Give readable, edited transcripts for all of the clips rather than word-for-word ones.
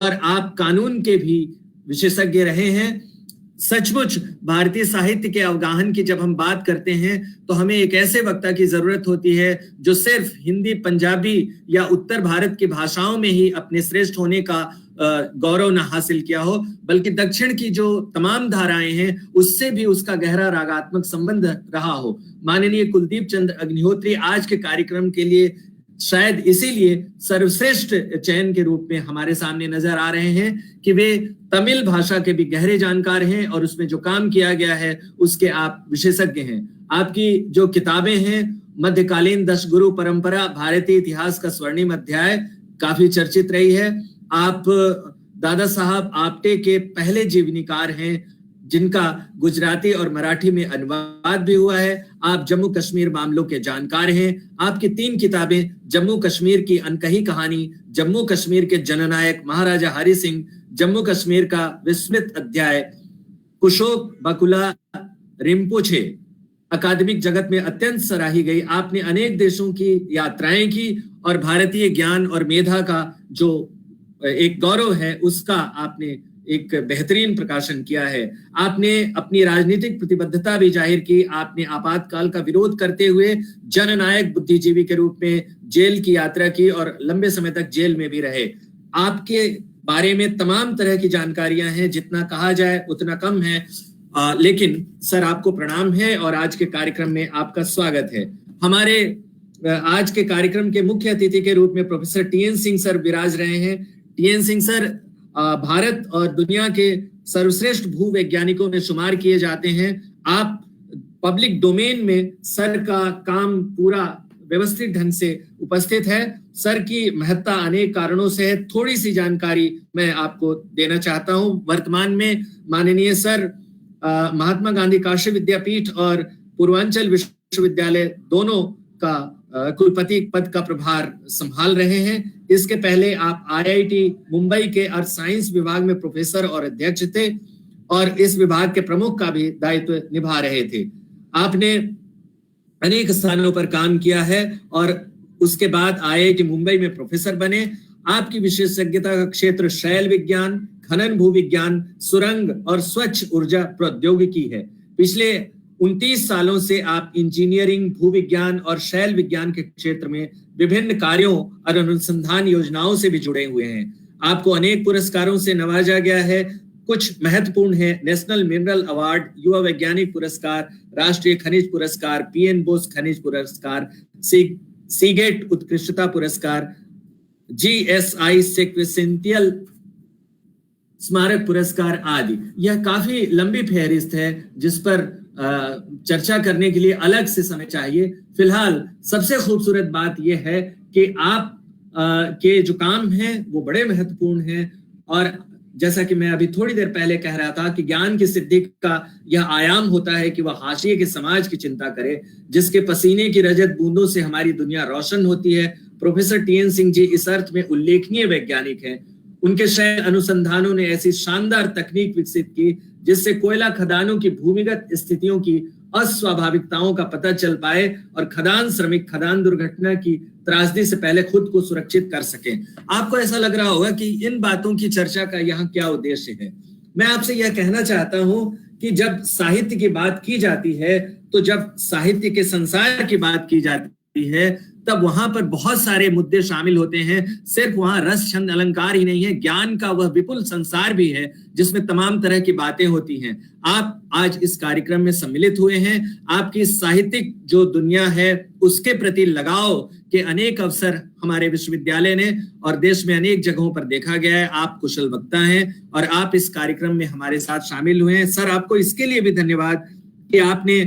और आप कानून के भी विशेषज्ञ रहे हैं। सचमुच भारतीय साहित्य के अवगाहन की जब हम बात करते हैं तो हमें एक ऐसे वक्ता की जरूरत होती है जो सिर्फ हिंदी, पंजाबी या उत्तर भारत की भाषाओं में ही अपने श्रेष्ठ होने का गौरव न हासिल किया हो, बल्कि दक्षिण की जो तमाम धाराएं हैं उससे भी उसका गहरा रागात्मक संबंध रहा हो। माननीय कुलदीप चंद्र अग्निहोत्री आज के कार्यक्रम के लिए शायद इसीलिए सर्वश्रेष्ठ चयन के रूप में हमारे सामने नजर आ रहे हैं कि वे तमिल भाषा के भी गहरे जानकार हैं और उसमें जो काम किया गया है उसके आप विशेषज्ञ हैं। आपकी जो किताबें हैं, मध्यकालीन दशगुरु परंपरा, भारतीय इतिहास का स्वर्णिम अध्याय, काफी चर्चित रही है। आप दादा साहब आप्टे के पहले जीवनीकार हैं जिनका गुजराती और मराठी में अनुवाद भी हुआ है। आप जम्मू कश्मीर मामलों के जानकार हैं। आपकी 3 किताबें, जम्मू कश्मीर की अनकही कहानी, जम्मू कश्मीर के जननायक महाराजा हरि सिंह, जम्मू कश्मीर का विस्मृत अध्याय, कुशोक बाकुला रिम्पोछे, अकादमिक जगत में अत्यंत सराही गई। आपने अनेक देशों की यात्राएं की और भारतीय ज्ञान और मेधा का जो एक गौरव है उसका आपने एक बेहतरीन प्रकाशन किया है। आपने अपनी राजनीतिक प्रतिबद्धता भी जाहिर की। आपने आपातकाल का विरोध करते हुए जननायक बुद्धिजीवी के रूप में जेल की यात्रा की और लंबे समय तक जेल में भी रहे। आपके बारे में तमाम तरह की जानकारियां हैं, जितना कहा जाए उतना कम है। लेकिन सर आपको प्रणाम है और आज के कार्यक्रम में आपका स्वागत है। हमारे आज के कार्यक्रम के मुख्य अतिथि के रूप में प्रोफेसर टीएन सिंह सर विराज रहे हैं। टीएन सिंह सर भारत और दुनिया के सर्वश्रेष्ठ भूवैज्ञानिकों में शुमार किए जाते हैं। आप पब्लिक डोमेन में सर का काम पूरा व्यवस्थित ढंग से उपस्थित है। सर की महत्ता अनेक कारणों से है। थोड़ी सी जानकारी मैं आपको देना चाहता हूं। वर्तमान में माननीय सर महात्मा गांधी काशी विद्यापीठ और पूर्वांचल विश्वविद्यालय दोनों का कुलपति पद का प्रभार संभाल रहे हैं। इसके पहले आप आईआईटी मुंबई के अर्थ साइंस विभाग में प्रोफेसर और अध्यक्ष थे और इस विभाग के प्रमुख का भी दायित्व निभा रहे थे। आपने अनेक स्थानों पर काम किया है और उसके बाद आईआईटी मुंबई में प्रोफेसर बने। आपकी विशेषज्ञता का क्षेत्र शैल विज्ञान, खनन भूविज्ञान, सुरंग और स्वच्छ ऊर्जा प्रौद्योगिकी है। पिछले 29 सालों से आप इंजीनियरिंग, भूविज्ञान और शैल विज्ञान के क्षेत्र में विभिन्न कार्यों और अनुसंधान योजनाओं से भी जुड़े हुए हैं। आपको अनेक पुरस्कारों से नवाजा गया है। कुछ महत्वपूर्ण है: नेशनल मिनरल अवार्ड, युवा वैज्ञानिक पुरस्कार, राष्ट्रीय खनिज पुरस्कार, पीएन बोस खनिज पुरस्कार, सीगेट उत्कृष्टता पुरस्कार, जीएसआई सेक्वेंशियल स्मारक पुरस्कार आदि। यह काफी लंबी फहरिस्त है जिस पर चर्चा करने के लिए अलग से समय चाहिए। फिलहाल सबसे खूबसूरत बात यह है कि आप के जो काम हैं वो बड़े महत्वपूर्ण हैं और जैसा कि मैं अभी थोड़ी देर पहले कह रहा था कि ज्ञान की सिद्धि का यह आयाम होता है कि वह हाशिए के समाज की चिंता करे, जिसके पसीने की रजत बूंदों से हमारी दुनिया रोशन होती है। प्रोफेसर टीएन सिंह जी इस अर्थ में उल्लेखनीय वैज्ञानिक हैं। उनके शैल अनुसंधानों ने ऐसी शानदार तकनीक विकसित की जिससे कोयला खदानों की भूमिगत स्थितियों की अस्वाभाविकताओं का पता चल पाए और खदान श्रमिक खदान दुर्घटना की त्रासदी से पहले खुद को सुरक्षित कर सके। आपको ऐसा लग रहा होगा कि इन बातों की चर्चा का यहाँ क्या उद्देश्य है। मैं आपसे यह कहना चाहता हूं कि जब साहित्य की बात की जाती है, तो जब साहित्य के संसार की बात की जाती है, तब वहां पर बहुत सारे मुद्दे शामिल होते हैं। सिर्फ वहां रस छंद अलंकार ही नहीं है, ज्ञान का वह विपुल संसार भी है जिसमें तमाम तरह की बातें होती हैं। आप आज इस कार्यक्रम में सम्मिलित हुए हैं। आपकी साहित्यिक जो दुनिया है उसके प्रति लगाव के अनेक अवसर हमारे विश्वविद्यालय ने और देश में अनेक जगहों पर देखा गया है। आप कुशल वक्ता हैं और आप इस कार्यक्रम में हमारे साथ शामिल हुए हैं। सर, आपको इसके लिए भी धन्यवाद कि आपने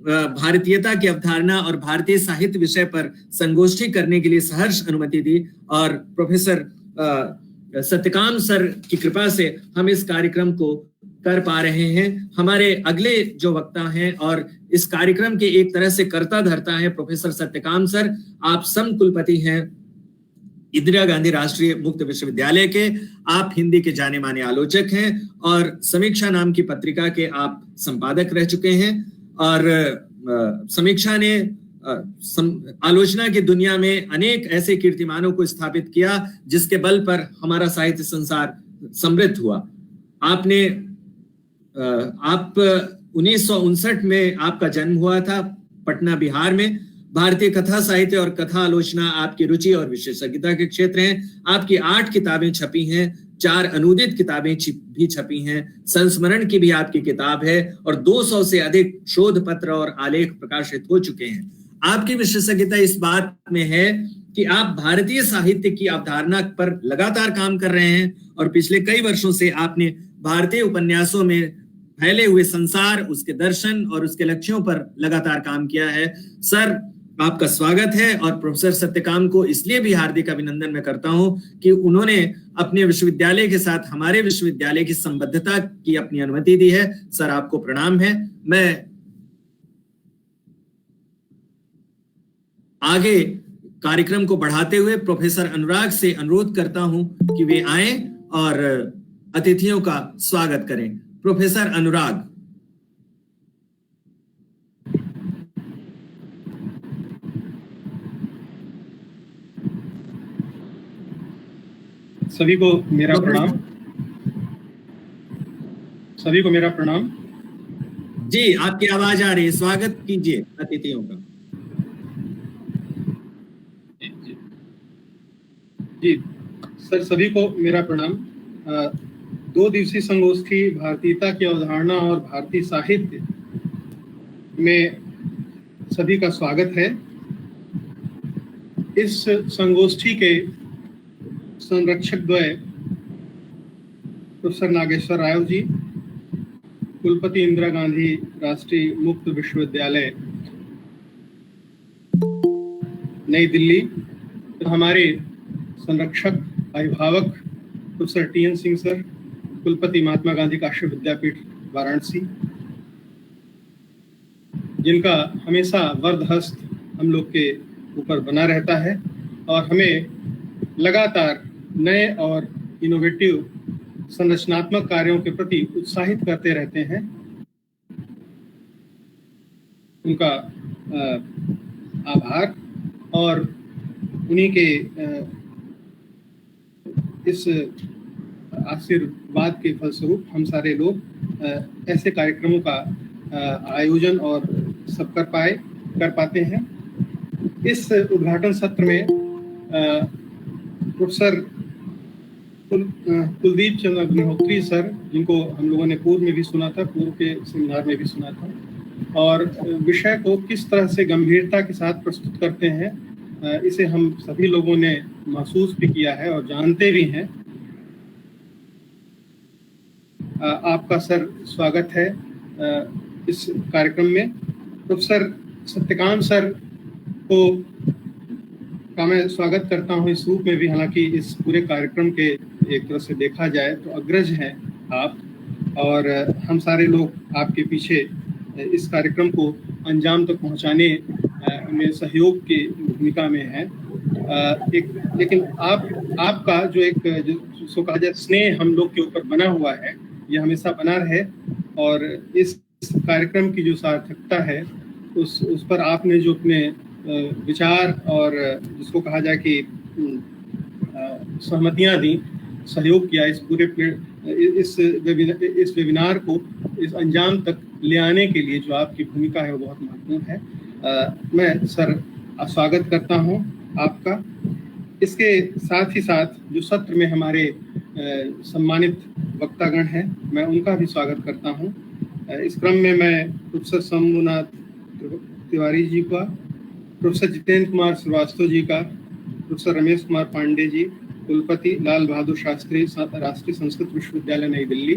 भारतीयता की अवधारणा और भारतीय साहित्य विषय पर संगोष्ठी करने के लिए सहर्ष अनुमति दी और प्रोफेसर सत्यकाम सर की कृपा से हम इस कार्यक्रम को कर पा रहे हैं। हमारे अगले जो वक्ता हैं और इस कार्यक्रम के एक तरह से कर्ता धर्ता हैं प्रोफेसर सत्यकाम सर। आप सम कुलपति हैं इंदिरा गांधी राष्ट्रीय मुक्त विश्वविद्यालय के। आप हिंदी के जाने माने आलोचक हैं और समीक्षा नाम की पत्रिका के आप संपादक रह चुके हैं और समीक्षा ने आलोचना की दुनिया में अनेक ऐसे कीर्तिमानों को स्थापित किया जिसके बल पर हमारा साहित्य संसार समृद्ध हुआ। आपने आप 1959 में आपका जन्म हुआ था पटना बिहार में। भारतीय कथा साहित्य और कथा आलोचना आपकी रुचि और विशेषज्ञता के क्षेत्र हैं। आपकी 8 किताबें छपी हैं, 4 अनुदित किताबें भी छपी हैं, संस्मरण की भी आपकी किताब है और 200 से अधिक शोध पत्र और आलेख प्रकाशित हो चुके हैं। आपकी विशेषज्ञता इस बात में है कि आप भारतीय साहित्य की अवधारणा पर लगातार काम कर रहे हैं और पिछले कई वर्षों से आपने भारतीय उपन्यासों में फैले हुए संसार, उसके दर्शन और उसके लक्ष्यों पर लगातार काम किया है। सर, आपका स्वागत है और प्रोफेसर सत्यकाम को इसलिए भी हार्दिक अभिनंदन मैं करता हूं कि उन्होंने अपने विश्वविद्यालय के साथ हमारे विश्वविद्यालय की संबद्धता की अपनी अनुमति दी है। सर, आपको प्रणाम है। मैं आगे कार्यक्रम को बढ़ाते हुए प्रोफेसर अनुराग से अनुरोध करता हूं कि वे आएं और अतिथियों का स्वागत करें। प्रोफेसर अनुराग। सभी को मेरा प्रणाम। सभी को मेरा प्रणाम। जी, आपकी आवाज आ रही है, स्वागत कीजिए अतिथियों का। जी सर, सभी को मेरा प्रणाम। 2 दिवसीय संगोष्ठी भारतीयता की अवधारणा और भारतीय साहित्य में सभी का स्वागत है। इस संगोष्ठी के संरक्षक द्वय प्रोफेसर नागेश्वर राव जी, कुलपति इंदिरा गांधी राष्ट्रीय मुक्त विश्वविद्यालय नई दिल्ली, तो हमारे संरक्षक अभिभावक प्रोफेसर TN सिंह सर, कुलपति महात्मा गांधी काशी विद्यापीठ वाराणसी, जिनका हमेशा वरदहस्त हम लोग के ऊपर बना रहता है और हमें लगातार नए और इनोवेटिव संरचनात्मक कार्यों के प्रति उत्साहित करते रहते हैं। उनका आभार और उन्हीं के इस आशीर्वाद के फलस्वरूप हम सारे लोग ऐसे कार्यक्रमों का आयोजन और सब कर पाते हैं। इस उद्घाटन सत्र में प्रोफेसर कुलदीप चंद्र अग्निहोत्री सर, जिनको हम लोगों ने पूर्व में भी सुना था, पूर्व के सेमिनार में भी सुना था, और विषय को किस तरह से गंभीरता के साथ प्रस्तुत करते हैं, इसे हम सभी लोगों ने महसूस भी किया है और जानते भी हैं। आपका सर स्वागत है इस कार्यक्रम में। प्रोफेसर सत्यकाम सर को का मैं स्वागत करता हूं इस रूप में भी, हालांकि इस पूरे कार्यक्रम के एक तरह से देखा जाए तो अग्रज हैं आप, और हम सारे लोग आपके पीछे इस कार्यक्रम को अंजाम तक पहुंचाने में सहयोग की भूमिका में है। लेकिन आपका जो एक सो कहा जाए स्नेह हम लोग के ऊपर बना हुआ है, ये हमेशा बना रहे, और इस कार्यक्रम की जो सार्थकता है उस पर आपने जो अपने विचार और जिसको कहा जाए कि सहमतियां दी, सहयोग किया इस पूरे इस वेबिनार को इस अंजाम तक ले आने के लिए, जो आपकी भूमिका है वो बहुत महत्वपूर्ण है। मैं सर स्वागत करता हूं आपका। इसके साथ ही साथ जो सत्र में हमारे सम्मानित वक्तागण हैं, मैं उनका भी स्वागत करता हूं। इस क्रम में मैं प्रोफेसर शंभुनाथ तिवारी जी का, प्रोफेसर जितेंद्र कुमार श्रीवास्तव जी का, प्रोफेसर रमेश कुमार पांडे जी, कुलपति लाल बहादुर शास्त्री राष्ट्रीय संस्कृत विश्वविद्यालय नई दिल्ली,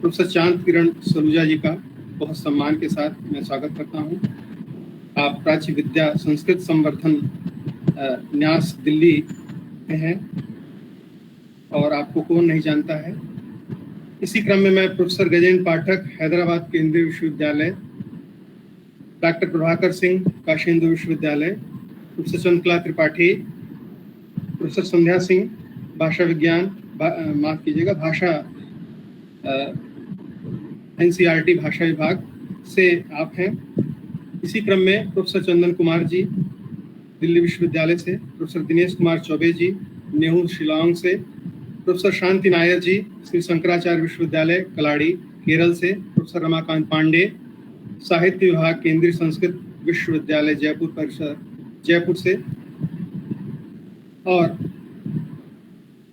प्रोफेसर चांद किरण सलूजा जी का बहुत सम्मान के साथ मैं स्वागत करता हूं। आप प्राची विद्या संस्कृत संवर्धन न्यास दिल्ली में हैं और आपको कौन नहीं जानता है। इसी क्रम में मैं प्रोफेसर गजेंद्र पाठक हैदराबाद केंद्रीय विश्वविद्यालय, डॉक्टर प्रभाकर सिंह काशीन्द्र विश्वविद्यालय, प्रोफेसर चंद्रकला त्रिपाठी, प्रोफेसर संध्या सिंह भाषा विज्ञान माफ कीजिएगा भाषा NCERT भाषा विभाग से आप हैं, इसी क्रम में प्रोफेसर चंदन कुमार जी दिल्ली विश्वविद्यालय से, प्रोफेसर दिनेश कुमार चौबे जी नेहरू शिलांग से, प्रोफेसर शांति नायर जी श्री शंकराचार्य विश्वविद्यालय कलाड़ी केरल से, प्रोफेसर रमाकांत पांडे साहित्य विभाग केंद्रीय संस्कृत विश्वविद्यालय जयपुर परिसर जयपुर से, और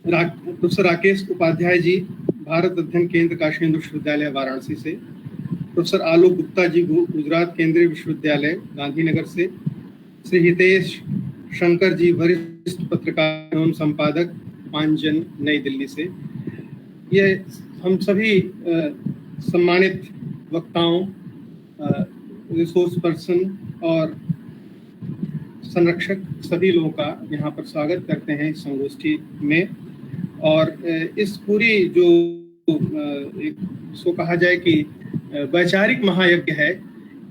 प्रोफेसर राकेश उपाध्याय जी भारत अध्ययन केंद्र काशी हिंदू विश्वविद्यालय वाराणसी से, प्रोफेसर आलोक गुप्ता जी गुजरात केंद्रीय विश्वविद्यालय गांधीनगर से, श्री हितेश शंकर जी वरिष्ठ पत्रकार एवं संपादक पांचजन नई दिल्ली से। ये हम सभी सम्मानित वक्ताओं, रिसोर्स पर्सन और संरक्षक सभी लोगों का यहाँ पर स्वागत करते हैं इस संगोष्ठी में। और इस पूरी जो एक सो कहा जाए कि वैचारिक महायज्ञ है,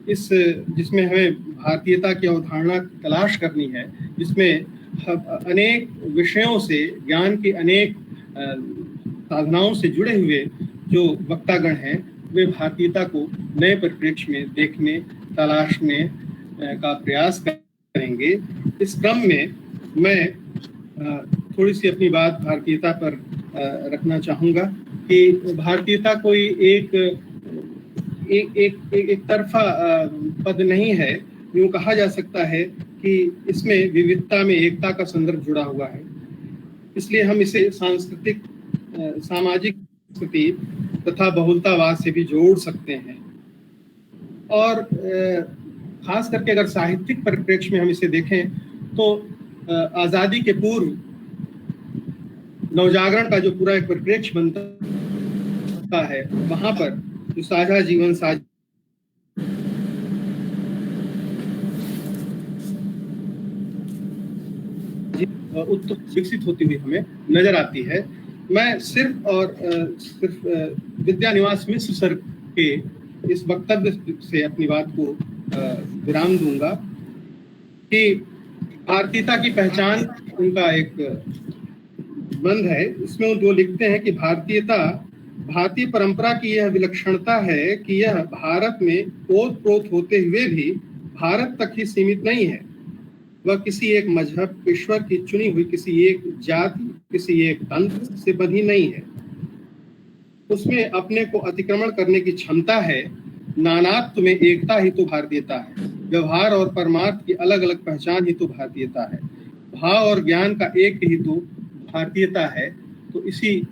इस जिसमें हमें भारतीयता की अवधारणा तलाश करनी है, जिसमें अनेक विषयों से, ज्ञान की अनेक साधनाओं से जुड़े हुए जो वक्तागण हैं, वे भारतीयता को नए परिप्रेक्ष्य में देखने, तलाशने का प्रयास करेंगे। इस क्रम में मैं थोड़ी सी अपनी बात भारतीयता पर रखना चाहूँगा कि भारतीयता कोई एक तरफा पद नहीं है। यूँ कहा जा सकता है कि इसमें विविधता में एकता का संदर्भ जुड़ा हुआ है, इसलिए हम इसे सांस्कृतिक, सामाजिक स्थिति तथा बहुलतावाद से भी जोड़ सकते हैं। और खास करके अगर साहित्यिक परिप्रेक्ष्य में हम इसे देखें तो आज़ादी के पूर्व नवजागरण का जो पूरा एक परिप्रेक्ष्य बनता है, वहां पर जो साझा जीवन, साझा विकसित होती हुई हमें नजर आती है। मैं सिर्फ विद्या निवास मिश्र सर के इस वक्तव्य से अपनी बात को विराम दूंगा कि भारतीयता की पहचान उनका एक बंद है। इसमें वो लिखते हैं कि भारतीयता भारतीय परंपरा की यह विलक्षणता है कि यह भारत में ओतप्रोत होते हुए भी भारत तक ही सीमित नहीं है। वह किसी एक मजहब, ईश्वर की चुनी हुई किसी एक जाति, किसी एक तंत्र से बंधी नहीं है। उसमें अपने को अतिक्रमण करने की क्षमता है। नानात्व में एकता ही तो भारतीयता है। व्यवहार और परमार्थ की अलग अलग पहचान ही तो भारतीयता है। भाव और ज्ञान का एक ही तो भारतीयता है। तो इसी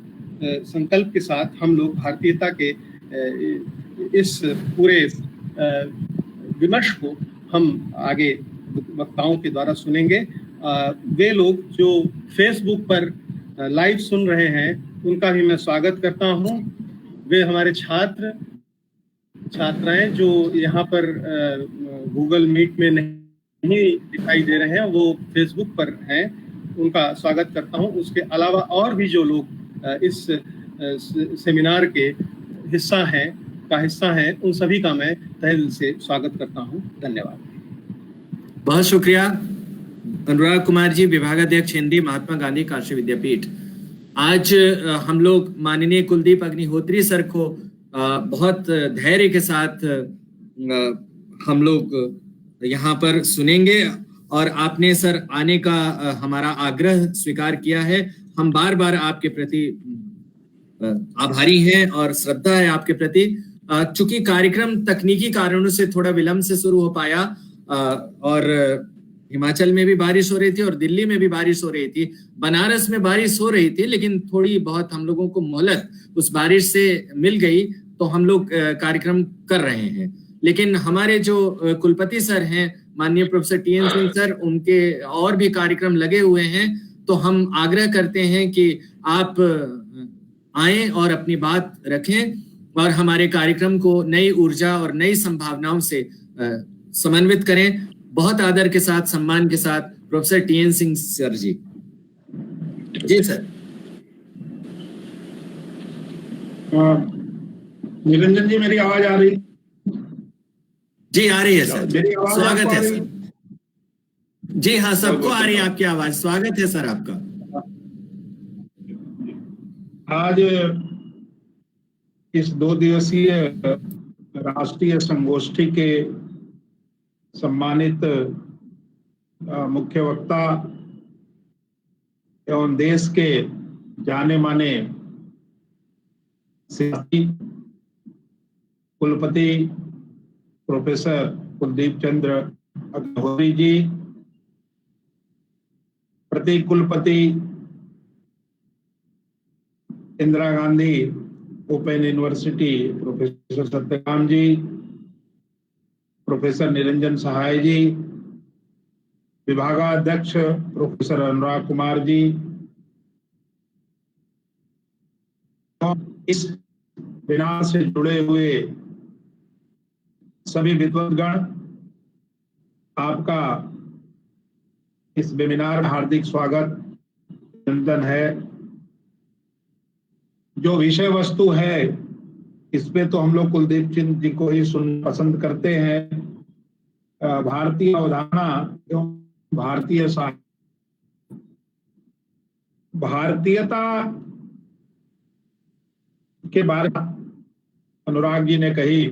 संकल्प के साथ हम लोग भारतीयता के इस पूरे विमर्श को हम आगे वक्ताओं के द्वारा सुनेंगे। वे लोग जो फेसबुक पर लाइव सुन रहे हैं उनका भी मैं स्वागत करता हूं। वे हमारे छात्राएं जो यहाँ पर गूगल मीट में नहीं दिखाई दे रहे हैं, वो फेसबुक पर हैं, उनका स्वागत करता हूं। उसके अलावा और भी जो लोग इस सेमिनार के हिस्सा हैं, उन सभी का मैं तहे दिल से स्वागत करता हूं। धन्यवाद। बहुत शुक्रिया अनुराग कुमार जी, विभागाध्यक्ष हिंदी, महात्मा गांधी काशी विद्यापीठ। आज हम लोग माननीय कुलदीप अग्निहोत्री सर को बहुत धैर्य के साथ हम लोग यहाँ पर सुनेंगे और आपने सर आने का हमारा आग्रह स्वीकार किया है। हम बार बार आपके प्रति आभारी हैं और श्रद्धा है आपके प्रति। चूंकि कार्यक्रम तकनीकी कारणों से थोड़ा विलंब से शुरू हो पाया और हिमाचल में भी बारिश हो रही थी और दिल्ली में भी बारिश हो रही थी, बनारस में बारिश हो रही थी, लेकिन थोड़ी बहुत हम लोगों को मोहलत उस बारिश से मिल गई तो हम लोग कार्यक्रम कर रहे हैं। लेकिन हमारे जो कुलपति सर हैं माननीय प्रोफेसर टीएन सिंह सर, उनके और भी कार्यक्रम लगे हुए हैं, तो हम आग्रह करते हैं कि आप आएं और अपनी बात रखें और हमारे कार्यक्रम को नई ऊर्जा और नई संभावनाओं से समन्वित करें। बहुत आदर के साथ, सम्मान के साथ प्रोफेसर टीएन सिंह सर जी। जी सर। निरंजन जी, मेरी आवाज आ रही? जी आ रही है सर, स्वागत है सर। जी हाँ, सबको आ रही है आपकी आवाज। स्वागत है सर आपका। आज इस 2 दिवसीय राष्ट्रीय संगोष्ठी के सम्मानित मुख्य वक्ता एवं देश के जाने माने सियासी कुलपति प्रोफेसर कुलदीप चंद्र अग्निहोत्री जी, प्रति कुलपति Indira Gandhi open university professor Satyakam ji, professor Niranjan Sahay ji, विभागाध्यक्ष प्रोफेसर अनुराग कुमार जी, इस वेबिनार से जुड़े हुए सभी विद्वद्गण, आपका इस वेबिनार में हार्दिक स्वागत अभिनंदन है। जो विषय वस्तु है इस पे तो हम लोग कुलदीप चंद्र जी को ही सुन पसंद करते हैं। भारतीय अवधारणा एवं भारतीय साहित्य, भारतीयता के बारे में अनुराग जी ने कही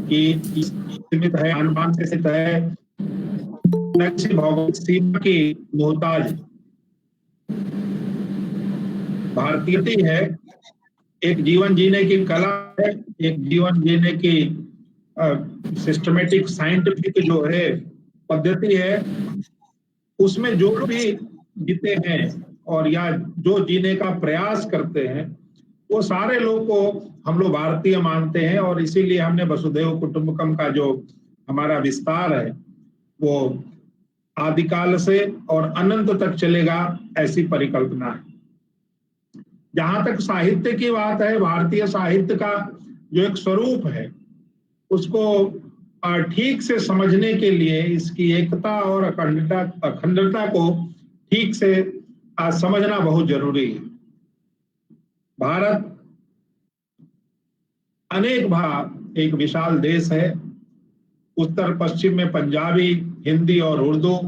कि सीमित है, अनुमान से स्थित है, भौगोलिक सीमा की मोहताज भारतीयता है। एक जीवन जीने की कला है, एक जीवन जीने की सिस्टमेटिक साइंटिफिक जो है पद्धति है, उसमें जो भी जीते हैं और या जो जीने का प्रयास करते हैं वो सारे लोग को हम लोग भारतीय मानते हैं। और इसीलिए हमने वसुधैव कुटुंबकम का जो हमारा विस्तार है वो आदिकाल से और अनंत तक चलेगा, ऐसी परिकल्पना है। जहां तक साहित्य की बात है, भारतीय साहित्य का जो एक स्वरूप है उसको ठीक से समझने के लिए इसकी एकता और अखंडता को ठीक से समझना बहुत जरूरी है। भारत अनेक भाग एक विशाल देश है। उत्तर पश्चिम में पंजाबी, हिंदी और उर्दू,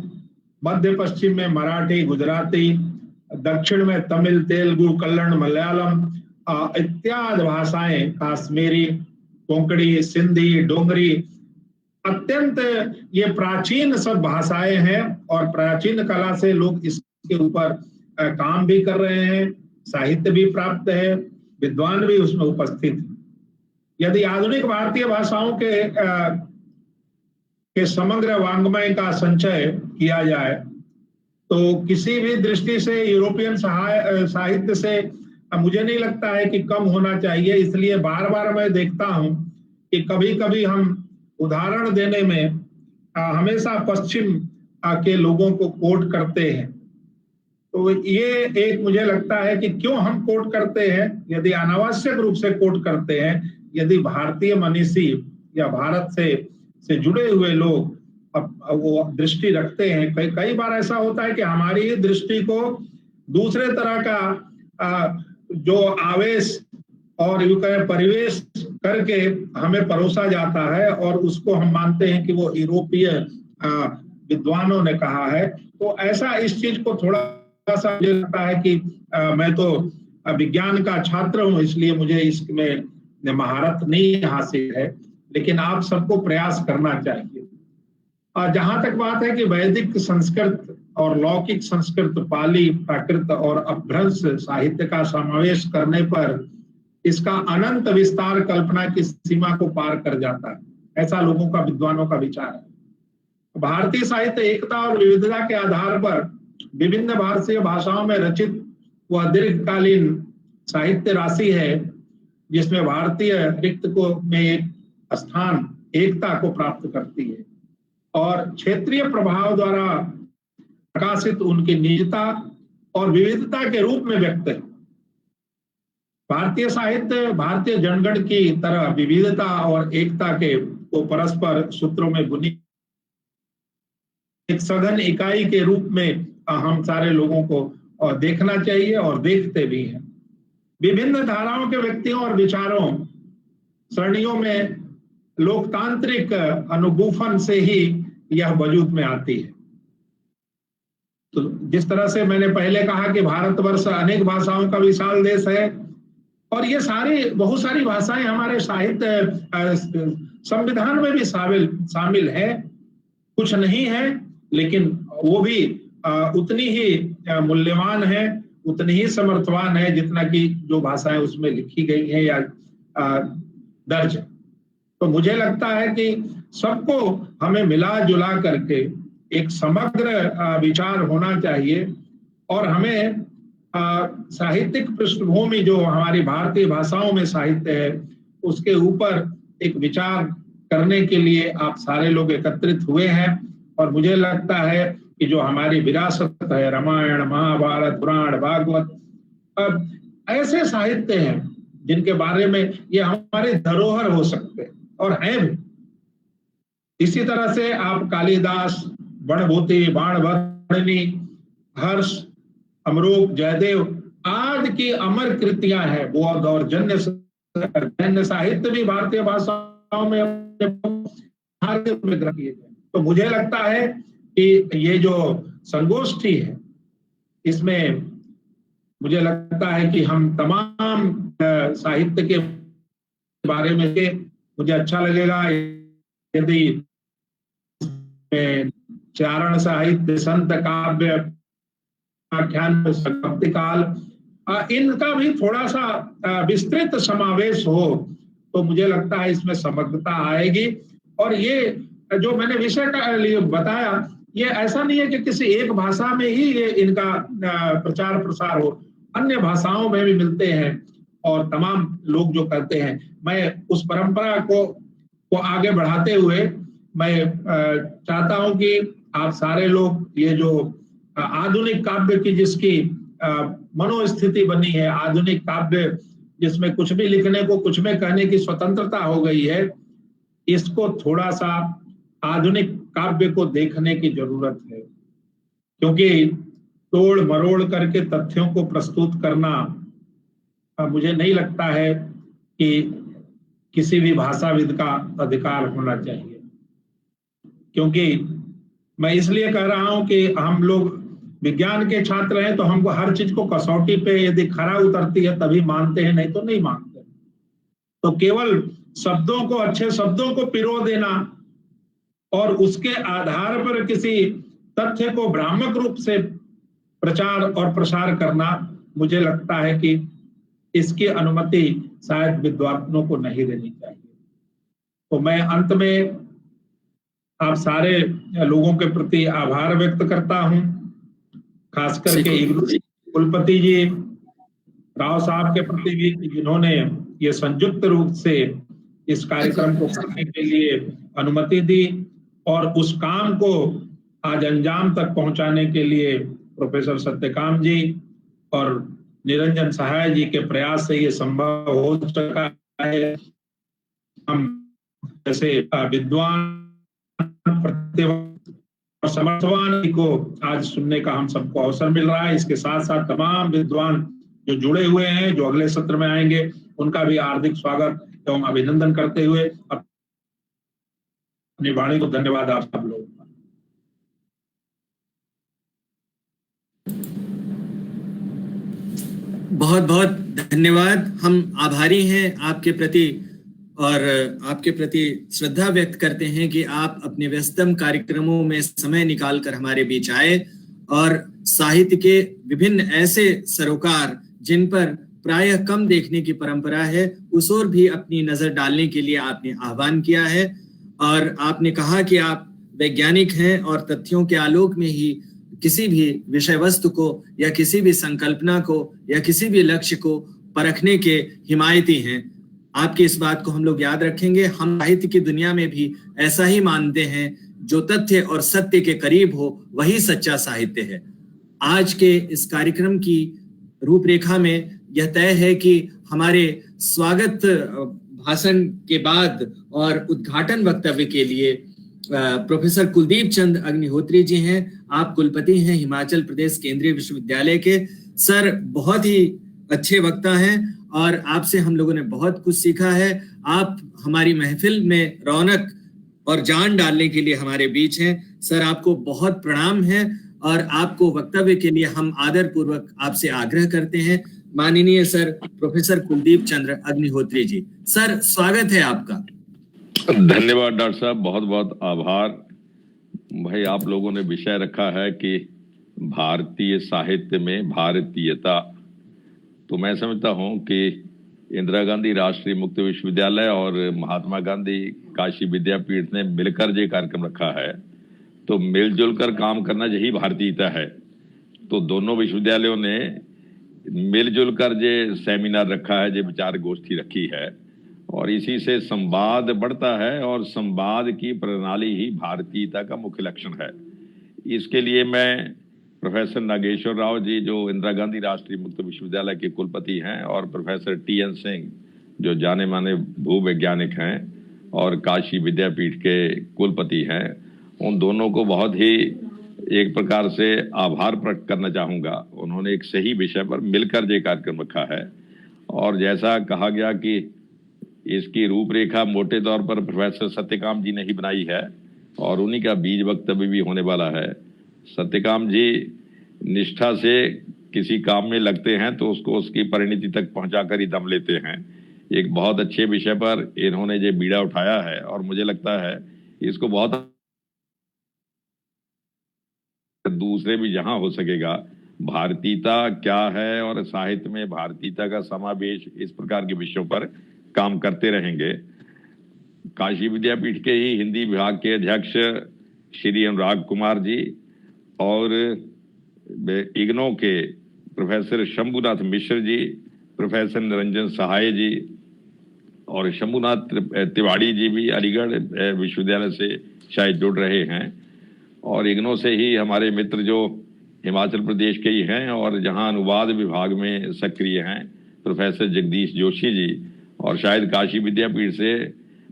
मध्य पश्चिम में मराठी, गुजराती, दक्षिण में तमिल, तेलुगु, कन्नड़, मलयालम इत्यादि भाषाएं, काश्मीरी, कोंकणी, सिंधी, डोगरी, अत्यंत ये प्राचीन सब भाषाएं हैं और प्राचीन कला से लोग इसके ऊपर काम भी कर रहे हैं, साहित्य भी प्राप्त है, विद्वान भी उसमें उपस्थित है। यदि आधुनिक भारतीय भाषाओं के समग्र वांग्मय का संचय किया जाए तो किसी भी दृष्टि से यूरोपियन साहित्य से मुझे नहीं लगता है कि कम होना चाहिए। इसलिए बार बार मैं देखता हूं कि कभी कभी हम उदाहरण देने में हमेशा पश्चिम के लोगों को कोट करते हैं। तो ये एक मुझे लगता है कि क्यों हम कोट करते हैं, यदि अनावश्यक रूप से कोट करते हैं। यदि भारतीय मनीषी या भारत से जुड़े हुए लोग वो दृष्टि रखते हैं, कई बार ऐसा होता है कि हमारी ही दृष्टि को दूसरे तरह का जो आवेश और यूं कहें परिवेश करके हमें परोसा जाता है और उसको हम मानते हैं कि वो यूरोपीय विद्वानों ने कहा है। तो ऐसा इस चीज को थोड़ा सा मुझे लगता है कि मैं तो विज्ञान का छात्र हूं, इसलिए मुझे इसमें महारत नहीं हासिल है, लेकिन आप सबको प्रयास करना चाहिए। जहां तक बात है कि वैदिक संस्कृत और लौकिक संस्कृत, पाली, प्राकृत और अपभ्रंश साहित्य का समावेश करने पर इसका अनंत विस्तार कल्पना की सीमा को पार कर जाता है, ऐसा लोगों का, विद्वानों का विचार है। भारतीय साहित्य एकता और विविधता के आधार पर विभिन्न भारतीय भाषाओं में रचित वह दीर्घकालीन साहित्य राशि है जिसमें भारतीय रिक्त को में एक स्थान एकता को प्राप्त करती है और क्षेत्रीय प्रभाव द्वारा प्रकाशित उनकी निजता और विविधता के रूप में व्यक्त है। भारतीय साहित्य भारतीय जनगण की तरह विविधता और एकता के को परस्पर सूत्रों में बुनी एक सघन इकाई के रूप में हम सारे लोगों को देखना चाहिए और देखते भी हैं। विभिन्न धाराओं के व्यक्तियों और विचारों सरणियों में लोकतांत्रिक अनुगूफन से ही यह वजूद में आती है। तो जिस तरह से मैंने पहले कहा कि भारतवर्ष अनेक भाषाओं का विशाल देश है और ये बहुत सारी भाषाएं हमारे साहित्य संविधान में भी शामिल है, कुछ नहीं है, लेकिन वो भी उतनी ही मूल्यवान है, उतनी ही समर्थवान है जितना कि जो भाषाएं उसमें लिखी गई है या दर्ज। तो मुझे लगता है कि सबको हमें मिला जुला करके एक समग्र विचार होना चाहिए और हमें साहित्यिक पृष्ठभूमि जो हमारी भारतीय भाषाओं में साहित्य है उसके ऊपर एक विचार करने के लिए आप सारे लोग एकत्रित हुए हैं। और मुझे लगता है कि जो हमारी विरासत है, रामायण, महाभारत, पुराण, भागवत, अब ऐसे साहित्य हैं जिनके बारे में ये हमारे धरोहर हो सकते हैं और हैं भी। इसी तरह से आप कालिदास, बणभूति, बाणभट्टनी, हर्ष, अमरूक, जयदेव आदि की अमर कृतियां हैं। बौद्ध और जैन साहित्य भी भारतीय भाषाओं में ग्रहण किए गए। तो मुझे लगता है कि ये जो संगोष्ठी है इसमें मुझे लगता है कि हम तमाम साहित्य के बारे में मुझे अच्छा लगेगा यदि चारण साहित्य, संत काव्य, आख्यान, काल, इनका भी थोड़ा सा विस्तृत समावेश हो तो मुझे लगता है इसमें समग्रता आएगी। और ये जो मैंने विषय का लिए बताया, ये ऐसा नहीं है कि किसी एक भाषा में ही ये इनका प्रचार प्रसार हो, अन्य भाषाओं में भी मिलते हैं और तमाम लोग जो करते हैं। मैं उस परंपरा को आगे बढ़ाते हुए मैं चाहता हूं कि आप सारे लोग ये जो आधुनिक काव्य की जिसकी मनोस्थिति बनी है, आधुनिक काव्य जिसमें कुछ भी लिखने को, कुछ में कहने की स्वतंत्रता हो गई है, इसको थोड़ा सा आधुनिक काव्य को देखने की जरूरत है। क्योंकि तोड़ मरोड़ करके तथ्यों को प्रस्तुत करना मुझे नहीं लगता है कि किसी भी भाषाविद का अधिकार होना चाहिए। क्योंकि मैं इसलिए कह रहा हूं कि हम लोग विज्ञान के छात्र हैं तो हमको हर चीज को कसौटी पे यदि खरा उतरती है तभी मानते हैं, नहीं तो नहीं मानते। तो केवल शब्दों को, अच्छे शब्दों को पिरो देना और उसके आधार पर किसी तथ्य को भ्रामक रूप से प्रचार और प्रसार करना, मुझे लगता है कि इसकी अनुमति शायद विद्वानों को नहीं देनी चाहिए। तो मैं अंत में आप सारे लोगों के प्रति आभार व्यक्त करता हूं, खास करके कुलपति जी, राव साहब के प्रति भी, जिन्होंने ये संयुक्त रूप से इस कार्यक्रम को करने के लिए अनुमति दी और उस काम को आज अंजाम तक पहुंचाने के लिए प्रोफेसर सत्यकाम जी और निरंजन सहाय जी के प्रयास से ये संभव हो सका है। हम जैसे विद्वान और समर्थवान को आज सुनने का हम सबको अवसर मिल रहा है। इसके साथ साथ तमाम विद्वान जो जुड़े हुए हैं, जो अगले सत्र में आएंगे, उनका भी हार्दिक स्वागत एवं अभिनंदन करते हुए अपनी वाणी को धन्यवाद आप सब लोग। बहुत बहुत धन्यवाद। हम आभारी हैं आपके प्रति और आपके प्रति श्रद्धा व्यक्त करते हैं कि आप अपने व्यस्तम कार्यक्रमों में समय निकालकर हमारे बीच आए और साहित्य के विभिन्न ऐसे सरोकार जिन पर प्रायः कम देखने की परंपरा है, उस ओर भी अपनी नजर डालने के लिए आपने आह्वान किया है। और आपने कहा कि आप वैज्ञानिक हैं और तथ्यों के आलोक में ही किसी भी विषय वस्तु को या किसी भी संकल्पना को या किसी भी लक्ष्य को परखने के हिमायती हैं। आपकी इस बात को हम लोग याद रखेंगे। हम साहित्य की दुनिया में भी ऐसा ही मानते हैं, जो तथ्य और सत्य के करीब हो वही सच्चा साहित्य है। आज के इस कार्यक्रम की रूपरेखा में यह तय है कि हमारे स्वागत भाषण के बाद और उद्घाटन वक्तव्य के लिए प्रोफेसर कुलदीप चंद अग्निहोत्री जी हैं। आप कुलपति हैं हिमाचल प्रदेश केंद्रीय विश्वविद्यालय के। सर बहुत ही अच्छे वक्ता हैं और आपसे हम लोगों ने बहुत कुछ सीखा है। आप हमारी महफिल में रौनक और जान डालने के लिए हमारे बीच हैं। सर आपको बहुत प्रणाम है और आपको वक्तव्य के लिए हम आदर पूर्वक आपसे आग्रह करते हैं। माननीय सर प्रोफेसर कुलदीप चंद्र अग्निहोत्री जी, सर स्वागत है आपका। धन्यवाद डॉक्टर साहब, बहुत बहुत आभार। भाई आप लोगों ने विषय रखा है कि भारतीय साहित्य में भारतीयता, तो मैं समझता हूं कि इंदिरा गांधी राष्ट्रीय मुक्त विश्वविद्यालय और महात्मा गांधी काशी विद्यापीठ ने मिलकर जो कार्यक्रम रखा है, तो मिलजुल कर काम करना यही भारतीयता है। तो दोनों विश्वविद्यालयों ने मिलजुल कर जो सेमिनार रखा है, जो विचार गोष्ठी रखी है, और इसी से संवाद बढ़ता है, और संवाद की प्रणाली ही भारतीयता का मुख्य लक्षण है। इसके लिए मैं प्रोफेसर नागेश्वर राव जी, जो इंदिरा गांधी राष्ट्रीय मुक्त विश्वविद्यालय के कुलपति हैं, और प्रोफेसर TN सिंह, जो जाने माने भूवैज्ञानिक हैं और काशी विद्यापीठ के कुलपति हैं, उन दोनों को बहुत ही एक प्रकार से आभार प्रकट करना चाहूँगा। उन्होंने एक सही विषय पर मिलकर जो कार्यक्रम रखा है, और जैसा कहा गया कि इसकी रूपरेखा मोटे तौर पर प्रोफेसर सत्यकाम जी ने ही बनाई है, और उन्हीं का बीज वक्तव्य भी होने वाला है। सत्यकाम जी निष्ठा से किसी काम में लगते हैं तो उसको उसकी परिणति तक पहुंचाकर ही दम लेते हैं। एक बहुत अच्छे विषय पर इन्होंने जो बीड़ा उठाया है, और मुझे लगता है इसको बहुत दूसरे भी जहां हो सकेगा भारतीयता क्या है और साहित्य में भारतीयता का समावेश, इस प्रकार के विषयों पर काम करते रहेंगे। काशी विद्यापीठ के ही हिंदी विभाग के अध्यक्ष श्री अनुराग कुमार जी, और इग्नो के प्रोफेसर शंभुनाथ मिश्र जी, प्रोफेसर निरंजन सहाय जी, और शंभुनाथ तिवाड़ी जी भी अलीगढ़ विश्वविद्यालय से शायद जुड़ रहे हैं, और इग्नो से ही हमारे मित्र जो हिमाचल प्रदेश के ही हैं और जहां अनुवाद विभाग में सक्रिय हैं, प्रोफेसर जगदीश जोशी जी, और शायद काशी विद्यापीठ से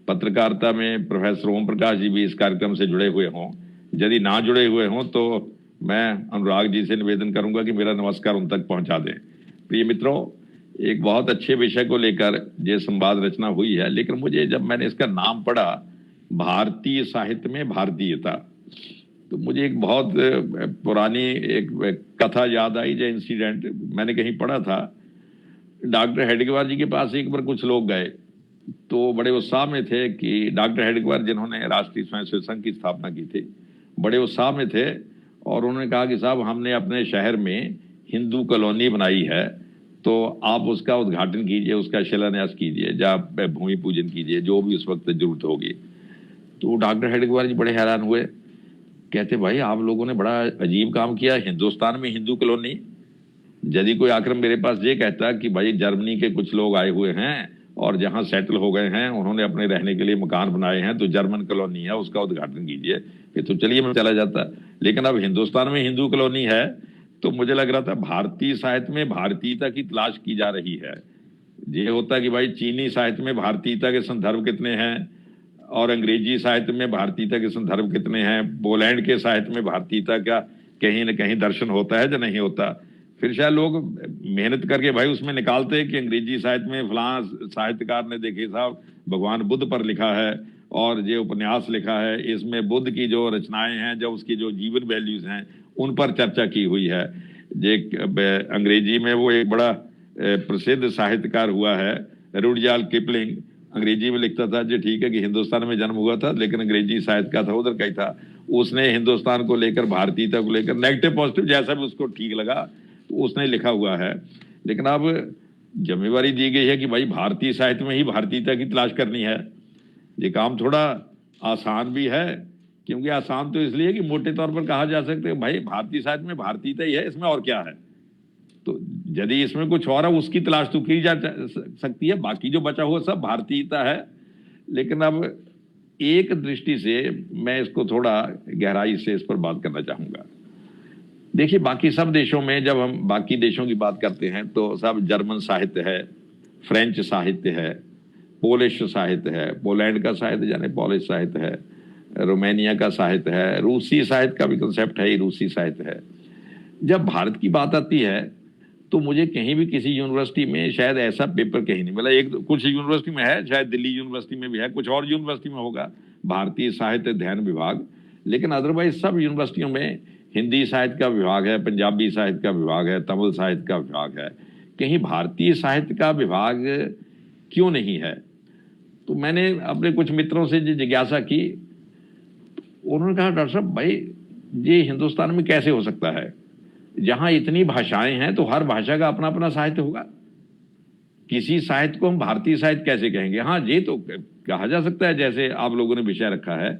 पत्रकारिता में प्रोफेसर ओम प्रकाश जी भी इस कार्यक्रम से जुड़े हुए हों। यदि ना जुड़े हुए हों तो मैं अनुराग जी से निवेदन करूंगा कि मेरा नमस्कार उन तक पहुंचा दें। प्रिय मित्रों, एक बहुत अच्छे विषय को लेकर ये संवाद रचना हुई है, लेकिन मुझे जब मैंने इसका नाम पढ़ा, भारतीय साहित्य में भारतीयता, तो मुझे एक बहुत पुरानी एक कथा याद आई, जो इंसिडेंट मैंने कहीं पढ़ा था। डॉक्टर हेडगेवार जी के पास एक बार कुछ लोग गए, तो बड़े उत्साह में थे कि डॉक्टर हेडगेवार जिन्होंने राष्ट्रीय स्वयंसेवक संघ की स्थापना की थी, बड़े उत्साह में थे, और उन्होंने कहा कि साहब हमने अपने शहर में हिंदू कॉलोनी बनाई है, तो आप उसका उद्घाटन कीजिए, उसका शिलान्यास कीजिए, जहाँ भूमि पूजन कीजिए, जो भी उस वक्त जरूरत होगी। तो डॉक्टर हेडगेवार जी बड़े हैरान हुए, कहते भाई आप लोगों ने बड़ा अजीब काम किया, हिंदुस्तान में हिंदू कॉलोनी। यदि कोई आकर मेरे पास ये कहता कि भाई जर्मनी के कुछ लोग आए हुए हैं और जहां सेटल हो गए हैं, उन्होंने अपने रहने के लिए मकान बनाए हैं, तो जर्मन कॉलोनी है, उसका उद्घाटन कीजिए, फिर तो चलिए मैं चला जाता। लेकिन अब हिंदुस्तान में हिंदू कॉलोनी है, तो मुझे लग रहा था भारतीय साहित्य में भारतीयता की तलाश की जा रही है। ये होता कि भाई चीनी साहित्य में भारतीयता के संदर्भ कितने हैं, और अंग्रेजी साहित्य में भारतीयता के संदर्भ कितने हैं, पोलैंड के साहित्य में भारतीयता का कहीं न कहीं दर्शन होता है या नहीं होता। फिर शायद लोग मेहनत करके भाई उसमें निकालते हैं कि अंग्रेजी साहित्य में फलां साहित्यकार ने देखे साहब भगवान बुद्ध पर लिखा है, और ये उपन्यास लिखा है, इसमें बुद्ध की जो रचनाएं हैं, जो उसकी जो जीवन वैल्यूज हैं, उन पर चर्चा की हुई है। ये अंग्रेजी में वो एक बड़ा प्रसिद्ध साहित्यकार हुआ है रुडयार्ड किपलिंग, अंग्रेजी में लिखता था, जो ठीक है कि हिंदुस्तान में जन्म हुआ था, लेकिन अंग्रेजी साहित्य का था, उधर का ही था। उसने हिंदुस्तान को लेकर, भारतीयता को लेकर, नेगेटिव पॉजिटिव जैसा भी उसको ठीक लगा, तो उसने लिखा हुआ है। लेकिन अब जिम्मेवारी दी गई है कि भाई भारतीय साहित्य में ही भारतीयता की तलाश करनी है। ये काम थोड़ा आसान भी है, क्योंकि आसान तो इसलिए कि मोटे तौर पर कहा जा सकता है भाई भारतीय साहित्य में भारतीयता ही है, इसमें और क्या है। तो यदि इसमें कुछ और है, उसकी तलाश तो की जा सकती है, बाकी जो बचा हुआ सब भारतीयता है। लेकिन अब एक दृष्टि से मैं इसको थोड़ा गहराई से इस पर बात करना चाहूंगा। देखिए, बाकी सब देशों में जब हम बाकी देशों की बात करते हैं तो सब जर्मन साहित्य है, फ्रेंच साहित्य है, पोलिश साहित्य है, पोलैंड का साहित्य यानी पॉलिश साहित्य है, रोमानिया का साहित्य है, रूसी साहित्य का भी कंसेप्ट है ही, रूसी साहित्य है। जब भारत की बात आती है तो मुझे कहीं भी किसी यूनिवर्सिटी में शायद ऐसा पेपर कहीं नहीं मिला। एक कुछ यूनिवर्सिटी में है, शायद दिल्ली यूनिवर्सिटी में भी है, कुछ और यूनिवर्सिटी में होगा भारतीय साहित्य अध्ययन विभाग, लेकिन अदरवाइज सब यूनिवर्सिटियों में हिंदी साहित्य का विभाग है, पंजाबी साहित्य का विभाग है, तमिल साहित्य का विभाग है। कहीं भारतीय साहित्य का विभाग क्यों नहीं है? तो मैंने अपने कुछ मित्रों से जिज्ञासा की, उन्होंने कहा डॉक्टर साहब भाई ये हिंदुस्तान में कैसे हो सकता है, जहां इतनी भाषाएं हैं तो हर भाषा का अपना अपना साहित्य होगा, किसी साहित्य को हम भारतीय साहित्य कैसे कहेंगे? हाँ, ये तो कहा जा सकता है, जैसे आप लोगों ने विषय रखा है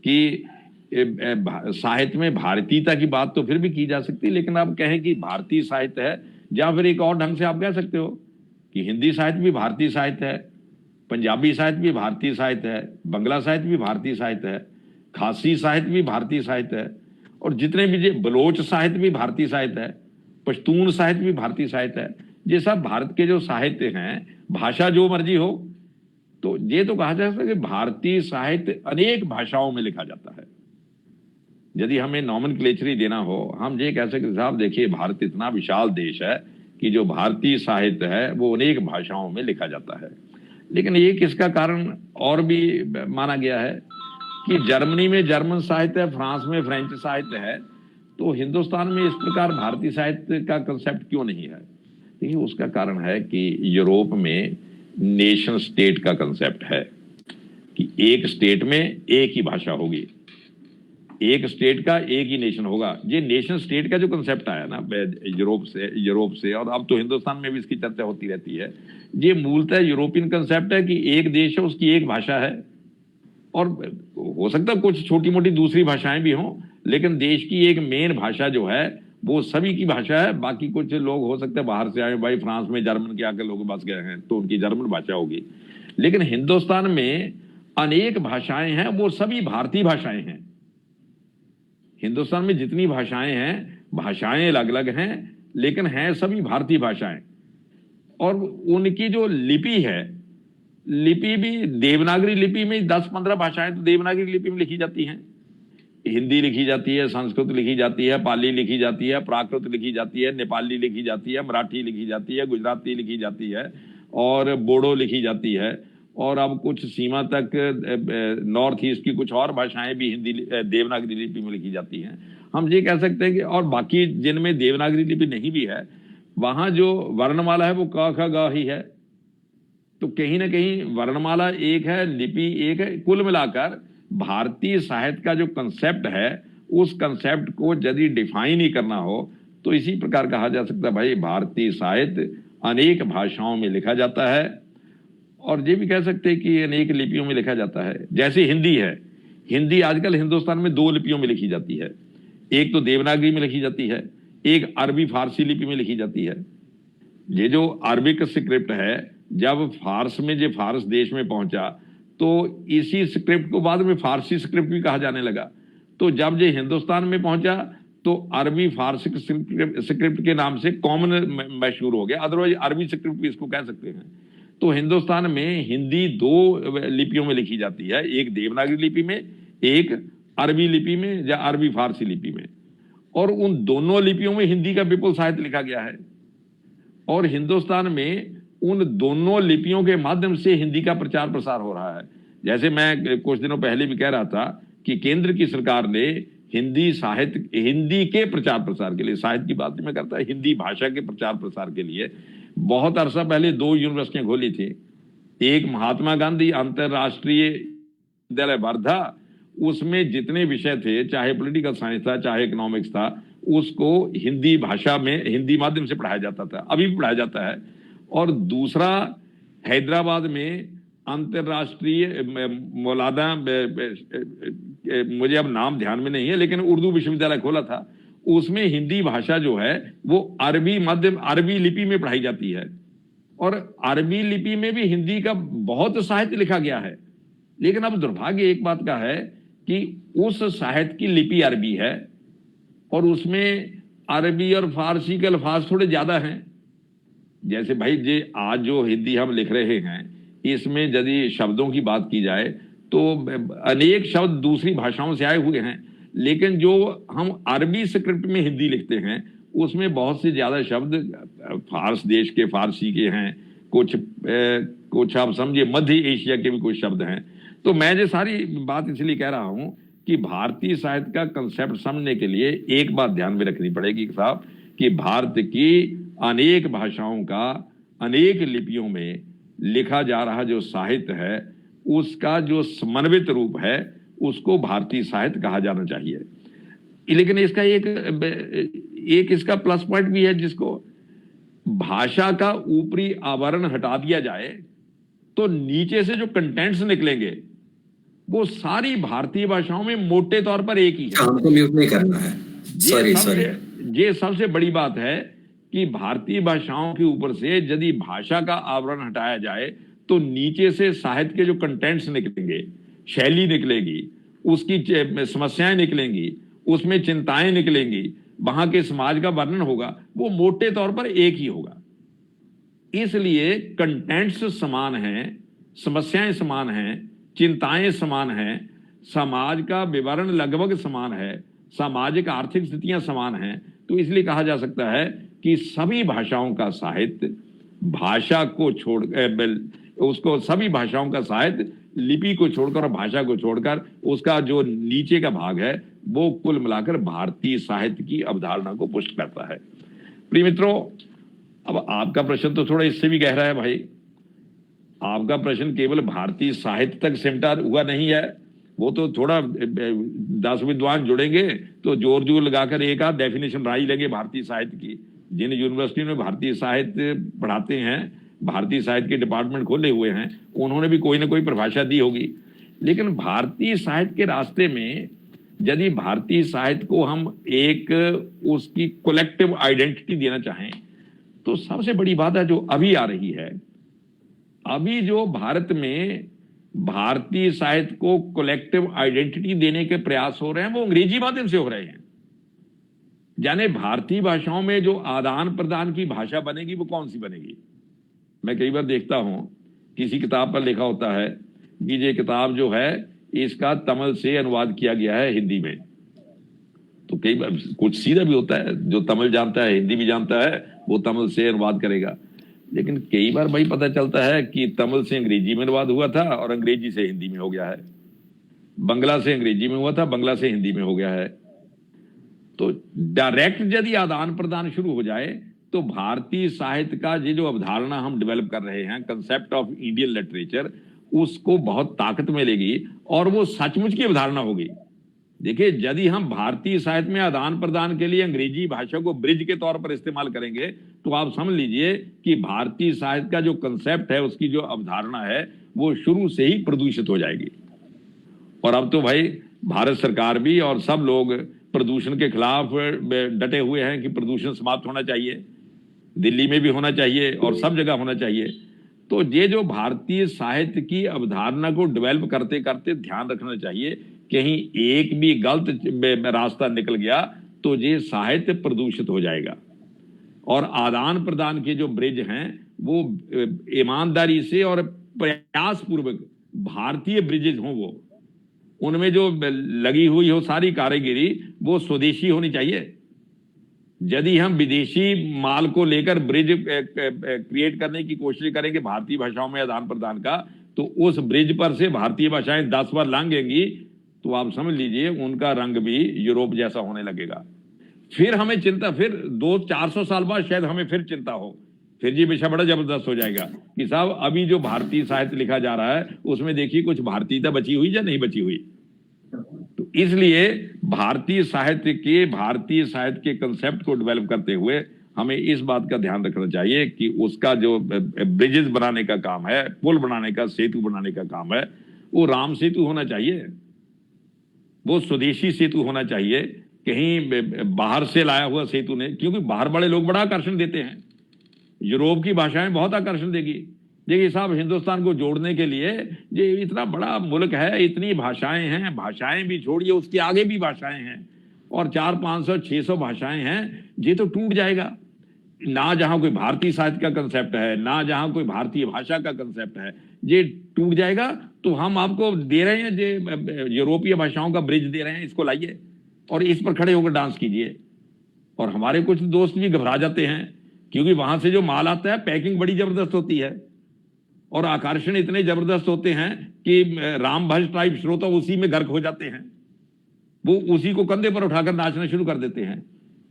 कि साहित्य में भारतीयता की बात तो फिर भी की जा सकती है, लेकिन आप कहें कि भारतीय साहित्य है, या फिर एक और ढंग से आप कह सकते हो कि हिंदी साहित्य भी भारतीय साहित्य है, पंजाबी साहित्य भी भारतीय साहित्य है, बंगला साहित्य भी भारतीय साहित्य है, खासी साहित्य भी भारतीय साहित्य है, और जितने भी बलोच साहित्य भी भारतीय साहित्य है, पश्तून साहित्य भी भारतीय साहित्य है। ये सब भारत के जो साहित्य हैं, भाषा जो मर्जी हो, तो ये तो कहा जा सकता है कि भारतीय साहित्य अनेक भाषाओं में लिखा जाता है। यदि हमें नॉमेनक्लेचर देना हो, हम ये कह सकते साहब देखिए भारत इतना विशाल देश है कि जो भारतीय साहित्य है वो अनेक भाषाओं में लिखा जाता है। लेकिन ये किसका कारण और भी माना गया है कि जर्मनी में जर्मन साहित्य है, फ्रांस में फ्रेंच साहित्य है, तो हिंदुस्तान में इस प्रकार भारतीय साहित्य का कंसेप्ट क्यों नहीं है? देखिए उसका कारण है कि यूरोप में नेशन स्टेट का कंसेप्ट है कि एक स्टेट में एक ही भाषा होगी, एक स्टेट का एक ही नेशन होगा। ये नेशन स्टेट का जो कंसेप्ट आया ना यूरोप से और अब तो हिंदुस्तान में भी इसकी चर्चा होती रहती है, ये मूलतः यूरोपियन कंसेप्ट है कि एक देश है, उसकी एक भाषा है, और हो सकता है कुछ छोटी मोटी दूसरी भाषाएं भी हों, लेकिन देश की एक मेन भाषा जो है वो सभी की भाषा है। बाकी कुछ लोग हो सकते हैं बाहर से आए, भाई फ्रांस में जर्मन के आकर लोग बस गए हैं तो उनकी जर्मन भाषा होगी, लेकिन हिंदुस्तान में अनेक भाषाएं हैं, वो सभी भारतीय भाषाएं हैं। हिंदुस्तान में जितनी भाषाएं हैं, भाषाएं अलग अलग हैं, लेकिन हैं सभी भारतीय भाषाएं। और उनकी जो लिपि है, लिपि भी देवनागरी लिपि में 10-15 भाषाएं तो देवनागरी लिपि में लिखी जाती हैं। हिंदी लिखी जाती है, संस्कृत लिखी जाती है, पाली लिखी जाती है, प्राकृत लिखी जाती है, नेपाली लिखी जाती है, मराठी लिखी जाती है, गुजराती लिखी जाती है, और बोडो लिखी जाती है, और अब कुछ सीमा तक नॉर्थ ईस्ट की कुछ और भाषाएं भी हिंदी देवनागरी लिपि में लिखी जाती हैं। हम ये कह सकते हैं कि और बाकी जिनमें देवनागरी लिपि नहीं भी है, वहां जो वर्णमाला है वो क ख ग ही है। तो कहीं ना कहीं वर्णमाला एक है, लिपि एक है। कुल मिलाकर भारतीय साहित्य का जो कंसेप्ट है, उस कंसेप्ट को यदि डिफाइन ही करना हो तो इसी प्रकार कहा जा सकता है भाई भारतीय साहित्य अनेक भाषाओं में लिखा जाता है, और ये भी कह सकते हैं कि अनेक लिपियों में लिखा जाता है। जैसे हिंदी है, हिंदी आजकल हिंदुस्तान में 2 लिपियों में लिखी जाती है, एक तो देवनागरी में लिखी जाती है, एक अरबी फारसी लिपि में लिखी जाती है। ये जो अरबिक स्क्रिप्ट है, जब फारस में जो फारस देश में पहुंचा तो इसी स्क्रिप्ट को बाद में फारसी स्क्रिप्ट भी कहा जाने लगा। तो जब ये हिंदुस्तान में पहुंचा तो अरबी फारसी स्क्रिप्ट के नाम से कॉमन मशहूर हो गया, अदरवाइज अरबी स्क्रिप्ट भी इसको कह सकते हैं। तो हिंदुस्तान में हिंदी 2 लिपियों में लिखी जाती है, एक देवनागरी लिपि में, एक अरबी लिपि में या अरबी फारसी लिपि में, और उन दोनों लिपियों में हिंदी का विपुल साहित्य लिखा गया है। और हिंदुस्तान में उन दोनों लिपियों के माध्यम से हिंदी का प्रचार प्रसार हो रहा है। जैसे मैं कुछ दिनों पहले भी कह रहा था कि केंद्र की सरकार ने हिंदी साहित्य, हिंदी के प्रचार प्रसार के लिए, साहित्य की बात में करता है, हिंदी भाषा के प्रचार प्रसार के लिए बहुत अरसा पहले 2 यूनिवर्सिटियां खोली थी। एक महात्मा गांधी अंतरराष्ट्रीय विद्यालय वर्धा, उसमें जितने विषय थे, चाहे पॉलिटिकल साइंस था चाहे इकोनॉमिक्स था, उसको हिंदी भाषा में हिंदी माध्यम से पढ़ाया जाता था, अभी भी पढ़ाया जाता है। और दूसरा हैदराबाद में अंतरराष्ट्रीय मौलाना, मुझे अब नाम ध्यान में नहीं है, लेकिन उर्दू विश्वविद्यालय खोला था, उसमें हिंदी भाषा जो है वो अरबी माध्यम, अरबी लिपि में पढ़ाई जाती है। और अरबी लिपि में भी हिंदी का बहुत साहित्य लिखा गया है। लेकिन अब दुर्भाग्य एक बात का है कि उस साहित्य की लिपि अरबी है और उसमें अरबी और फारसी के अल्फाज थोड़े ज्यादा हैं। जैसे भाई जे आज जो हिंदी हम लिख रहे हैं, इसमें यदि शब्दों की बात की जाए तो अनेक शब्द दूसरी भाषाओं से आए हुए हैं, लेकिन जो हम अरबी स्क्रिप्ट में हिंदी लिखते हैं उसमें बहुत से ज्यादा शब्द फारस देश के फारसी के हैं, कुछ आप समझिए मध्य एशिया के भी कुछ शब्द हैं। तो मैं ये सारी बात इसलिए कह रहा हूं कि भारतीय साहित्य का कंसेप्ट समझने के लिए एक बात ध्यान में रखनी पड़ेगी साहब, कि भारत की अनेक भाषाओं का अनेक लिपियों में लिखा जा रहा जो साहित्य है उसका जो समन्वित रूप है उसको भारतीय साहित्य कहा जाना चाहिए। लेकिन इसका एक इसका प्लस पॉइंट भी है, जिसको भाषा का ऊपरी आवरण हटा दिया जाए तो नीचे से जो कंटेंट्स निकलेंगे वो सारी भारतीय भाषाओं में मोटे तौर पर एक ही है। हमको म्यूट नहीं करना है, सॉरी। ये सबसे बड़ी बात है कि भारतीय भाषाओं के ऊपर से यदि भाषा का आवरण हटाया जाए तो नीचे से साहित्य के जो कंटेंट्स निकलेंगे, शैली निकलेगी, उसकी समस्याएं निकलेंगी, उसमें चिंताएं निकलेंगी, वहां के समाज का वर्णन होगा, वो मोटे तौर पर एक ही होगा। इसलिए कंटेंट्स समान हैं, समस्याएं समान हैं, चिंताएं समान हैं, समाज का विवरण लगभग समान है, सामाजिक आर्थिक स्थितियां समान हैं। तो इसलिए कहा जा सकता है कि सभी भाषाओं का साहित्य भाषा को छोड़ उसको सभी भाषाओं का साहित्य लिपि को छोड़कर और भाषा को छोड़कर उसका जो नीचे का भाग है वो कुल मिलाकर भारतीय साहित्य की अवधारणा को पुष्ट करता है। प्रिय मित्रों, अब आपका प्रश्न तो थोड़ा इससे भी गहरा है भाई। आपका प्रश्न केवल भारतीय साहित्य तक सिमटा हुआ नहीं है, वो तो थोड़ा 10 विद्वान जुड़ेंगे तो जोर जोर लगाकर एक आध डेफिनेशन राई लेंगे भारतीय साहित्य की। जिन यूनिवर्सिटी में भारतीय साहित्य पढ़ाते हैं, भारतीय साहित्य के डिपार्टमेंट खोले हुए हैं, उन्होंने भी कोई ना कोई परिभाषा दी होगी। लेकिन भारतीय साहित्य के रास्ते में यदि भारतीय साहित्य को हम एक उसकी कलेक्टिव आइडेंटिटी देना चाहें तो सबसे बड़ी बात है जो अभी आ रही है, अभी जो भारत में भारतीय साहित्य को कलेक्टिव आइडेंटिटी देने के प्रयास हो रहे हैं वो अंग्रेजी माध्यम से हो रहे हैं। यानी भारतीय भाषाओं में जो आदान प्रदान की भाषा बनेगी वो कौन सी बनेगी? मैं कई बार देखता हूं किसी किताब पर लिखा होता है कि ये किताब जो है इसका तमिल से अनुवाद किया गया है हिंदी में। तो कई बार कुछ सीधा भी होता है, जो तमिल जानता है हिंदी भी जानता है वो तमिल से अनुवाद करेगा। लेकिन कई बार भाई पता चलता है कि तमिल से अंग्रेजी में अनुवाद हुआ था और अंग्रेजी से हिंदी में हो गया है, बंगला से अंग्रेजी में हुआ था, बंगला से हिंदी में हो गया है। तो डायरेक्ट यदि आदान प्रदान शुरू हो जाए तो भारतीय साहित्य का ये जो अवधारणा हम डेवलप कर रहे हैं, कंसेप्ट ऑफ इंडियन लिटरेचर, उसको बहुत ताकत मिलेगी और वो सचमुच की अवधारणा होगी। देखिए, यदि हम भारतीय साहित्य में आदान प्रदान के लिए अंग्रेजी भाषा को ब्रिज के तौर पर इस्तेमाल करेंगे तो आप समझ लीजिए कि भारतीय साहित्य का जो कंसेप्ट है, उसकी जो अवधारणा है, वो शुरू से ही प्रदूषित हो जाएगी। और अब तो भाई भारत सरकार भी और सब लोग प्रदूषण के खिलाफ डटे हुए हैं कि प्रदूषण समाप्त होना चाहिए, दिल्ली में भी होना चाहिए और सब जगह होना चाहिए। तो ये जो भारतीय साहित्य की अवधारणा को डेवलप करते करते ध्यान रखना चाहिए, कहीं एक भी गलत रास्ता निकल गया तो ये साहित्य प्रदूषित हो जाएगा। और आदान प्रदान के जो ब्रिज हैं वो ईमानदारी से और प्रयास पूर्वक भारतीय ब्रिजेज हों, वो उनमें जो लगी हुई हो सारी कारीगरी वो स्वदेशी होनी चाहिए। यदि हम विदेशी माल को लेकर ब्रिज क्रिएट करने की कोशिश करेंगे भारतीय भाषाओं में आदान प्रदान का, तो उस ब्रिज पर से भारतीय भाषाएं 10 बार लांघेंगी तो आप समझ लीजिए उनका रंग भी यूरोप जैसा होने लगेगा। फिर हमें चिंता, फिर 200-400 साल बाद शायद हमें फिर चिंता हो, फिर ये विषय बड़ा जबरदस्त हो जाएगा कि साहब अभी जो भारतीय साहित्य लिखा जा रहा है उसमें देखिए कुछ भारतीयता बची हुई या नहीं बची हुई। तो इसलिए भारतीय साहित्य के कंसेप्ट को डेवलप करते हुए हमें इस बात का ध्यान रखना चाहिए कि उसका जो ब्रिजेस बनाने का काम है, पुल बनाने का, सेतु बनाने का काम है, वो राम सेतु होना चाहिए, वो स्वदेशी सेतु होना चाहिए, कहीं बाहर से लाया हुआ सेतु नहीं। क्योंकि बाहर बड़े लोग बड़ा आकर्षण देते हैं, यूरोप की भाषाएं बहुत आकर्षण देगी। देखिए साहब, हिंदुस्तान को जोड़ने के लिए ये इतना बड़ा मुल्क है, इतनी भाषाएं हैं, भाषाएं भी छोड़िए उसके आगे भी भाषाएं हैं और 400-500-600 भाषाएं हैं, ये तो टूट जाएगा। ना जहां कोई भारतीय साहित्य का कंसेप्ट है, ना जहां कोई भारतीय भाषा का कंसेप्ट है, ये टूट जाएगा। तो हम आपको दे रहे हैं जो यूरोपीय भाषाओं का ब्रिज दे रहे हैं, इसको लाइए और इस पर खड़े होकर डांस कीजिए। और हमारे कुछ दोस्त भी घबरा जाते हैं क्योंकि वहां से जो माल आता है पैकिंग बड़ी जबरदस्त होती है और आकर्षण इतने जबरदस्त होते हैं कि राम भज टाइप श्रोता उसी में गर्क हो जाते हैं, वो उसी को कंधे पर उठाकर नाचना शुरू कर देते हैं।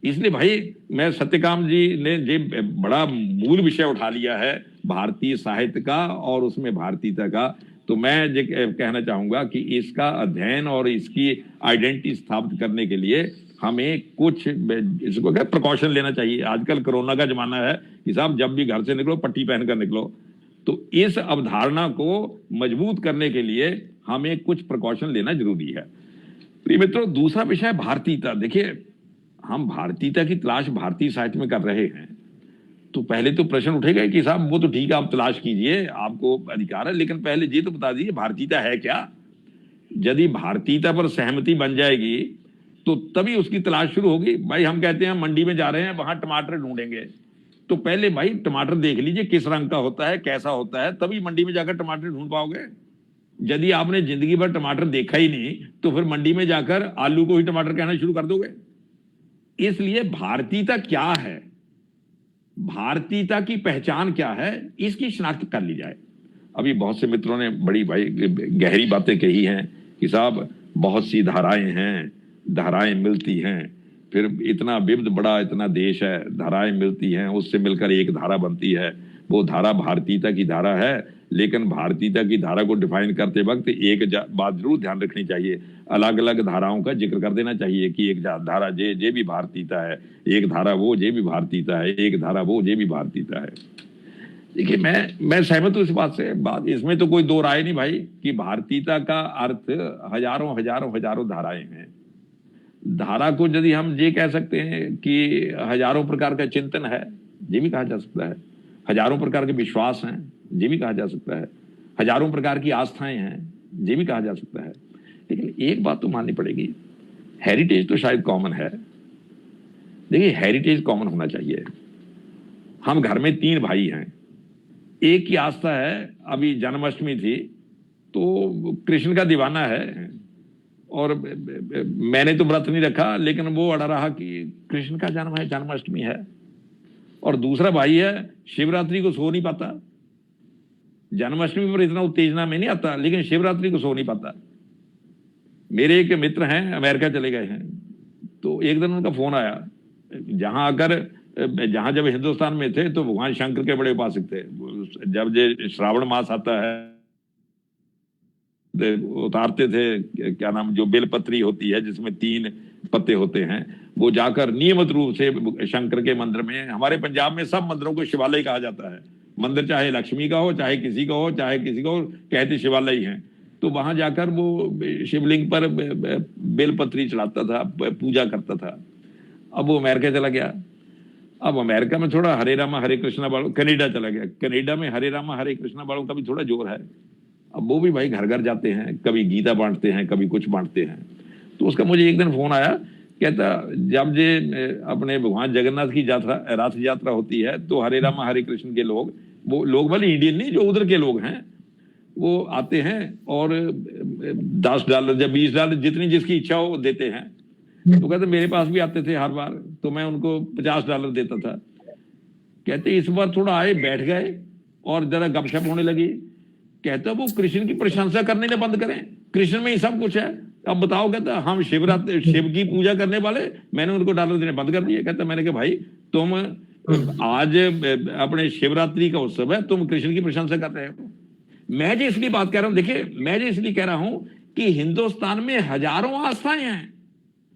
इसलिए भाई मैं सत्यकाम जी ने ये बड़ा मूल विषय उठा लिया है भारतीय साहित्य का और उसमें भारतीयता का, तो मैं ये कहना चाहूंगा कि इसका अध्ययन और इसकी आइडेंटिटी स्थापित करने के लिए हमें कुछ इसको क्या प्रिकॉशन लेना चाहिए। आजकल कोरोना का जमाना है कि साहब जब भी घर से निकलो पट्टी पहनकर निकलो, तो इस अवधारणा को मजबूत करने के लिए हमें कुछ प्रिकॉशन लेना जरूरी है। प्रिय मित्रों, दूसरा विषय भारतीयता। देखिए, हम भारतीयता की तलाश भारतीय साहित्य में कर रहे हैं, तो पहले तो प्रश्न उठेगा कि साहब वो तो ठीक है, आप तलाश कीजिए, आपको अधिकार है, लेकिन पहले ये तो बता दीजिए भारतीयता है क्या। यदि भारतीयता पर सहमति बन जाएगी तो तभी उसकी तलाश शुरू होगी। भाई हम कहते हैं मंडी में जा रहे हैं, वहां टमाटर ढूंढेंगे, तो पहले भाई टमाटर देख लीजिए किस रंग का होता है, कैसा होता है, तभी मंडी में जाकर टमाटर ढूंढ पाओगे। यदि आपने जिंदगी भर टमाटर देखा ही नहीं तो फिर मंडी में जाकर आलू को ही टमाटर कहना शुरू कर दोगे। इसलिए भारतीयता क्या है, भारतीयता की पहचान क्या है, इसकी शिनाख्त कर ली जाए। अभी बहुत से मित्रों ने बड़ी भाई गहरी बातें कही हैं कि साहब बहुत सी धाराएं हैं, धाराएं मिलती हैं, फिर इतना विविध बड़ा इतना देश है, धाराएं मिलती हैं, उससे मिलकर एक धारा बनती है। वो धारा भारतीयता की धारा है, लेकिन भारतीयता की धारा को डिफाइन करते वक्त एक बात जरूर ध्यान रखनी चाहिए, अलग अलग धाराओं का जिक्र कर देना चाहिए कि एक धारा ये भी भारतीयता है, एक धारा वो ये भी भारतीयता है, एक धारा वो ये भी भारतीयता है। देखिए, मैं सहमत हूं इस बात से, बात इसमें तो कोई दो राय नहीं भाई कि भारतीयता का अर्थ हजारों हजारों हजारों धाराएं हैं। धारा को यदि हम ये कह सकते हैं कि हजारों प्रकार का चिंतन है, ये भी कहा जा सकता है, हजारों प्रकार के विश्वास हैं, ये भी कहा जा सकता है, हजारों प्रकार की आस्थाएं हैं, ये भी कहा जा सकता है। लेकिन एक बात तो माननी पड़ेगी, हेरिटेज तो शायद कॉमन है। देखिए, हेरिटेज कॉमन होना चाहिए। हम घर में 3 भाई हैं, एक की आस्था है, अभी जन्माष्टमी थी तो कृष्ण का दीवाना है, और मैंने तो व्रत नहीं रखा, लेकिन वो अड़ा रहा कि कृष्ण का जन्म है, जन्माष्टमी है। और दूसरा भाई है, शिवरात्रि को सो नहीं पाता, जन्माष्टमी पर इतना उत्तेजना में नहीं आता, लेकिन शिवरात्रि को सो नहीं पाता। मेरे एक मित्र हैं, अमेरिका चले गए हैं, तो एक दिन उनका फोन आया, जहां जब हिंदुस्तान में थे तो भगवान शंकर के बड़े उपासक थे। जब ये श्रावण मास आता है उतारते थे, क्या नाम, जो बेलपत्री होती है जिसमें 3 पत्ते होते हैं, वो जाकर नियमित रूप से शंकर के मंदिर में, हमारे पंजाब में सब मंदिरों को शिवालय कहा जाता है, मंदिर चाहे लक्ष्मी का हो, चाहे किसी का हो, चाहे किसी का हो, कहते शिवालय ही हैं। तो वहां जाकर वो शिवलिंग पर बेलपत्री चढ़ाता था, पूजा करता था। अब वो अमेरिका चला गया। अब अमेरिका में थोड़ा हरे रामा हरे कृष्णा वालों, कनाडा चला गया, कनाडा में हरे रामा हरे कृष्णा वालों का भी थोड़ा जोर है। अब वो भी भाई घर घर जाते हैं, कभी गीता बांटते हैं, कभी कुछ बांटते हैं। तो उसका मुझे एक दिन फोन आया, कहता जब ये अपने भगवान जगन्नाथ की रथ यात्रा होती है तो हरे रामा हरे कृष्ण के लोग, वो लोग वाले इंडियन नहीं, जो उधर के लोग हैं, वो आते हैं और $10 या $20 जितनी जिसकी इच्छा हो देते हैं। तो कहते मेरे पास भी आते थे हर बार, तो मैं उनको $50 देता था। कहते इस बार थोड़ा आए, बैठ गए और जरा गपशप होने लगी। कहता वो कृष्ण की प्रशंसा करने ने बंद करें, कृष्ण में ही सब कुछ है। अब बताओ, कहता हम शिव की पूजा करने वाले, मैंने उनको $1 देने बंद कर दिए। कहता मैंने कहा भाई तुम आज अपने शिवरात्रि का उत्सव है, तुम कृष्ण की प्रशंसा कर रहे हो। मैं जो इसलिए बात कर रहा हूं, देखिए मैं जो इसलिए कह रहा हूं कि हिंदुस्तान में हजारों आस्थाएं हैं,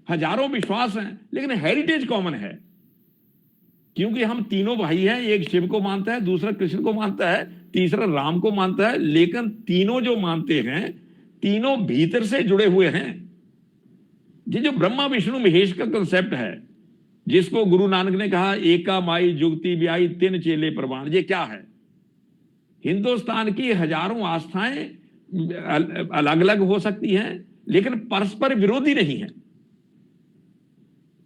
हजारों विश्वास हैं, लेकिन हेरिटेज कॉमन है। क्योंकि हम तीनों भाई हैं, एक शिव को मानता है, दूसरा कृष्ण को मानता है, तीसरा राम को मानता है, लेकिन तीनों जो मानते हैं तीनों भीतर से जुड़े हुए हैं। ये जो ब्रह्मा विष्णु महेश का कंसेप्ट है, जिसको गुरु नानक ने कहा एका माई जुगती ब्याई 3 चेले प्रमाण, ये क्या है? हिंदुस्तान की हजारों आस्थाएं अलग अलग हो सकती हैं, लेकिन परस्पर विरोधी नहीं है।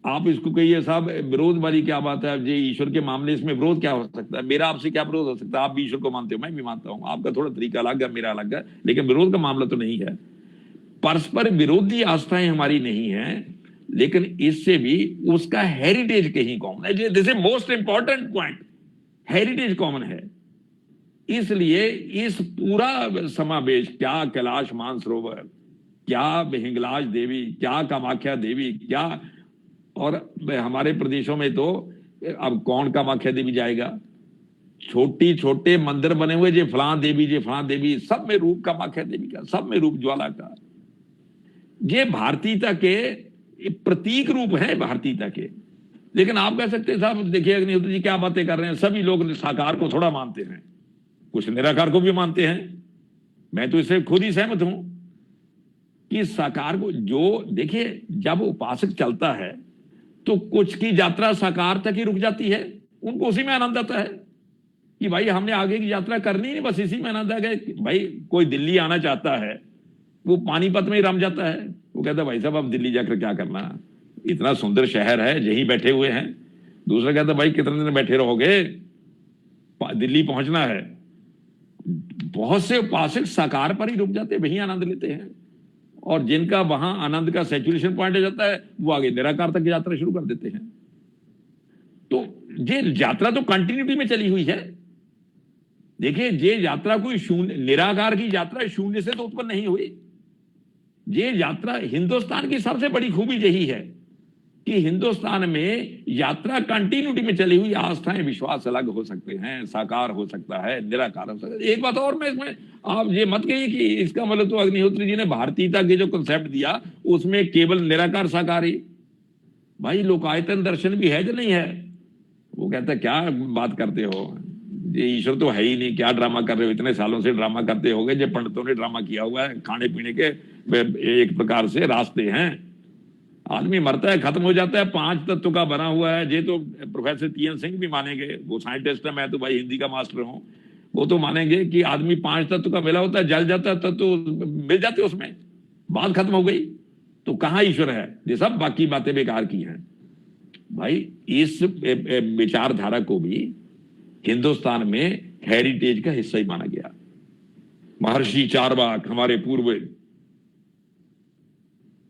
आप इसको कहिए साहब विरोध वाली क्या बात है, ये ईश्वर के मामले इसमें विरोध क्या हो सकता है? मेरा आपसे क्या विरोध हो सकता है? आप भी ईश्वर को मानते हो, मैं भी मानता हूं, आपका थोड़ा तरीका अलग है, मेरा अलग है, लेकिन विरोध का मामला तो नहीं है। परस्पर विरोधी आस्थाएं हमारी नहीं है, लेकिन इससे भी उसका हेरिटेज कहीं कॉमन है। This is most important point, heritage common है। इसलिए इस पूरा समावेश, क्या कैलाश मानसरोवर, क्या हिंगलाज देवी, क्या कामाख्या देवी, क्या, और हमारे प्रदेशों में तो अब कौन कामाख्या देवी जाएगा? छोटी छोटे मंदिर बने हुए, जे फलां देवी, सब में रूप का मख है देवी का, सब में रूप ज्वाला का। ये भारतीयता के प्रतीक रूप है, भारतीयता के। लेकिन आप कह सकते हैं साहब देखिए अग्निहोत्री जी क्या बातें कर रहे हैं, सभी लोग साकार को थोड़ा मानते हैं, कुछ निराकार को भी मानते हैं। मैं तो इससे खुद ही सहमत हूं कि साकार को, जो देखिए जब उपासक चलता है तो कुछ की यात्रा साकार तक ही रुक जाती है, उनको उसी में आनंद आता है कि भाई हमने आगे की यात्रा करनी नहीं, बस इसी में आनंद आ गया। भाई कोई दिल्ली आना चाहता है, वो पानीपत में ही रम जाता है, वो कहता है भाई साहब अब दिल्ली जाकर क्या करना, इतना सुंदर शहर है, यहीं बैठे हुए हैं। दूसरा कहता है भाई कितने दिन बैठे रहोगे, दिल्ली पहुंचना है। बहुत से उपासक साकार पर ही रुक जाते हैं, वहीं आनंद लेते हैं, और जिनका वहां आनंद का सैचुरेशन पॉइंट हो जाता है वो आगे निराकार तक यात्रा शुरू कर देते हैं। तो ये यात्रा तो कंटिन्यूटी में चली हुई है। देखिए ये यात्रा कोई शून्य, निराकार की यात्रा शून्य से तो उत्पन्न नहीं हुई। ये यात्रा, हिंदुस्तान की सबसे बड़ी खूबी यही है कि हिंदुस्तान में यात्रा कंटिन्यूटी में चली हुई। आस्थाएं विश्वास अलग हो सकते हैं, साकार हो सकता है, निराकार हो सकता है। एक बात और मैं इसमें, आप ये मत कहिए कि इसका मतलब तो अग्निहोत्री जी ने भारतीयता के जो कंसेप्ट दिया उसमें केवल निराकार साकार ही। भाई लोकायतन दर्शन भी है जो नहीं है। वो कहता है क्या बात करते हो, ये ईश्वर तो है ही नहीं, क्या ड्रामा कर रहे हो, इतने सालों से ड्रामा करते होगे, जो पंडितों ने ड्रामा किया हुआ है, खाने पीने के एक प्रकार से रास्ते हैं। आदमी मरता है, खत्म हो जाता है, 5 तत्व का बना हुआ है। ये तो प्रोफेसर टीएन सिंह भी मानेंगे, वो साइंटिस्ट है, मैं तो भाई हिंदी का मास्टर हूं, वो तो मानेंगे कि आदमी 5 तत्व का मिला होता है, जल जाता है, तत्व मिल जाते उसमें, बात खत्म हो गई। तो कहाँ ईश्वर है, ये सब बाकी बातें बेकार की हैं। भाई इस विचारधारा को भी हिंदुस्तान में हेरिटेज का हिस्सा ही माना गया। महर्षि चारवाक हमारे पूर्व,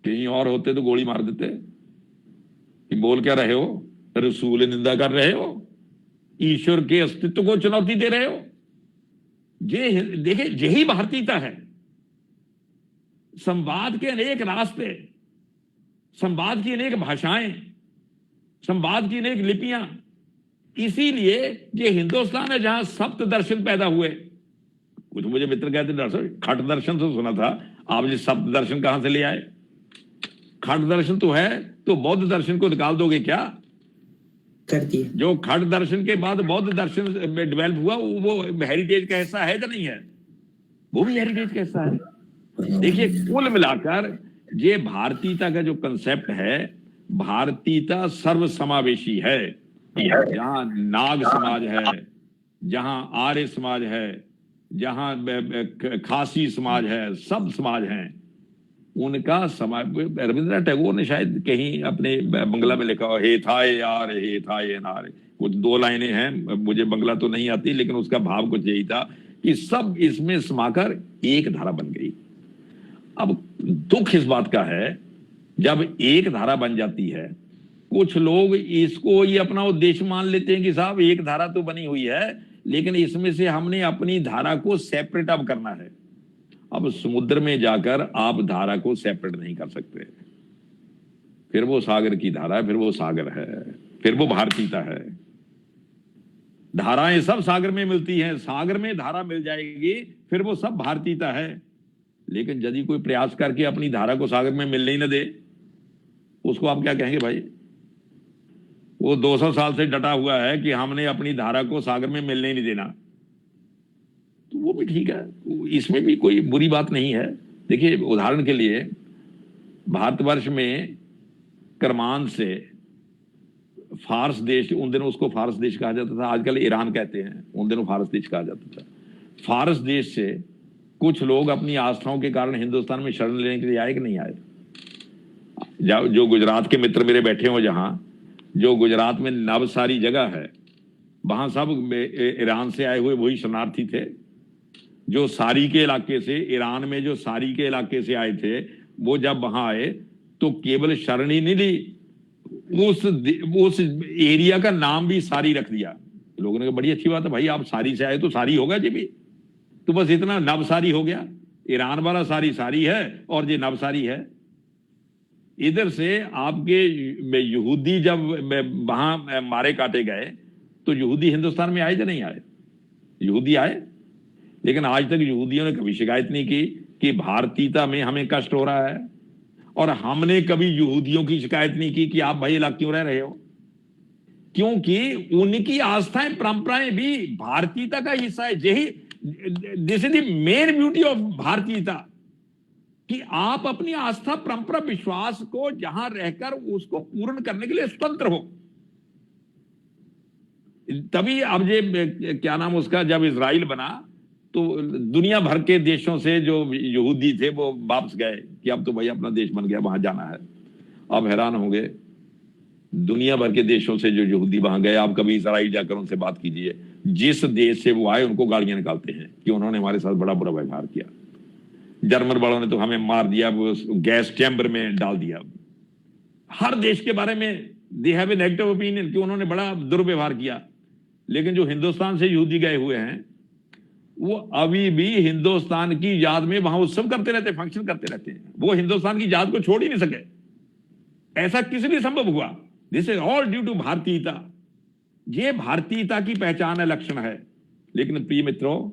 कहीं और होते तो गोली मार देते कि बोल क्या रहे हो, रसूल निंदा कर रहे हो, ईश्वर के अस्तित्व को चुनौती दे रहे हो। ये देखिए यही भारतीयता है। संवाद के अनेक रास्ते, संवाद की अनेक भाषाएं, संवाद की अनेक लिपियां, इसीलिए ये हिंदुस्तान है जहां सप्त दर्शन पैदा हुए। कुछ मुझे मित्र कहते दर्शन, खट दर्शन से सुना था, आप ये सप्त दर्शन कहां से ले आए? खट दर्शन तो है, तो बौद्ध दर्शन को निकाल दोगे क्या? कर दिए। जो खट दर्शन के बाद बौद्ध दर्शन में डेवलप हुआ वो हेरिटेज का हिस्सा है या नहीं है? वो भी हेरिटेज का हिस्सा है। देखिए कुल मिलाकर ये भारतीयता का जो कंसेप्ट है, भारतीयता सर्वसमावेशी है। जहां नाग समाज है, जहां आर्य समाज है, जहां खासी समाज है, सब समाज हैं, उनका समाज। रविंद्रनाथ टैगोर ने शायद कहीं अपने बंगला में लिखा हो, हे थाए यार हे थाए नारे, कुछ 2 लाइनें हैं, मुझे बंगला तो नहीं आती, लेकिन उसका भाव कुछ यही था कि सब इसमें समाकर एक धारा बन गई। अब दुख इस बात का है जब एक धारा बन जाती है, कुछ लोग इसको ये अपना उद्देश्य मान लेते हैं कि साहब एक धारा तो बनी हुई है, लेकिन इसमें से हमने अपनी धारा को सेपरेट अब करना है। अब समुद्र में जाकर आप धारा को सेपरेट नहीं कर सकते, फिर वो सागर की धारा है, फिर वो सागर है, फिर वो भारतीयता है। धाराएं सब सागर में मिलती हैं, सागर में धारा मिल जाएगी, फिर वो सब भारतीयता है। लेकिन यदि कोई प्रयास करके अपनी धारा को सागर में मिलने ही न दे, उसको आप क्या कहेंगे भाई? वो 200 साल से डटा हुआ है कि हमने अपनी धारा को सागर में मिलने ही नहीं देना, तो वो भी ठीक है, इसमें भी कोई बुरी बात नहीं है। देखिए उदाहरण के लिए भारतवर्ष में कर्मान से फारस देश, उन दिनों उसको फारस देश कहा जाता था, आजकल ईरान कहते हैं, उन दिनों फारस देश कहा जाता था। फारस देश से कुछ लोग अपनी आस्थाओं के कारण हिंदुस्तान में शरण लेने के लिए आए कि नहीं आए? जो गुजरात के मित्र मेरे बैठे हो, जहां जो गुजरात में नवसारी जगह है, वहां सब ईरान से आए हुए वही शरणार्थी थे। जो सारी के इलाके से, ईरान में जो सारी के इलाके से आए थे, वो जब वहां आए तो केवल शरण ही नहीं ली, उस एरिया का नाम भी सारी रख दिया। लोगों ने कहा बड़ी अच्छी बात है भाई, आप सारी से आए तो सारी होगा जी भी, तो बस इतना नवसारी हो गया। ईरान वाला सारी सारी है और ये नवसारी है। इधर से आपके यहूदी जब वहां मारे काटे गए तो यहूदी हिंदुस्तान में आए या नहीं आए? यहूदी आए, लेकिन आज तक यहूदियों ने कभी शिकायत नहीं की कि भारतीयता में हमें कष्ट हो रहा है, और हमने कभी यहूदियों की शिकायत नहीं की कि आप भाई अलग क्यों रह रहे हो, क्योंकि उनकी आस्थाएं परंपराएं भी भारतीयता का हिस्सा है। यही this is the main beauty of भारतीयता, कि आप अपनी आस्था परंपरा विश्वास को जहां रहकर उसको पूर्ण करने के लिए स्वतंत्र हो। तभी अब ये क्या नाम उसका, जब इजराइल बना तो दुनिया भर के देशों से जो यहूदी थे वो वापस गए कि अब तो भाई अपना देश बन गया, वहां जाना है। अब हैरान होंगे, दुनिया भर के देशों से जो यहूदी वहां गए, आप कभी इजराइल जाकर उनसे बात कीजिए, जिस देश से वो आए उनको गालियां निकालते हैं कि उन्होंने हमारे साथ बड़ा बुरा व्यवहार किया। जर्मन वालों ने तो हमें मार दिया, वो गैस चैम्बर में डाल दिया। हर देश के बारे में they have a negative opinion कि उन्होंने बड़ा दुर्व्यवहार किया। लेकिन जो हिंदुस्तान से यहूदी गए हुए हैं वो अभी भी हिंदुस्तान की याद में वहां उत्सव करते रहते, फंक्शन करते रहते हैं। वो हिंदुस्तान की याद को छोड़ ही नहीं सके। ऐसा किसी भी संभव हुआ? This is all due to भारतीयता। ये भारतीयता की पहचान है, लक्षण है। लेकिन प्रिय मित्रों,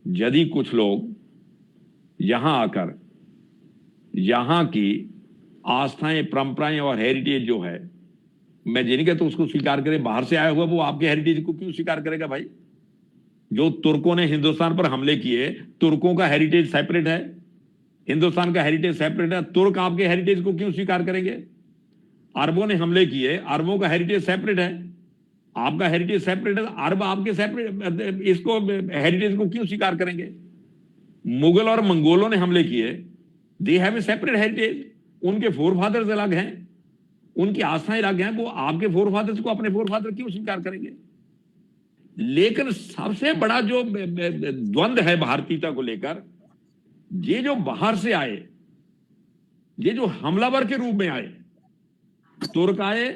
यदि कुछ लोग यहां आकर यहां की आस्थाएं, परंपराएं और हेरिटेज जो है, मैं ये नहीं कहता उसको स्वीकार करें। बाहर से आया हुआ वो आपके हेरिटेज को क्यों स्वीकार करेगा भाई? जो तुर्कों ने हिंदुस्तान पर हमले किए, तुर्कों का हेरिटेज सेपरेट है, हिंदुस्तान का हेरिटेज सेपरेट है। तुर्क आपके हेरिटेज को क्यों स्वीकार करेंगे? अरबों ने हमले किए, अरबों का हेरिटेज सेपरेट है, आपका हेरिटेज सेपरेट है। अरब आपके सेपरेट, इसको हेरिटेज को क्यों स्वीकार करेंगे? मुगल और मंगोलों ने हमले किए, they have a separate heritage. उनके फोर फादर्स अलग हैं, उनकी आस्थाएं अलग हैं। वो आपके फोर फादर्स को अपने फोर फादर क्यों स्वीकार करेंगे? लेकिन सबसे बड़ा जो द्वंद्व है भारतीयता को लेकर, ये जो बाहर से आए, ये जो हमलावर के रूप में आए, तुर्क आए,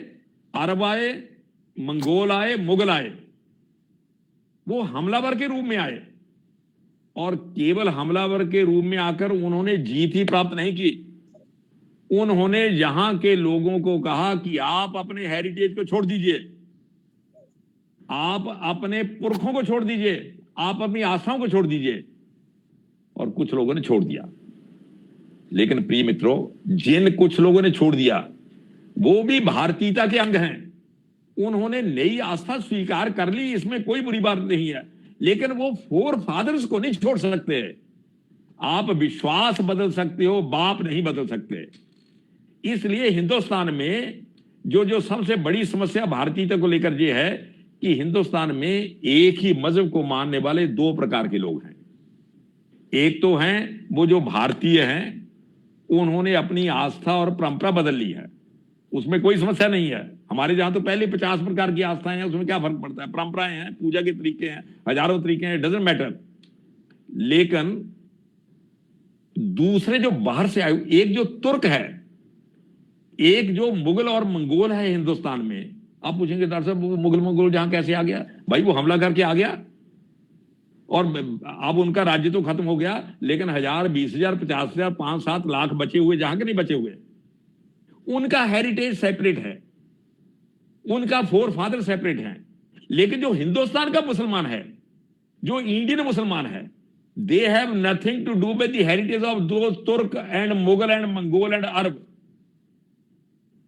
अरब आए, मंगोल आए, मुगल आए, वो हमलावर के रूप में आए। और केवल हमलावर के रूप में आकर उन्होंने जीत ही प्राप्त नहीं की, उन्होंने यहां के लोगों को कहा कि आप अपने हेरिटेज को छोड़ दीजिए, आप अपने पुरखों को छोड़ दीजिए, आप अपनी आस्थाओं को छोड़ दीजिए। और कुछ लोगों ने छोड़ दिया। लेकिन प्रिय मित्रों, जिन कुछ लोगों ने छोड़ दिया वो भी भारतीयता के अंग हैं। उन्होंने नई आस्था स्वीकार कर ली, इसमें कोई बुरी बात नहीं है। लेकिन वो फोर फादर्स को नहीं छोड़ सकते। आप विश्वास बदल सकते हो, बाप नहीं बदल सकते। इसलिए हिंदुस्तान में जो सबसे बड़ी समस्या भारतीयता को लेकर ये है कि हिंदुस्तान में एक ही मजहब को मानने वाले दो प्रकार के लोग हैं। एक तो हैं वो जो भारतीय हैं, उन्होंने अपनी आस्था और परंपरा बदल ली है, उसमें कोई समस्या नहीं है। हमारे जहां तो पहले 50 प्रकार की आस्थाएं हैं, उसमें क्या फर्क पड़ता है? परंपराएं हैं, पूजा के तरीके हैं, हजारों तरीके हैं, डजंट मैटर। लेकिन दूसरे जो बाहर से आए, एक जो तुर्क है, एक जो मुगल और मंगोल है हिंदुस्तान में। आप पूछेंगे डॉक्टर साहब वो मुगल मंगोल जहां कैसे आ गया? भाई वो हमला करके आ गया और अब उनका राज्य तो खत्म हो गया, लेकिन 1000, 20,000, 50,000, 5-7 लाख बचे हुए जहां के नहीं बचे हुए, उनका हेरिटेज सेपरेट है, उनका फोर फादर सेपरेट है। लेकिन जो हिंदुस्तान का मुसलमान है, जो इंडियन मुसलमान है, they have nothing to do with the heritage of those Turk and Mughal and Mongol and Arab.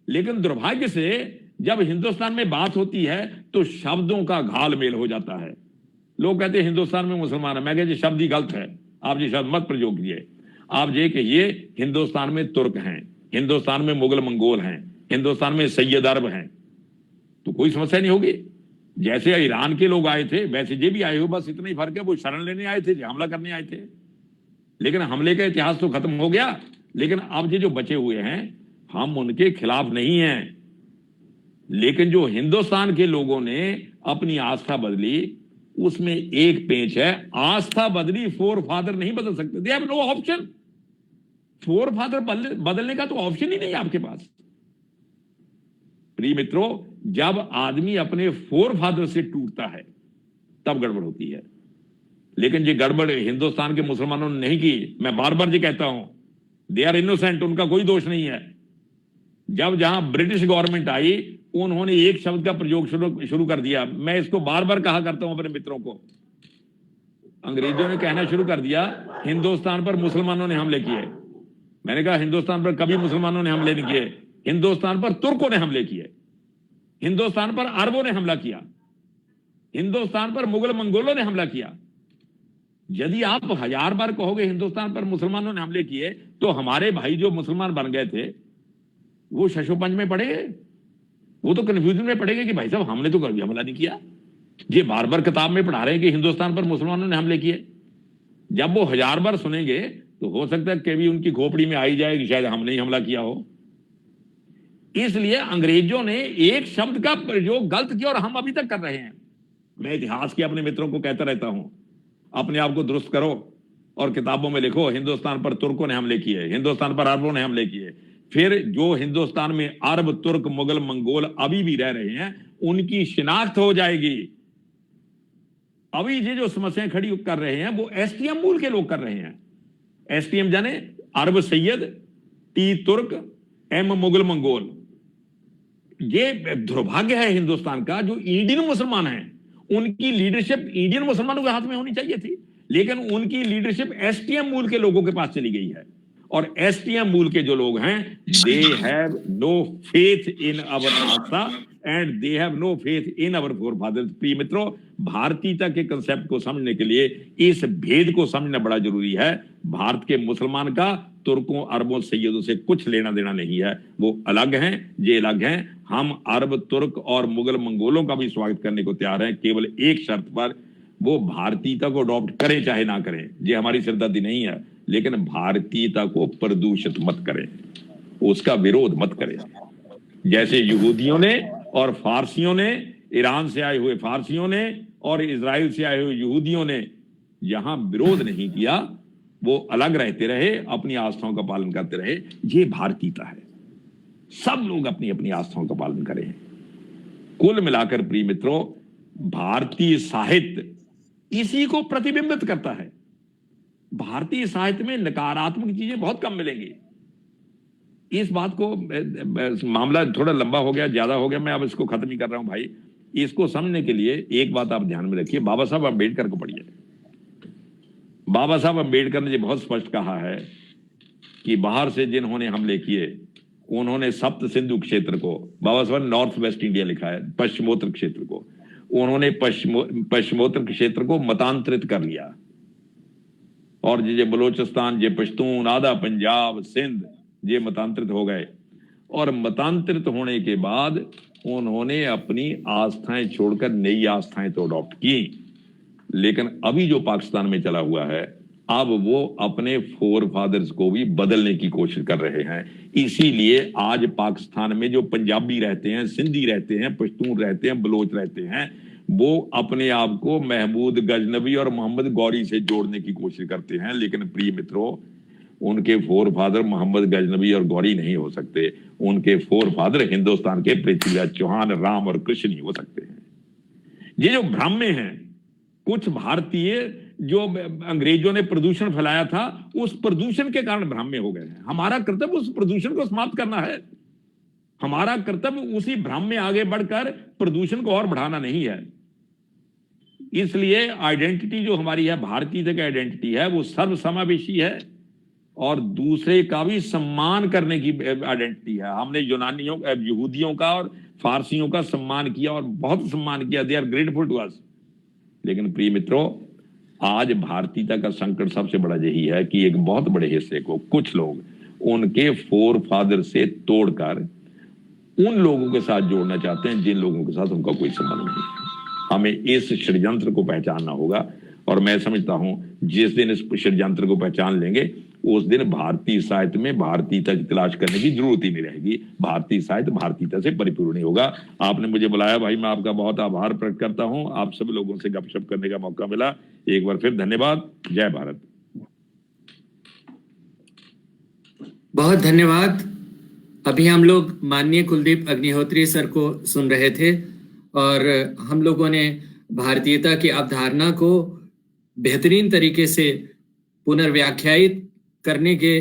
लेकिन दुर्भाग्य से जब हिंदुस्तान में बात होती है तो शब्दों का घाल मेल हो जाता है। लोग कहते हैं हिंदुस्तान में मुसलमान है, मैं कहते शब्द ही गलत है, आप ये शब्द मत प्रयोग कीजिए। आप ये कहिए हिंदुस्तान में तुर्क हैं, हिंदुस्तान में मुगल मंगोल हैं, हिंदुस्तान में सैयद अरब हैं, तो कोई समस्या नहीं होगी। जैसे ईरान के लोग आए थे वैसे ये भी आए हो, बस इतना ही फर्क है, वो शरण लेने आए थे, हमला करने आए थे। लेकिन हमले का इतिहास तो खत्म हो गया। लेकिन अब ये जो बचे हुए हैं, हम उनके खिलाफ नहीं हैं। लेकिन जो हिंदुस्तान के लोगों ने अपनी आस्था बदली, उसमें एक पेंच है, आस्था बदली, फोर फादर नहीं बदल सकते। They have no option. For father बदलने का तो ऑप्शन ही नहीं है आपके पास। प्रिय मित्रों, जब आदमी अपने फोर फादर से टूटता है तब गड़बड़ होती है। लेकिन ये गड़बड़ हिंदुस्तान के मुसलमानों ने नहीं की। मैं बार बार ये कहता हूं, दे आर इनोसेंट, उनका कोई दोष नहीं है। जब जहां ब्रिटिश गवर्नमेंट आई, उन्होंने एक शब्द का प्रयोग शुरू कर दिया। मैं इसको बार बार कहा करता हूं अपने मित्रों को, अंग्रेजों ने कहना शुरू कर दिया हिंदुस्तान पर मुसलमानों ने हमले किए। मैंने कहा हिंदुस्तान पर कभी मुसलमानों ने हमले नहीं किए, हिंदुस्तान पर तुर्कों ने हमले किए, हिंदुस्तान पर अरबों ने हमला किया, हिंदुस्तान पर मुगल मंगोलों ने हमला किया। यदि आप 1000 बार कहोगे हिंदुस्तान पर मुसलमानों ने हमले किए, तो हमारे भाई जो मुसलमान बन गए थे वो शशोपंज में पड़ेंगे, वो तो कंफ्यूजन में पड़ेंगे कि भाई साहब हमने तो कभी हमला नहीं किया। ये बार बार किताब में पढ़ा रहे हैं कि हिंदुस्तान पर मुसलमानों ने हमले किए। जब वो 1000 बार सुनेंगे तो हो सकता है कभी उनकी खोपड़ी में आई जाए कि शायद हमने ही हमला किया हो। इसलिए अंग्रेजों ने एक शब्द का प्रयोग गलत किया और हम अभी तक कर रहे हैं। मैं इतिहास के अपने मित्रों को कहता रहता हूं, अपने आप को दुरुस्त करो और किताबों में लिखो हिंदुस्तान पर तुर्कों ने हमले किए, हिंदुस्तान पर अरबों ने हमले किए। फिर जो हिंदुस्तान में अरब, तुर्क, मुगल, मंगोल अभी भी रह रहे हैं उनकी शिनाख्त हो जाएगी। अभी ये जो समस्याएं खड़ी कर रहे हैं वो एसटीएम मूल के लोग कर रहे हैं। एसटीएम जाने अरब सैयद, टी तुर्क, एम मुगल मंगोल। ये दुर्भाग्य है हिंदुस्तान का, जो इंडियन मुसलमान हैं उनकी लीडरशिप इंडियन मुसलमानों के हाथ में होनी चाहिए थी, लेकिन उनकी लीडरशिप एसटीएम मूल के लोगों के पास चली गई है। और एसटीएम मूल के जो लोग हैं they have no faith in our आस्था and they have no faith in our forefathers. प्रिय मित्रों, भारतीयता के कंसेप्ट को समझने के लिए इस भेद को समझना बड़ा जरूरी है। भारत के मुसलमान का तुर्कों, अरबों, सैयदों से कुछ लेना देना नहीं है, वो अलग हैं, ये अलग हैं। हम अरब, तुर्क और मुगल, मंगोलों का भी स्वागत करने को तैयार हैं, केवल एक शर्त पर, वो भारतीयता को अडॉप्ट करें चाहे ना करें, ये हमारी सिरदर्दी नहीं है, लेकिन भारतीयता को प्रदूषित मत करें, उसका विरोध मत करें। जैसे यहूदियों ने और फारसियों ने, ईरान से आए हुए फारसियों ने और इजराइल से आए हुए यहूदियों ने यहां विरोध नहीं किया, वो अलग रहते रहे, अपनी आस्थाओं का पालन करते रहे। ये भारतीयता है, सब लोग अपनी अपनी आस्थाओं का पालन करें। कुल मिलाकर प्रिय मित्रों, भारतीय साहित्य इसी को प्रतिबिंबित करता है। भारतीय साहित्य में नकारात्मक चीजें बहुत कम मिलेंगी। इस बात को, मामला थोड़ा लंबा हो गया, ज्यादा हो गया, मैं अब इसको खत्म ही कर रहा हूं भाई। इसको समझने के लिए एक बात आप ध्यान में रखिए, बाबा साहब अम्बेडकर को पढ़िए। बाबा साहब अम्बेडकर ने ये बहुत स्पष्ट कहा है कि बाहर से जिन्होंने हमले किए उन्होंने सप्त सिंधु क्षेत्र को, बाबा साहब ने नॉर्थ वेस्ट इंडिया लिखा है, पश्चिमोत्तर क्षेत्र को, उन्होंने पश्चिमोत्तर क्षेत्र को मतांतरित कर लिया और ये बलोचिस्तान, ये पश्तून, आधा पंजाब, सिंध, ये मतांतरित हो गए। और मतांतरित होने के बाद उन्होंने अपनी आस्थाएं छोड़कर नई आस्थाएं तो अडॉप्ट की, लेकिन अभी जो पाकिस्तान में चला हुआ है, अब वो अपने फोर फादर्स को भी बदलने की कोशिश कर रहे हैं। इसीलिए आज पाकिस्तान में जो पंजाबी रहते हैं, सिंधी रहते हैं, पश्तून रहते हैं, बलोच रहते हैं, वो अपने आप को महमूद गजनबी और मोहम्मद गौरी से जोड़ने की कोशिश करते हैं। लेकिन प्रिय मित्रों, उनके फोर फादर मोहम्मद गजनबी और गौरी नहीं हो सकते। उनके फोर फादर हिंदुस्तान के पृथ्वीराज चौहान, राम और कृष्ण ही हो सकते हैं। ये जो भ्रम में है, कुछ भारतीय जो अंग्रेजों ने प्रदूषण फैलाया था, उस प्रदूषण के कारण भ्रम में हो गए हैं। हमारा कर्तव्य उस प्रदूषण को समाप्त करना है। हमारा कर्तव्य उसी भ्रम में आगे बढ़कर प्रदूषण को और बढ़ाना नहीं है। इसलिए आइडेंटिटी जो हमारी है, भारतीय की आइडेंटिटी है, वो सर्वसमावेशी है और दूसरे का भी सम्मान करने की आइडेंटिटी है। हमने यूनानियों, यहूदियों का और फारसियों का सम्मान किया और बहुत सम्मान किया, they are grateful to us. लेकिन प्रिय मित्रों, आज भारतीयता का संकट सबसे बड़ा यही है कि एक बहुत बड़े हिस्से को कुछ लोग उनके फोर फादर से तोड़कर उन लोगों के साथ जोड़ना चाहते हैं जिन लोगों के साथ उनका कोई संबंध नहीं है। हमें इस षड्यंत्र को पहचानना होगा और मैं समझता हूं जिस दिन इस षड्यंत्र को पहचान लेंगे उस दिन भारतीय साहित्य में भारतीयता की तलाश करने की जरूरत ही नहीं रहेगी। भारतीय साहित्य भारतीयता से परिपूर्ण होगा। आपने मुझे बुलाया भाई, मैं आपका बहुत आभार प्रकट करता हूं। आप सब लोगों से गपशप करने का मौका मिला, एक बार फिर धन्यवाद। जय भारत। बहुत धन्यवाद। अभी हम लोग माननीय कुलदीप अग्निहोत्री सर को सुन रहे थे और हम लोगों ने भारतीयता की अवधारणा को बेहतरीन तरीके से पुनर्व्याख्यायित करने के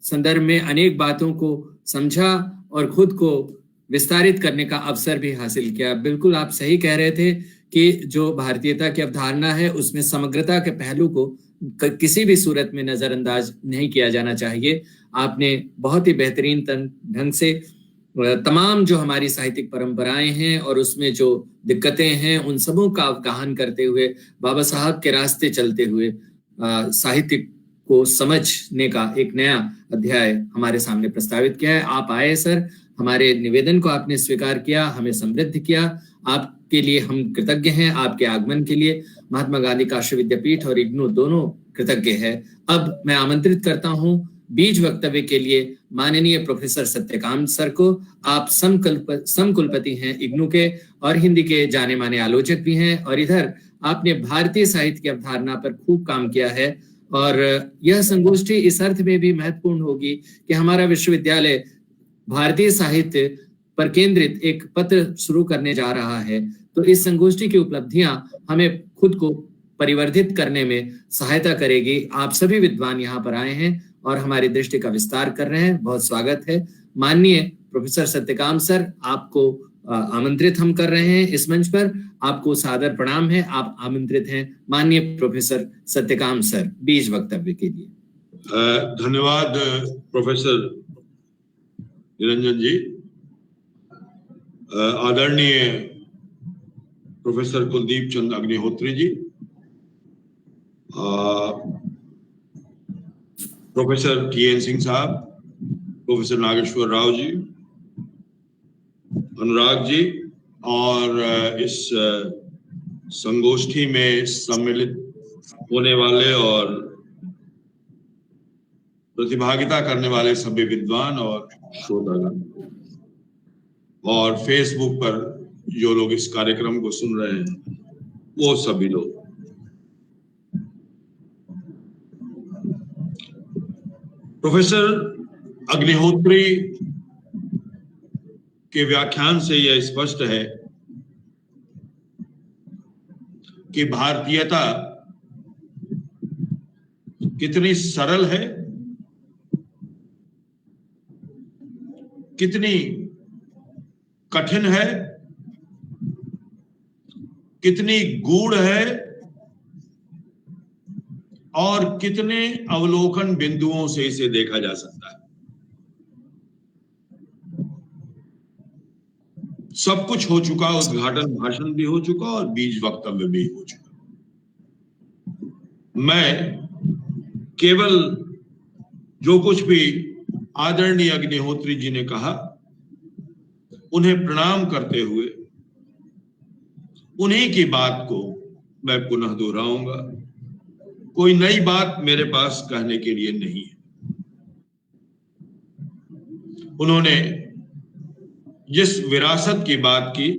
संदर्भ में अनेक बातों को समझा और खुद को विस्तारित करने का अवसर भी हासिल किया। बिल्कुल आप सही कह रहे थे कि जो भारतीयता की अवधारणा है उसमें समग्रता के पहलू को किसी भी सूरत में नजरअंदाज नहीं किया जाना चाहिए। आपने बहुत ही बेहतरीन ढंग से तमाम जो हमारी साहित्यिक परंपराएं हैं और उसमें जो दिक्कतें हैं उन सबों का अवगाहन करते हुए बाबा साहब के रास्ते चलते हुए साहित्य को समझने का एक नया अध्याय हमारे सामने प्रस्तावित किया है। आप आए सर, हमारे निवेदन को आपने स्वीकार किया, हमें समृद्ध किया, आपके लिए हम कृतज्ञ हैं। आपके आगमन के लिए महात्मा गांधी काशी विद्यापीठ और इग्नू दोनों कृतज्ञ है। अब मैं आमंत्रित करता हूं बीज वक्तव्य के लिए माननीय प्रोफेसर सत्यकांत सर को। आप समकुलपति हैं इग्नू के और हिंदी के जाने माने आलोचक भी हैं, और इधर आपने भारतीय साहित्य की अवधारणा पर खूब काम किया है। और यह संगोष्ठी इस अर्थ में भी महत्वपूर्ण होगी कि हमारा विश्वविद्यालय भारतीय साहित्य पर केंद्रित एक पत्र शुरू करने जा रहा है, तो इस संगोष्ठी की उपलब्धियां हमें खुद को परिवर्धित करने में सहायता करेगी। आप सभी विद्वान यहाँ पर आए हैं और हमारी दृष्टि का विस्तार कर रहे हैं, बहुत स्वागत है। माननीय प्रोफेसर सत्यकांत सर, आपको आमंत्रित हम कर रहे हैं इस मंच पर। आपको सादर प्रणाम है, आप आमंत्रित हैं माननीय प्रोफेसर सत्यकांत सर बीज वक्तव्य के लिए। धन्यवाद प्रोफेसर निरंजन जी। आदरणीय प्रोफेसर कुलदीप चंद अग्निहोत्री जी, प्रोफेसर टी.एन. सिंह साहब, प्रोफेसर नागेश्वर राव जी, अनुराग जी, और इस संगोष्ठी में सम्मिलित होने वाले और प्रतिभागिता करने वाले सभी विद्वान और श्रोतागण, और फेसबुक पर जो लोग इस कार्यक्रम को सुन रहे हैं वो सभी लोग। प्रोफेसर अग्निहोत्री के व्याख्यान से यह स्पष्ट है कि भारतीयता कितनी सरल है, कितनी कठिन है, कितनी गूढ़ है, और कितने अवलोकन बिंदुओं से इसे देखा जा सकता है। सब कुछ हो चुका, उद्घाटन भाषण भी हो चुका और बीज वक्तव्य भी हो चुका। मैं केवल जो कुछ भी आदरणीय अग्निहोत्री जी ने कहा उन्हें प्रणाम करते हुए उन्हीं की बात को मैं पुनः दोहराऊंगा। कोई नई बात मेरे पास कहने के लिए नहीं है। उन्होंने जिस विरासत की बात की,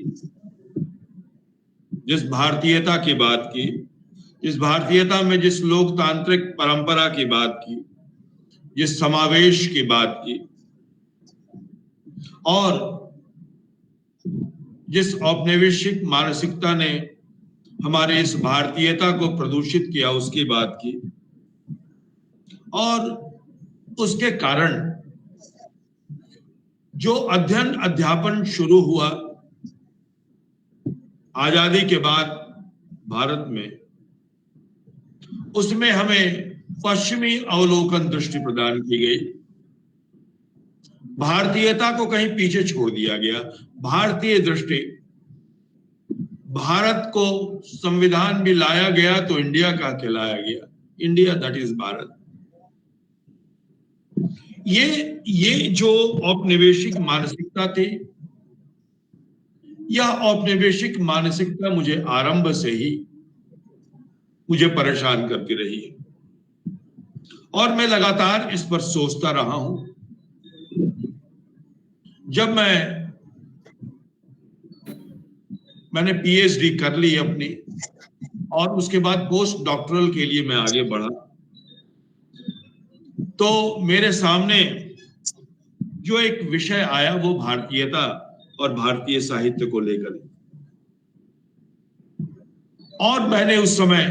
जिस भारतीयता की बात की, जिस भारतीयता में जिस लोकतांत्रिक परंपरा की बात की, जिस समावेश की बात की, और जिस औपनिवेशिक मानसिकता ने हमारे इस भारतीयता को प्रदूषित किया उसकी बात की, और उसके कारण जो अध्ययन अध्यापन शुरू हुआ आजादी के बाद भारत में, उसमें हमें पश्चिमी अवलोकन दृष्टि प्रदान की गई। भारतीयता को कहीं पीछे छोड़ दिया गया। भारतीय दृष्टि, भारत को संविधान भी लाया गया तो इंडिया का कहलाया गया, इंडिया दैट इज भारत। ये जो औपनिवेशिक मानसिकता थी, यह औपनिवेशिक मानसिकता मुझे आरंभ से ही मुझे परेशान करती रही है, और मैं लगातार इस पर सोचता रहा हूं। जब मैंने पीएचडी कर ली अपनी, और उसके बाद पोस्ट डॉक्टरल के लिए मैं आगे बढ़ा, तो मेरे सामने जो एक विषय आया वो भारतीयता और भारतीय साहित्य को लेकर, और मैंने उस समय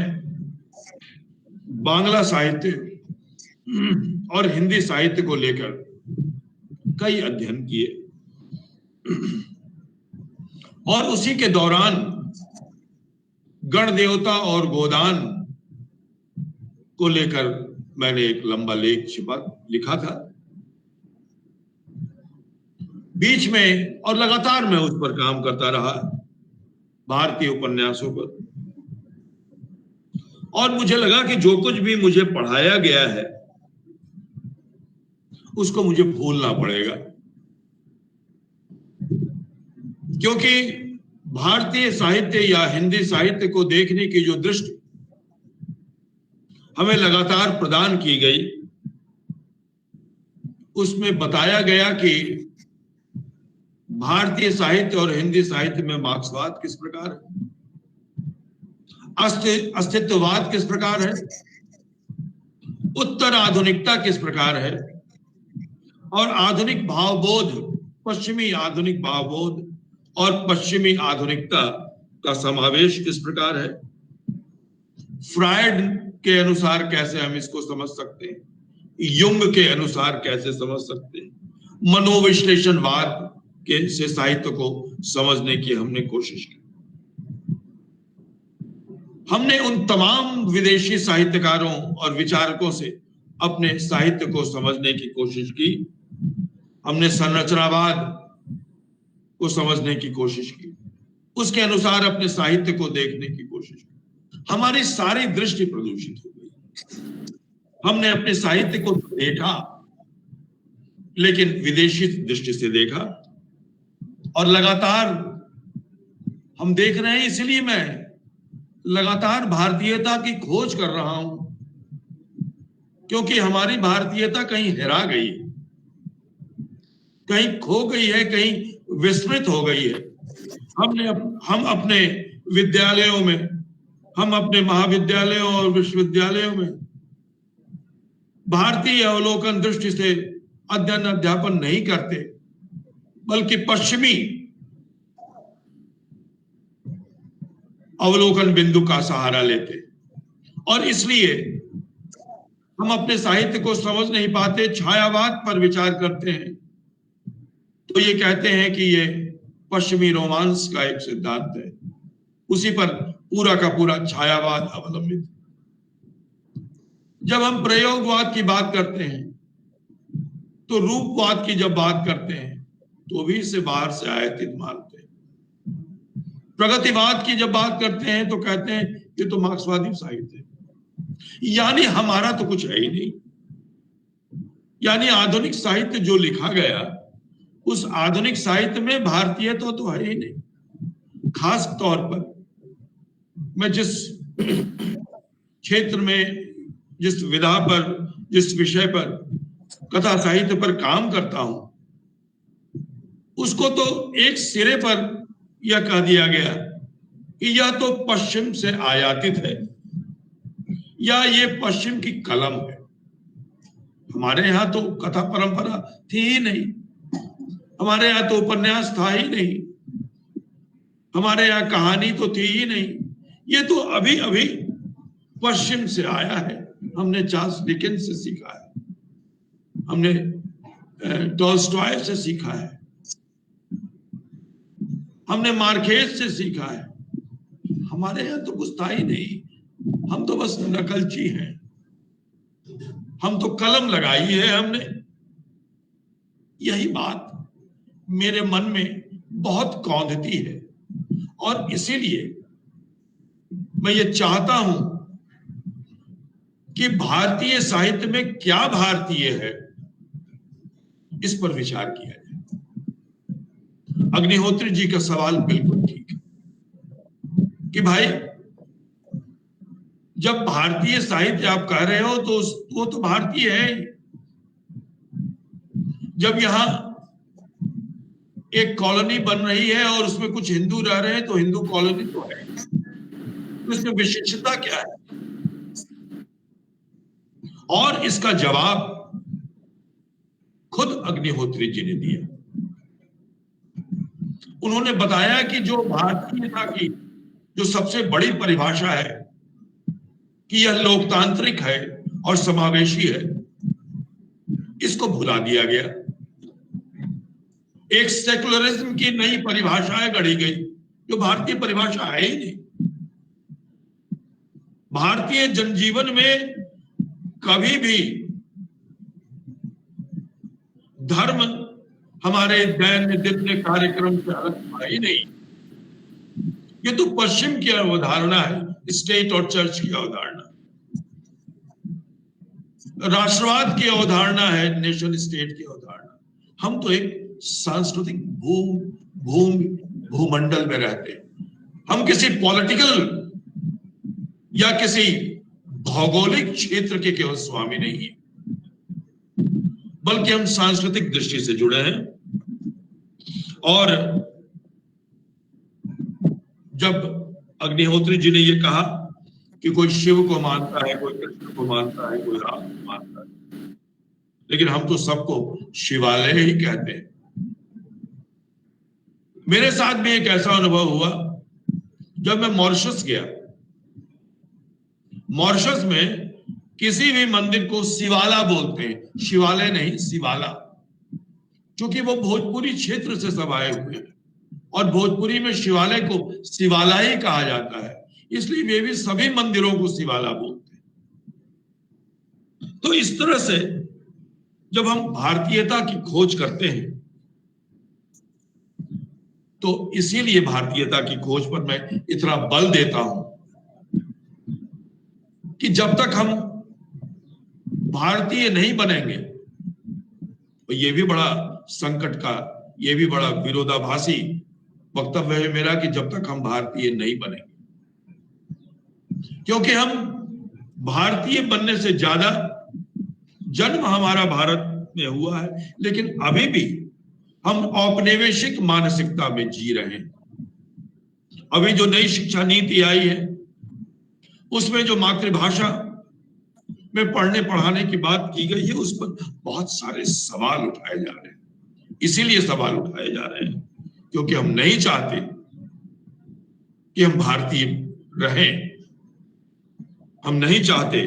बांग्ला साहित्य और हिंदी साहित्य को लेकर कई अध्ययन किए, और उसी के दौरान गण देवता और गोदान को लेकर मैंने एक लंबा लेख लिखा था। बीच में और लगातार मैं उस पर काम करता रहा, भारतीय उपन्यासों पर, और मुझे लगा कि जो कुछ भी मुझे पढ़ाया गया है उसको मुझे भूलना पड़ेगा, क्योंकि भारतीय साहित्य या हिंदी साहित्य को देखने की जो दृष्टि हमें लगातार प्रदान की गई, उसमें बताया गया कि भारतीय साहित्य और हिंदी साहित्य में मार्क्सवाद किस प्रकार है, अस्तित्ववाद किस प्रकार है, उत्तर आधुनिकता किस प्रकार है, और आधुनिक भावबोध, पश्चिमी आधुनिक भावबोध और पश्चिमी आधुनिकता का समावेश किस प्रकार है, फ्रायड के अनुसार कैसे हम इसको समझ सकते हैं, युंग के अनुसार कैसे समझ सकते हैं, मनोविश्लेषणवाद के से साहित्य को समझने की हमने कोशिश की। हमने उन तमाम विदेशी साहित्यकारों और विचारकों से अपने साहित्य को समझने की कोशिश की। हमने संरचनावाद को समझने की कोशिश की, उसके अनुसार अपने साहित्य को देखने की कोशिश की। हमारी सारी दृष्टि प्रदूषित हो गई। हमने अपने साहित्य को देखा, लेकिन विदेशी दृष्टि से देखा, और लगातार हम देख रहे हैं, इसलिए मैं लगातार भारतीयता की खोज कर रहा हूं, क्योंकि हमारी भारतीयता कहीं हेरा गई, कहीं खो गई है, कहीं विस्मृत हो गई है। हम अपने विद्यालयों में, हम अपने महाविद्यालयों और विश्वविद्यालयों में भारतीय अवलोकन दृष्टि से अध्ययन अध्यापन नहीं करते, बल्कि पश्चिमी अवलोकन बिंदु का सहारा लेते, और इसलिए हम अपने साहित्य को समझ नहीं पाते, छायावाद पर विचार करते हैं तो ये कहते हैं कि ये पश्चिमी रोमांस का एक सिद्धांत है, उसी पर पूरा का पूरा छायावाद अवलंबित। जब हम प्रयोगवाद की बात करते हैं तो रूपवाद की जब बात करते हैं तो भी इसे बाहर से आयातित मानते हैं। प्रगतिवाद की जब बात करते हैं तो कहते हैं ये तो मार्क्सवादी साहित्य है, यानी हमारा तो कुछ है ही नहीं। यानी आधुनिक साहित्य जो लिखा गया, उस आधुनिक साहित्य में भारतीयता तो है ही नहीं। खास तौर पर मैं जिस क्षेत्र में, जिस विधा पर, जिस विषय पर, कथा साहित्य पर काम करता हूं, उसको तो एक सिरे पर यह कह दिया गया कि यह तो पश्चिम से आयातित है, या ये पश्चिम की कलम है। हमारे यहां तो कथा परंपरा थी ही नहीं, हमारे यहां तो उपन्यास था ही नहीं, हमारे यहां कहानी तो थी ही नहीं। ये तो अभी अभी पश्चिम से आया है। हमने चार्ल्स डिकेंस से सीखा है, हमने टॉल्स्टॉय से सीखा है, हमने मार्केस से सीखा है। हमारे यहां तो कुछ था ही नहीं, हम तो बस नकलची हैं, हम तो कलम लगाई है हमने। यही बात मेरे मन में बहुत कौंधती है, और इसीलिए मैं ये चाहता हूं कि भारतीय साहित्य में क्या भारतीय है, इस पर विचार किया जाए। अग्निहोत्री जी का सवाल बिल्कुल ठीक है कि भाई, जब भारतीय साहित्य आप कह रहे हो तो वो तो भारतीय है। जब यहां एक कॉलोनी बन रही है और उसमें कुछ हिंदू रह रहे हैं तो हिंदू कॉलोनी तो है, तो इसमें विशेषता क्या है? और इसका जवाब खुद अग्निहोत्री जी ने दिया। उन्होंने बताया कि जो भारतीयता की जो सबसे बड़ी परिभाषा है कि यह लोकतांत्रिक है और समावेशी है, इसको भुला दिया गया। एक सेकुलरिज्म की नई परिभाषाएं गढ़ी गई, जो भारतीय परिभाषा है ही नहीं। भारतीय जनजीवन में कभी भी धर्म हमारे दैनंदिन कार्यक्रम से अलग था ही नहीं। ये तो पश्चिम की अवधारणा है, स्टेट और चर्च की अवधारणा। राष्ट्रवाद की अवधारणा है, नेशन स्टेट की अवधारणा। हम तो एक सांस्कृतिक भूमंडल में रहते हैं। हम किसी पॉलिटिकल या किसी भौगोलिक क्षेत्र के केवल स्वामी नहीं है, बल्कि हम सांस्कृतिक दृष्टि से जुड़े हैं। और जब अग्निहोत्री जी ने ये कहा कि कोई शिव को मानता है, कोई कृष्ण को मानता है, कोई राम को मानता है, लेकिन हम तो सबको शिवालय ही कहते हैं। मेरे साथ भी एक ऐसा अनुभव हुआ जब मैं मॉरिशस गया। मॉरिशस में किसी भी मंदिर को शिवाला बोलते हैं, शिवालय नहीं, शिवाला, क्योंकि वो भोजपुरी क्षेत्र से सब आए हुए हैं और भोजपुरी में शिवालय को शिवाला ही कहा जाता है, इसलिए वे भी सभी मंदिरों को शिवाला बोलते हैं। तो इस तरह से जब हम भारतीयता की खोज करते हैं, तो इसीलिए भारतीयता की खोज पर मैं इतना बल देता हूं कि जब तक हम भारतीय नहीं बनेंगे, तो ये भी बड़ा संकट का, ये भी बड़ा विरोधाभासी वक्तव्य है मेरा कि जब तक हम भारतीय नहीं बनेंगे, क्योंकि हम भारतीय बनने से ज्यादा जन्म हमारा भारत में हुआ है, लेकिन अभी भी हम औपनिवेशिक मानसिकता में जी रहे हैं। अभी जो नई शिक्षा नीति आई है, उसमें जो मातृभाषा में पढ़ने पढ़ाने की बात की गई है, उस पर बहुत सारे सवाल उठाए जा रहे हैं। इसीलिए सवाल उठाए जा रहे हैं क्योंकि हम नहीं चाहते कि हम भारतीय रहें। हम नहीं चाहते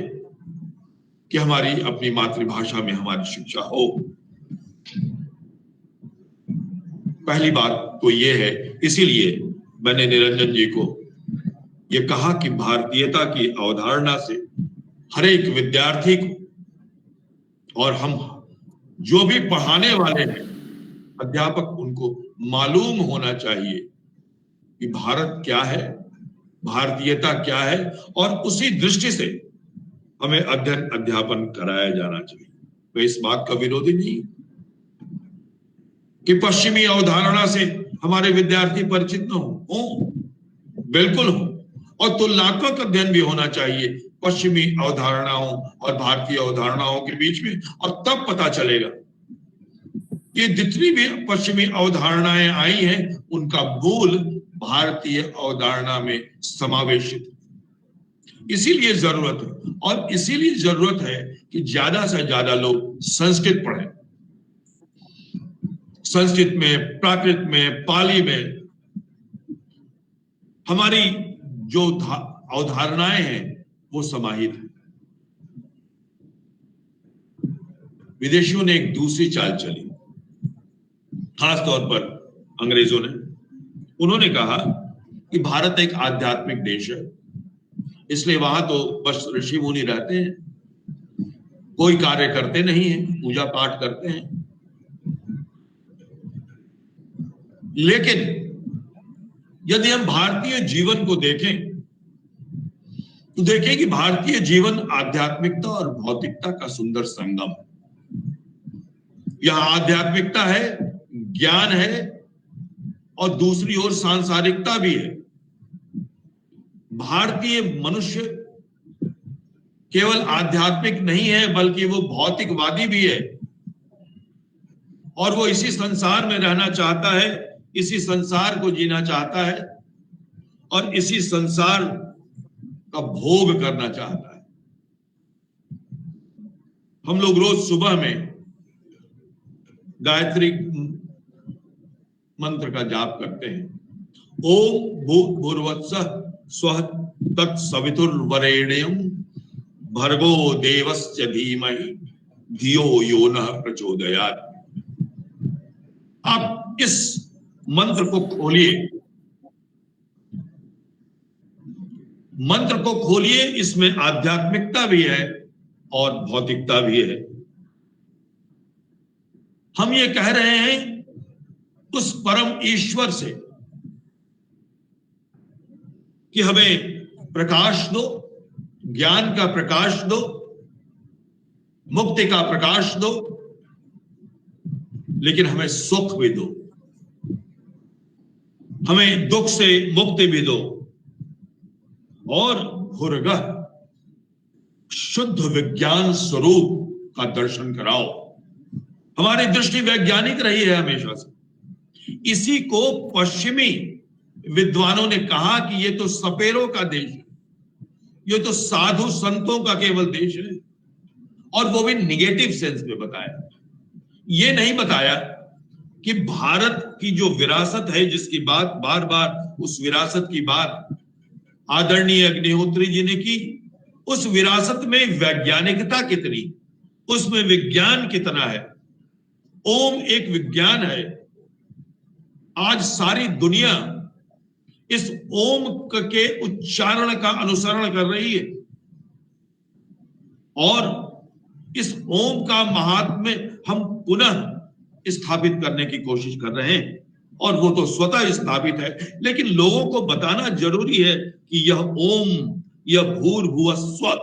कि हमारी अपनी मातृभाषा में हमारी शिक्षा हो। पहली बात तो ये है, इसीलिए मैंने निरंजन जी को ये कहा कि भारतीयता की अवधारणा से हर एक विद्यार्थी को और हम जो भी पढ़ाने वाले हैं, अध्यापक, उनको मालूम होना चाहिए कि भारत क्या है, भारतीयता क्या है, और उसी दृष्टि से हमें अध्ययन अध्यापन कराया जाना चाहिए। मैं इस बात का विरोधी नहीं कि पश्चिमी अवधारणा से हमारे विद्यार्थी परिचित न हो, बिल्कुल हो, और तुलनात्मक अध्ययन भी होना चाहिए पश्चिमी अवधारणाओं और भारतीय अवधारणाओं के बीच में, और तब पता चलेगा कि जितनी भी पश्चिमी अवधारणाएं आई हैं, उनका मूल भारतीय अवधारणा में समावेशित। इसीलिए जरूरत है, और इसीलिए जरूरत है कि ज्यादा से ज्यादा लोग संस्कृत पढ़ें। संस्कृत में, प्राकृत में, पाली में हमारी जो अवधारणाएं हैं वो समाहित है। विदेशियों ने एक दूसरी चाल चली, खास तौर पर अंग्रेजों ने। उन्होंने कहा कि भारत एक आध्यात्मिक देश है, इसलिए वहां तो बस ऋषि मुनि रहते हैं, कोई कार्य करते नहीं है, पूजा पाठ करते हैं। लेकिन यदि हम भारतीय जीवन को देखें तो देखें कि भारतीय जीवन आध्यात्मिकता और भौतिकता का सुंदर संगम है। यहां आध्यात्मिकता है, ज्ञान है, और दूसरी ओर सांसारिकता भी है। भारतीय मनुष्य केवल आध्यात्मिक नहीं है, बल्कि वो भौतिकवादी भी है, और वो इसी संसार में रहना चाहता है, इसी संसार को जीना चाहता है, और इसी संसार का भोग करना चाहता है। हम लोग रोज सुबह में गायत्री मंत्र का जाप करते हैं, ओम भूर्भुवस्सुः स्वः तत्सवितुर्वरेण्यं भर्गो देवस्य धीमहि धियो यो नः प्रचोदयात्। आप इस मंत्र को खोलिए मंत्र को खोलिए, इसमें आध्यात्मिकता भी है और भौतिकता भी है। हम ये कह रहे हैं उस परम ईश्वर से कि हमें प्रकाश दो, ज्ञान का प्रकाश दो, मुक्ति का प्रकाश दो, लेकिन हमें सुख भी दो, हमें दुख से मुक्ति भी दो, और भूर्गः शुद्ध विज्ञान स्वरूप का दर्शन कराओ। हमारी दृष्टि वैज्ञानिक रही है हमेशा से। इसी को पश्चिमी विद्वानों ने कहा कि ये तो सपेरों का देश है, ये तो साधु संतों का केवल देश है, और वो भी निगेटिव सेंस में बताया। ये नहीं बताया कि भारत की जो विरासत है, जिसकी बात बार बार उस विरासत की बात आदरणीय अग्निहोत्री जी ने की, उस विरासत में वैज्ञानिकता कितनी, उसमें विज्ञान कितना है। ओम एक विज्ञान है। आज सारी दुनिया इस ओम के उच्चारण का अनुसरण कर रही है और इस ओम का महात्म्य हम पुनः स्थापित करने की कोशिश कर रहे हैं, और वो तो स्वतः स्थापित है, लेकिन लोगों को बताना जरूरी है कि यह ओम, यह भूर्भुवः स्वः,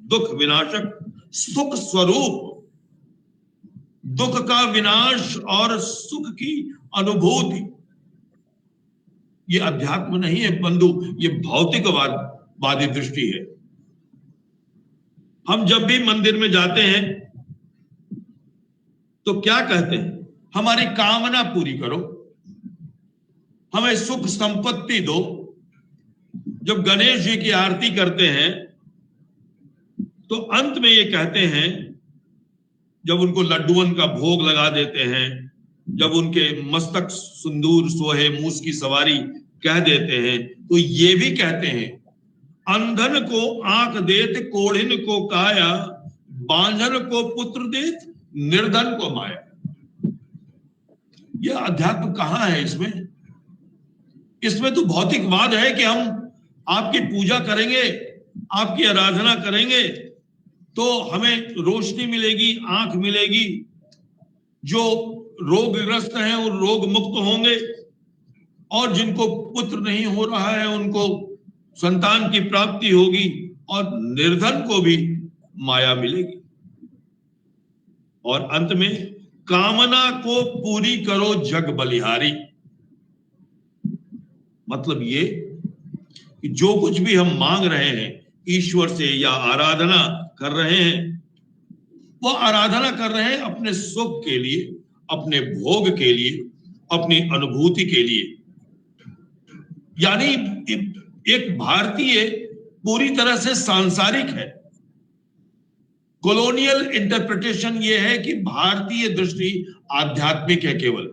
दुख विनाशक सुख स्वरूप, दुख का विनाश और सुख की अनुभूति, ये अध्यात्म नहीं है बंधु, ये भौतिकवादी दृष्टि है। हम जब भी मंदिर में जाते हैं तो क्या कहते हैं? हमारी कामना पूरी करो, हमें सुख संपत्ति दो। जब गणेश जी की आरती करते हैं तो अंत में ये कहते हैं, जब उनको लड्डुअन का भोग लगा देते हैं, जब उनके मस्तक सिंदूर सोहे मूस की सवारी कह देते हैं, तो ये भी कहते हैं, अंधन को आंख देत कोढ़िन को काया, बांझन को पुत्र देत निर्धन को माया। यह अध्यात्म कहां है इसमें? इसमें तो भौतिकवाद है कि हम आपकी पूजा करेंगे, आपकी आराधना करेंगे तो हमें रोशनी मिलेगी, आंख मिलेगी, जो रोगग्रस्त हैं वो रोग मुक्त होंगे, और जिनको पुत्र नहीं हो रहा है उनको संतान की प्राप्ति होगी, और निर्धन को भी माया मिलेगी। और अंत में कामना को पूरी करो जग बलिहारी। मतलब ये कि जो कुछ भी हम मांग रहे हैं ईश्वर से या आराधना कर रहे हैं, वो आराधना कर रहे हैं अपने सुख के लिए, अपने भोग के लिए, अपनी अनुभूति के लिए। यानी एक भारतीय पूरी तरह से सांसारिक है। कॉलोनियल इंटरप्रिटेशन ये है कि भारतीय दृष्टि आध्यात्मिक है केवल,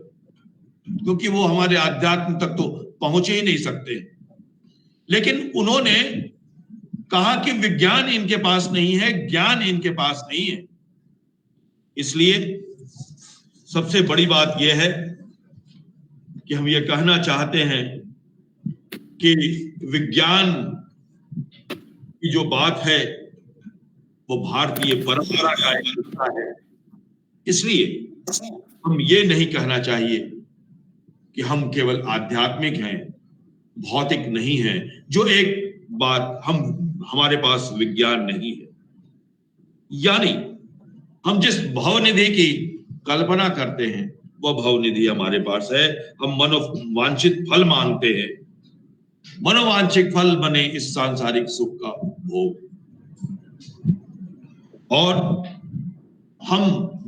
क्योंकि वो हमारे आध्यात्म तक तो पहुंच ही नहीं सकते। लेकिन उन्होंने कहा कि विज्ञान इनके पास नहीं है, ज्ञान इनके पास नहीं है। इसलिए सबसे बड़ी बात यह है कि हम ये कहना चाहते हैं कि विज्ञान की जो बात है वो भारतीय परंपरा का एक हिस्सा है। इसलिए हम ये नहीं कहना चाहिए कि हम केवल आध्यात्मिक हैं, भौतिक नहीं हैं। जो एक बात हमारे पास विज्ञान नहीं है, यानी हम जिस भवनिधि की कल्पना करते हैं वह भवनिधि हमारे पास है। हम मनोवांछित फल मांगते हैं, मनोवांछित फल बने इस सांसारिक सुख का भोग, और हम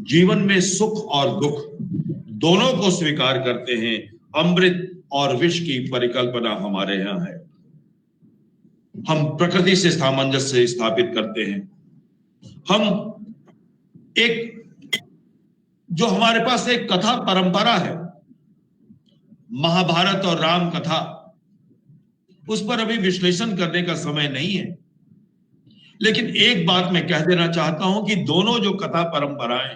जीवन में सुख और दुख दोनों को स्वीकार करते हैं। अमृत और विष की परिकल्पना हमारे यहां है। हम प्रकृति से सामंजस्य स्थापित करते हैं। हम एक जो हमारे पास एक कथा परंपरा है, महाभारत और राम कथा, उस पर अभी विश्लेषण करने का समय नहीं है। लेकिन एक बात मैं कह देना चाहता हूं कि दोनों जो कथा परंपराएं,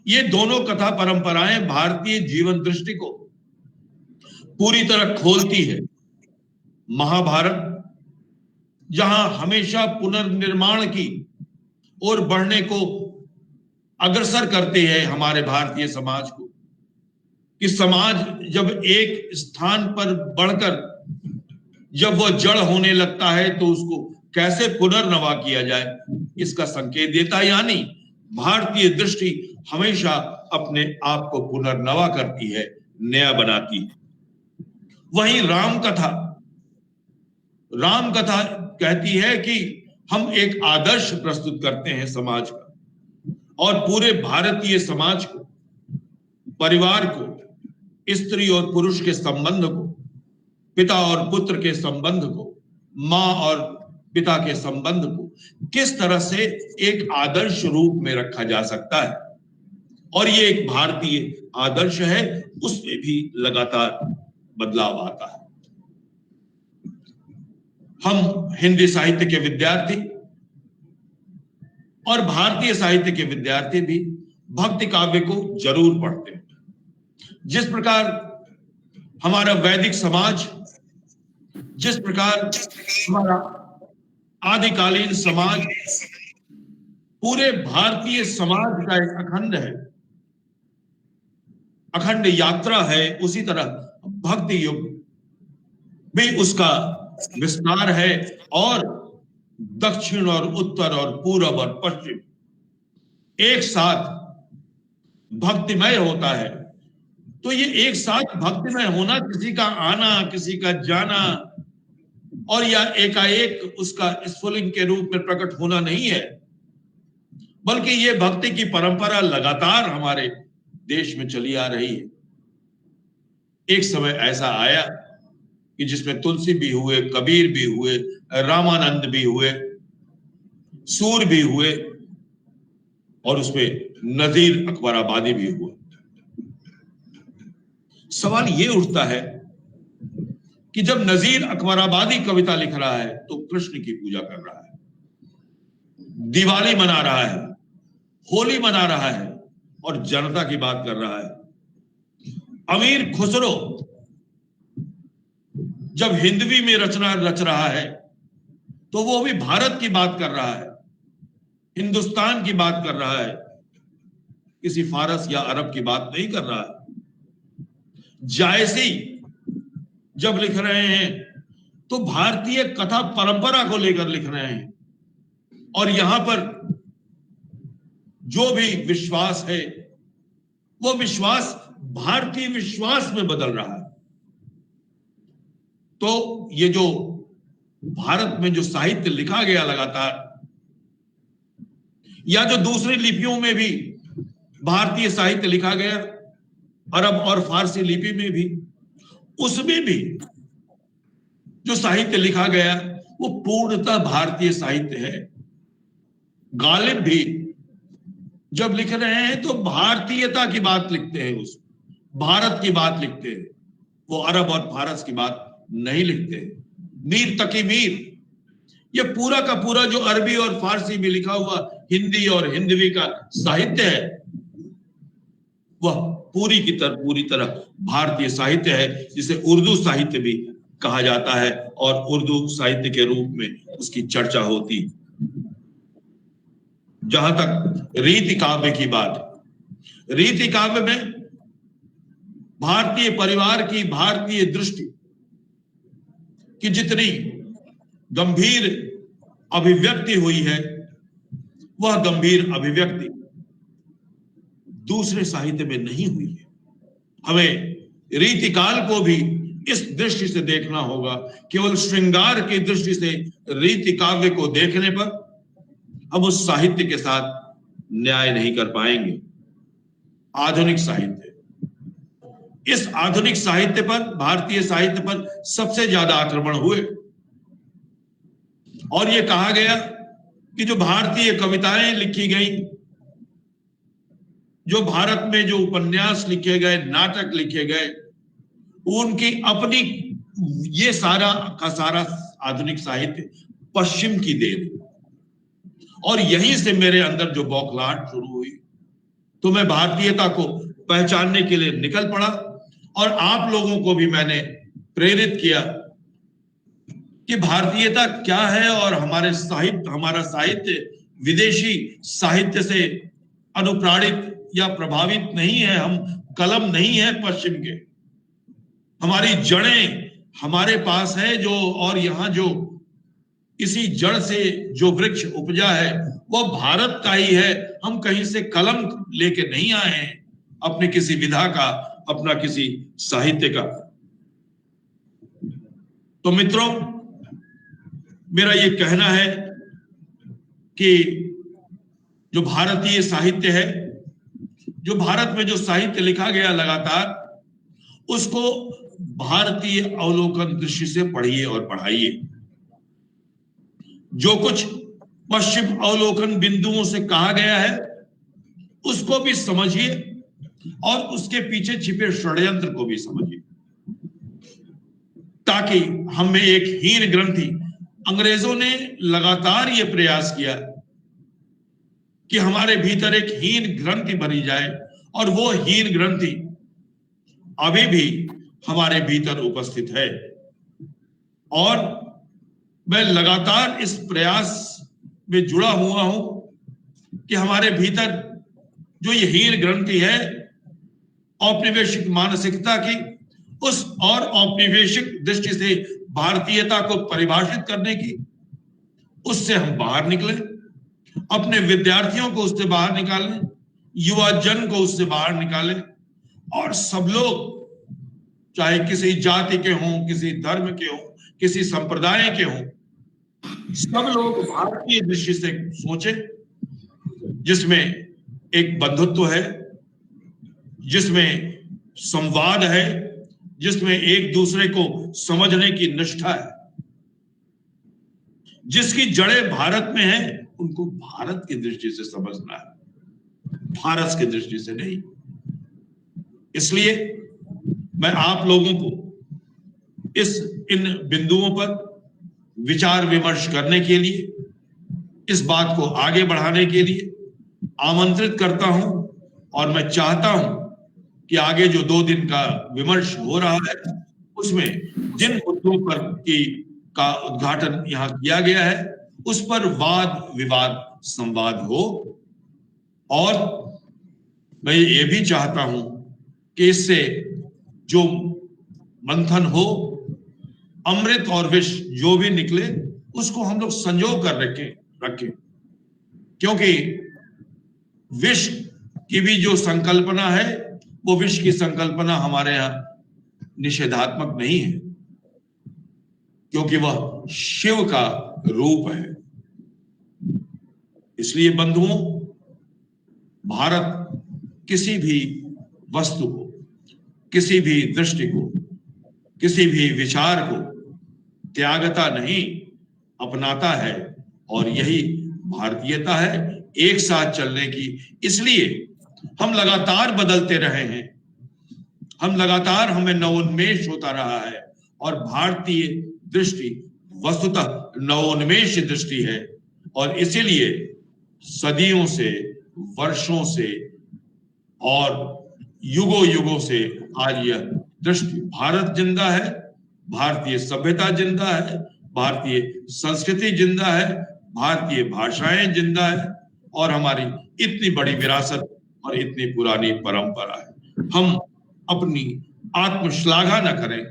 ये दोनों कथा परंपराएं भारतीय जीवन दृष्टि को पूरी तरह खोलती है। महाभारत, जहां हमेशा पुनर्निर्माण की ओर बढ़ने को अग्रसर करते हैं हमारे भारतीय समाज को, कि समाज जब एक स्थान पर बढ़कर जब वह जड़ होने लगता है तो उसको कैसे पुनर्नवा किया जाए, इसका संकेत देता है। यानी भारतीय दृष्टि हमेशा अपने आप को पुनर्नवा करती है, नया बनाती है। वहीं राम कथा कहती है कि हम एक आदर्श प्रस्तुत करते हैं समाज का, और पूरे भारतीय समाज को, परिवार को, स्त्री और पुरुष के संबंध को, पिता और पुत्र के संबंध को, मां और पिता के संबंध को किस तरह से एक आदर्श रूप में रखा जा सकता है, और ये एक भारतीय आदर्श है, उसमें भी लगातार बदलाव आता है। हम हिंदी साहित्य के विद्यार्थी और भारतीय साहित्य के विद्यार्थी भी भक्ति काव्य को जरूर पढ़ते हैं। जिस प्रकार हमारा वैदिक समाज, जिस प्रकार हमारा आदिकालीन समाज पूरे भारतीय समाज का एक अखंड यात्रा है, उसी तरह भक्ति युग भी उसका विस्तार है, और दक्षिण और उत्तर और पूरब और पश्चिम एक साथ भक्तिमय होता है। तो ये एक साथ भक्तिमय होना किसी का आना, किसी का जाना, और या एकाएक उसका स्फुलिंग के रूप में प्रकट होना नहीं है, बल्कि ये भक्ति की परंपरा लगातार हमारे देश में चली आ रही है। एक समय ऐसा आया कि जिसमें तुलसी भी हुए, कबीर भी हुए, रामानंद भी हुए, सूर भी हुए, और उसमें नजीर अकबराबादी भी हुआ। सवाल ये उठता है कि जब नजीर अकबराबादी कविता लिख रहा है तो कृष्ण की पूजा कर रहा है, दिवाली मना रहा है, होली मना रहा है, और जनता की बात कर रहा है। अमीर खुसरो जब हिंदवी में रचना रच रहा है तो वो भी भारत की बात कर रहा है, हिंदुस्तान की बात कर रहा है, किसी फारस या अरब की बात नहीं कर रहा है। जायसी जब लिख रहे हैं तो भारतीय कथा परंपरा को लेकर लिख रहे हैं, और यहां पर जो भी विश्वास है वो विश्वास भारतीय विश्वास में बदल रहा है। तो ये जो भारत में जो साहित्य लिखा गया लगातार, या जो दूसरी लिपियों में भी भारतीय साहित्य लिखा गया, अरब और फारसी लिपि में भी, उसमें भी जो साहित्य लिखा गया वो पूर्णतः भारतीय साहित्य है। गालिब भी जब लिख रहे हैं तो भारतीयता की बात लिखते हैं, उस भारत की बात लिखते हैं, वो अरब और फारस की बात नहीं लिखते। मीर तकी मीर, ये पूरा का पूरा जो अरबी और फारसी में लिखा हुआ हिंदी और हिंदवी का साहित्य है, वह पूरी तरह भारतीय साहित्य है, जिसे उर्दू साहित्य भी कहा जाता है, और उर्दू साहित्य के रूप में उसकी चर्चा होती। जहां तक रीति काव्य की बात, रीति काव्य में भारतीय परिवार की, भारतीय दृष्टि की जितनी गंभीर अभिव्यक्ति हुई है, वह गंभीर अभिव्यक्ति दूसरे साहित्य में नहीं हुई है। हमें रीतिकाल को भी इस दृष्टि से देखना होगा। केवल श्रृंगार की दृष्टि से रीति काव्य को देखने पर हम उस साहित्य के साथ न्याय नहीं कर पाएंगे। आधुनिक साहित्य, इस आधुनिक साहित्य पर, भारतीय साहित्य पर सबसे ज्यादा आक्रमण हुए, और यह कहा गया कि जो भारतीय कविताएं लिखी गई, जो भारत में जो उपन्यास लिखे गए, नाटक लिखे गए, उनकी अपनी, ये सारा का सारा आधुनिक साहित्य पश्चिम की देन। और यहीं से मेरे अंदर जो बौखलाहट शुरू हुई, तो मैं भारतीयता को पहचानने के लिए निकल पड़ा, और आप लोगों को भी मैंने प्रेरित किया कि भारतीयता क्या है और हमारा साहित्य विदेशी साहित्य से अनुप्राणित या प्रभावित नहीं है। हम कलम नहीं है पश्चिम के, हमारी जड़ें हमारे पास है जो, और यहाँ जो इसी जड़ से जो वृक्ष उपजा है वो भारत का ही है। हम कहीं से कलम लेके नहीं आए हैं अपने किसी विधा का, अपना किसी साहित्य का। तो मित्रों, मेरा ये कहना है कि जो भारतीय साहित्य है, जो भारत में जो साहित्य लिखा गया लगातार, उसको भारतीय अवलोकन दृष्टि से पढ़िए और पढ़ाइए। जो कुछ पश्चिम अवलोकन बिंदुओं से कहा गया है उसको भी समझिए और उसके पीछे छिपे षड्यंत्र को भी समझिए, ताकि हम में एक हीन ग्रंथि, अंग्रेजों ने लगातार ये प्रयास किया कि हमारे भीतर एक हीन ग्रंथि बनी जाए, और वो हीन ग्रंथि अभी भी हमारे भीतर उपस्थित है। और मैं लगातार इस प्रयास में जुड़ा हुआ हूं कि हमारे भीतर जो ये हीन ग्रंथि है औपनिवेशिक मानसिकता की, उस और औपनिवेशिक दृष्टि से भारतीयता को परिभाषित करने की, उससे हम बाहर निकले, अपने विद्यार्थियों को उससे बाहर निकालें, युवा जन को उससे बाहर निकालें, और सब लोग चाहे किसी जाति के हों, किसी धर्म के हों, किसी संप्रदाय के हों, सब लोग भारतीय दृष्टि से सोचें, जिसमें एक बंधुत्व है, जिसमें संवाद है, जिसमें एक दूसरे को समझने की निष्ठा है। जिसकी जड़ें भारत में है उनको भारत की दृष्टि से समझना है, भारत की दृष्टि से नहीं। इसलिए मैं आप लोगों को इन बिंदुओं पर विचार विमर्श करने के लिए, इस बात को आगे बढ़ाने के लिए आमंत्रित करता हूं, और मैं चाहता हूं कि आगे जो 2 दिन का विमर्श हो रहा है उसमें जिन मुद्दों पर का उद्घाटन यहाँ किया गया है उस पर वाद विवाद संवाद हो। और मैं ये भी चाहता हूं कि इससे जो मंथन हो, अमृत और विष जो भी निकले उसको हम लोग संजो कर रखें, क्योंकि विष की भी जो संकल्पना है वो विष की संकल्पना हमारे यहाँ निषेधात्मक नहीं है, क्योंकि वह शिव का रूप है। इसलिए बंधुओं, भारत किसी भी वस्तु को, किसी भी दृष्टि को, किसी भी विचार को त्यागता नहीं, अपनाता है, और यही भारतीयता है, एक साथ चलने की। इसलिए हम लगातार बदलते रहे हैं, हमें नवोन्मेष होता रहा है, और भारतीय दृष्टि वस्तुतः नवोन्मेष दृष्टि है। और इसीलिए सदियों से, वर्षों से और युगों युगों से आज यह दृष्टि, भारत जिंदा है, भारतीय सभ्यता जिंदा है, भारतीय संस्कृति जिंदा है, भारतीय भाषाएं जिंदा है, और हमारी इतनी बड़ी विरासत और इतनी पुरानी परंपरा है। हम अपनी आत्मश्लाघा न करें,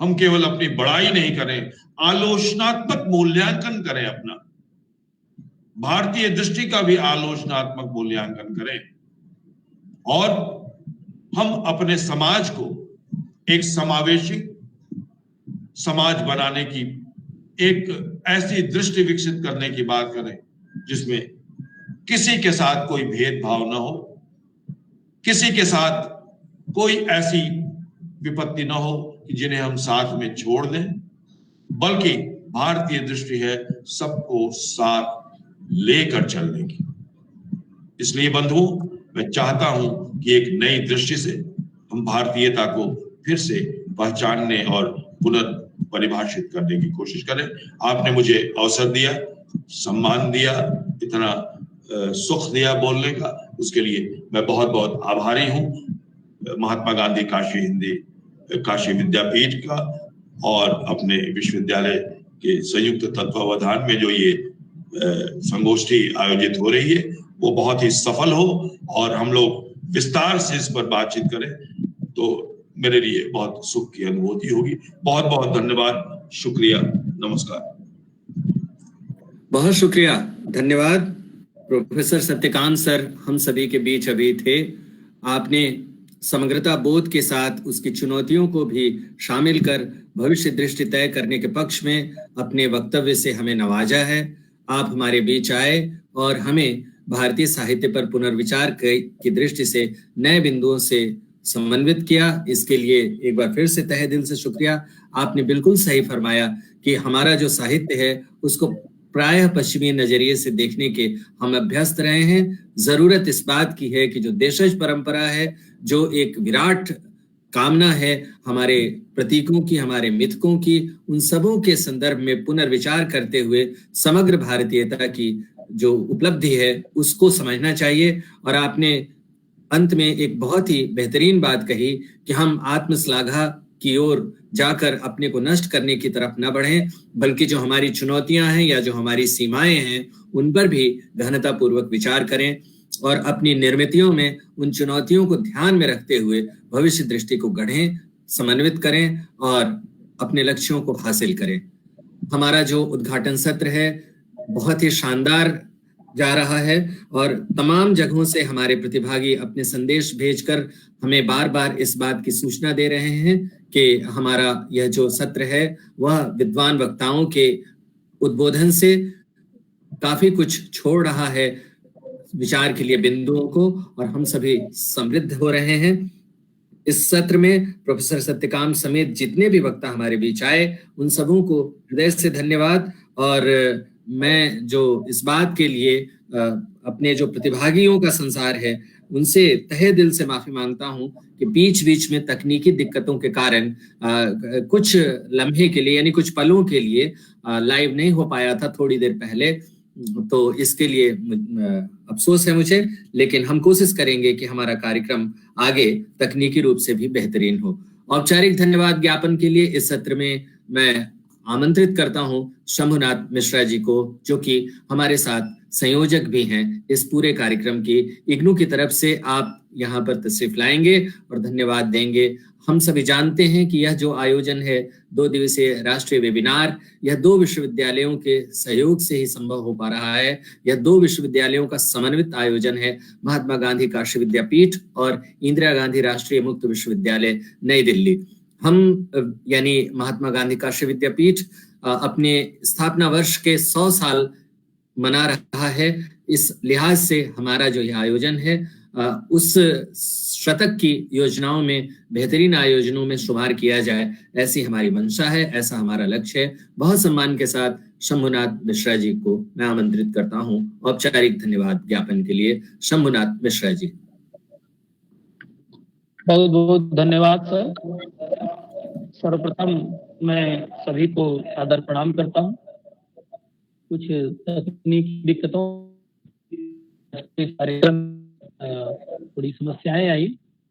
हम केवल अपनी बड़ाई नहीं करें, आलोचनात्मक मूल्यांकन करें, अपना भारतीय दृष्टि का भी आलोचनात्मक मूल्यांकन करें, और हम अपने समाज को एक समावेशी समाज बनाने की एक ऐसी दृष्टि विकसित करने की बात करें जिसमें किसी के साथ कोई भेदभाव न हो, किसी के साथ कोई ऐसी विपत्ति न हो कि जिन्हें हम साथ में छोड़ दें, बल्कि भारतीय दृष्टि है सबको साथ लेकर चलने की। इसलिए बंधुओं, मैं चाहता हूं कि एक नई दृष्टि से हम भारतीयता को फिर से पहचानने और पुनर्परिभाषित करने की कोशिश करें। आपने मुझे अवसर दिया, सम्मान दिया, इतना सुख दिया बोलने का, उसके लिए मैं बहुत बहुत आभारी हूं महात्मा गांधी काशी विद्यापीठ का और अपने विश्वविद्यालय के संयुक्त तत्वावधान में जो ये संगोष्ठी आयोजित हो रही है वो बहुत ही सफल हो और हम लोग विस्तार से इस पर बातचीत करें तो मेरे लिए बहुत सुख की अनुभूति होगी। बहुत बहुत धन्यवाद, शुक्रिया, नमस्कार। बहुत शुक्रिया, धन्यवाद। प्रोफेसर सत्यकांत सर हम सभी के बीच अभी थे। आपने समग्रता बोध के साथ उसकी चुनौतियों को भी शामिल कर भविष्य दृष्टि तय करने के पक्ष में अपने वक्तव्य से हमें नवाजा है। आप हमारे बीच आए और हमें भारतीय साहित्य पर पुनर्विचार की दृष्टि से नए बिंदुओं से समन्वित किया। इसके लिए एक बार फिर से तहे दिल से शुक्रिया। आपने बिल्कुल सही फरमाया कि हमारा जो साहित्य है उसको प्रायः पश्चिमी नजरिए से देखने के हम अभ्यस्त रहे हैं। जरूरत इस बात की है कि जो देशज परंपरा है, जो एक विराट कामना है हमारे प्रतीकों की, हमारे मिथकों की, उन सबों के संदर्भ में पुनर्विचार करते हुए समग्र भारतीयता की जो उपलब्धि है उसको समझना चाहिए। और आपने अंत में एक बहुत ही बेहतरीन बात कही कि हम आत्मश्लाघा की ओर जाकर अपने को नष्ट करने की तरफ न बढ़ें, बल्कि जो हमारी चुनौतियां हैं या जो हमारी सीमाएं हैं उन पर भी गहनता पूर्वक विचार करें और अपनी निर्मितियों में उन चुनौतियों को ध्यान में रखते हुए भविष्य दृष्टि को गढ़ें, समन्वित करें और अपने लक्ष्यों को हासिल करें। हमारा जो उद्घाटन सत्र है बहुत ही शानदार जा रहा है और तमाम जगहों से हमारे प्रतिभागी अपने संदेश भेजकर हमें बार बार इस बात की सूचना दे रहे हैं कि हमारा यह जो सत्र है वह विद्वान वक्ताओं के उद्बोधन से काफी कुछ छोड़ रहा है विचार के लिए बिंदुओं को, और हम सभी समृद्ध हो रहे हैं। इस सत्र में प्रोफेसर सत्यकांत समेत जितने भी वक्ता हमारे बीच आए उन सबों को हृदय से धन्यवाद। और मैं जो इस बात के लिए अपने जो प्रतिभागियों का संसार है उनसे तहे दिल से माफी मांगता हूं कि बीच बीच में तकनीकी दिक्कतों के कारण कुछ लम्हे के लिए यानी कुछ पलों के लिए लाइव नहीं हो पाया था थोड़ी देर पहले, तो इसके लिए अफसोस है मुझे, लेकिन हम कोशिश करेंगे कि हमारा कार्यक्रम आगे तकनीकी रूप से भी बेहतरीन हो। औपचारिक धन्यवाद ज्ञापन के लिए इस सत्र में मैं आमंत्रित करता हूं शंभुनाथ मिश्रा जी को, जो कि हमारे साथ संयोजक भी हैं इस पूरे कार्यक्रम की। इग्नू की तरफ से आप यहाँ पर तशरीफ लाएंगे और धन्यवाद देंगे। हम सभी जानते हैं कि यह जो आयोजन है 2 दिवसीय राष्ट्रीय वेबिनार, यह 2 विश्वविद्यालयों के सहयोग से ही संभव हो पा रहा है। यह 2 विश्वविद्यालयों का समन्वित आयोजन है, महात्मा गांधी काशी विद्यापीठ और इंदिरा गांधी राष्ट्रीय मुक्त विश्वविद्यालय नई दिल्ली। हम यानी महात्मा गांधी काशी विद्यापीठ अपने स्थापना वर्ष के 100 साल मना रहा है। इस लिहाज से हमारा जो यह आयोजन है उस शतक की योजनाओं में, बेहतरीन आयोजनों में शुमार किया जाए, ऐसी हमारी मंशा है, ऐसा हमारा लक्ष्य है। बहुत सम्मान के साथ शंभुनाथ मिश्रा जी को मैं आमंत्रित करता हूं औपचारिक धन्यवाद ज्ञापन के लिए। शंभुनाथ मिश्रा जी। बहुत बहुत धन्यवाद सर। सर्वप्रथम मैं सभी को सादर प्रणाम करता हूं। कुछ तकनीकी दिक्कतों कार्यक्रम थोड़ी समस्याएं आई,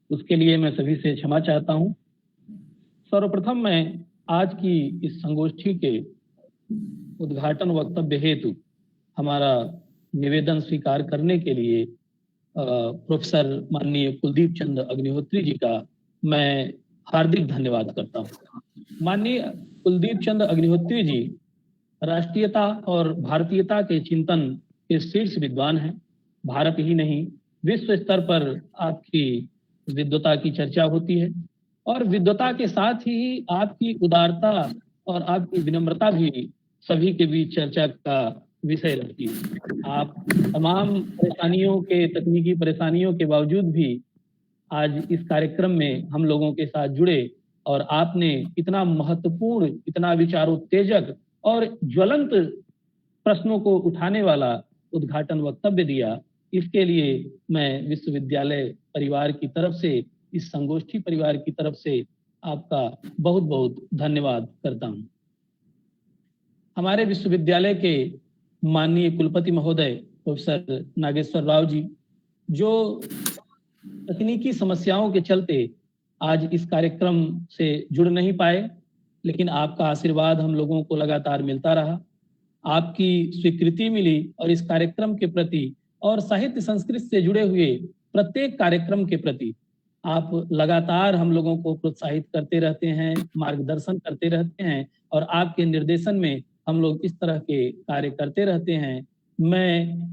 उसके लिए मैं सभी से क्षमा चाहता हूं। सर्वप्रथम मैं आज की इस संगोष्ठी के उद्घाटन वक्तव्य हेतु हमारा निवेदन स्वीकार करने के लिए प्रोफेसर माननीय कुलदीप चंद अग्निहोत्री जी का मैं हार्दिक धन्यवाद करता हूं। माननीय कुलदीप चंद अग्निहोत्री जी राष्ट्रीयता और भारतीयता के चिंतन के शीर्ष विद्वान हैं। भारत ही नहीं, विश्व स्तर पर आपकी विद्वता की चर्चा होती है और विद्वता के साथ ही आपकी उदारता और आपकी विनम्रता भी सभी के बीच चर्चा का विषय रहती है। आप तमाम परेशानियों के, तकनीकी परेशानियों के बावजूद भी आज इस कार्यक्रम में हम लोगों के साथ जुड़े और आपने इतना महत्वपूर्ण, इतना विचारोत्तेजक और ज्वलंत प्रश्नों को उठाने वाला उद्घाटन वक्तव्य दिया। इसके लिए मैं विश्वविद्यालय परिवार की तरफ से, इस संगोष्ठी परिवार की तरफ से आपका बहुत बहुत धन्यवाद करता हूं। हमारे विश्वविद्यालय के माननीय कुलपति महोदय प्रोफेसर नागेश्वर राव जी, जो तकनीकी समस्याओं के चलते आज इस कार्यक्रम से जुड़ नहीं पाए, लेकिन आपका आशीर्वाद हम लोगों को लगातार मिलता रहा, आपकी स्वीकृति मिली और इस कार्यक्रम के प्रति और साहित्य संस्कृति से जुड़े हुए प्रत्येक कार्यक्रम के प्रति आप लगातार हम लोगों को प्रोत्साहित करते रहते हैं, मार्गदर्शन करते रहते हैं और आपके निर्देशन में हम लोग इस तरह के कार्य करते रहते हैं। मैं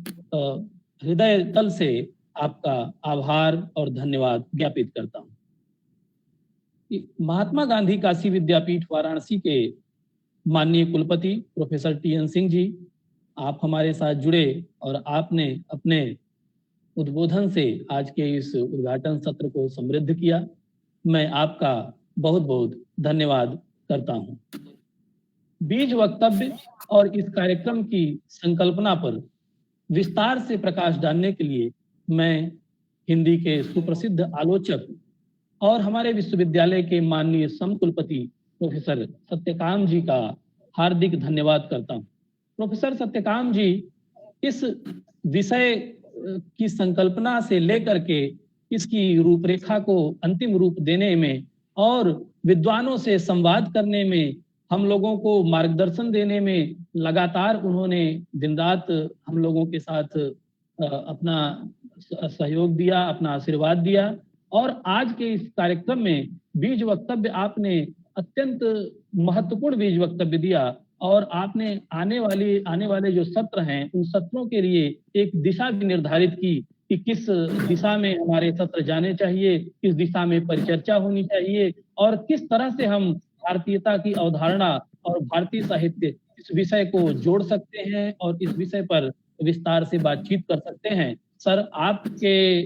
हृदय तल से आपका आभार और धन्यवाद ज्ञापित करता हूँ। महात्मा गांधी काशी विद्यापीठ वाराणसी के माननीय कुलपति प्रोफेसर टी.एन. सिंह जी, आप हमारे साथ जुड़े और आपने अपने उद्बोधन से आज के इस उद्घाटन सत्र को समृद्ध किया। मैं आपका बहुत बहुत धन्यवाद करता हूं। बीज वक्तव्य और इस कार्यक्रम की संकल्पना पर विस्तार से प्रकाश डालने के लिए मैं हिंदी के सुप्रसिद्ध आलोचक और हमारे विश्वविद्यालय के माननीय समकुलपति प्रोफेसर सत्यकाम जी का हार्दिक धन्यवाद करता हूं। प्रोफेसर सत्यकाम जी इस विषय की संकल्पना से लेकर के इसकी रूपरेखा को अंतिम रूप देने में और विद्वानों से संवाद करने में, हम लोगों को मार्गदर्शन देने में लगातार उन्होंने दिन रात हम लोगों के साथ अपना सहयोग दिया, अपना आशीर्वाद दिया। और आज के इस कार्यक्रम में बीज वक्तव्य आपने अत्यंत महत्वपूर्ण बीज वक्तव्य दिया और आपने आने वाले जो सत्र हैं उन सत्रों के लिए एक दिशा भी निर्धारित की कि किस दिशा में हमारे सत्र जाने चाहिए, किस दिशा में परिचर्चा होनी चाहिए और किस तरह से हम भारतीयता की अवधारणा और भारतीय साहित्य इस विषय को जोड़ सकते हैं और इस विषय पर विस्तार से बातचीत कर सकते हैं। सर, आपके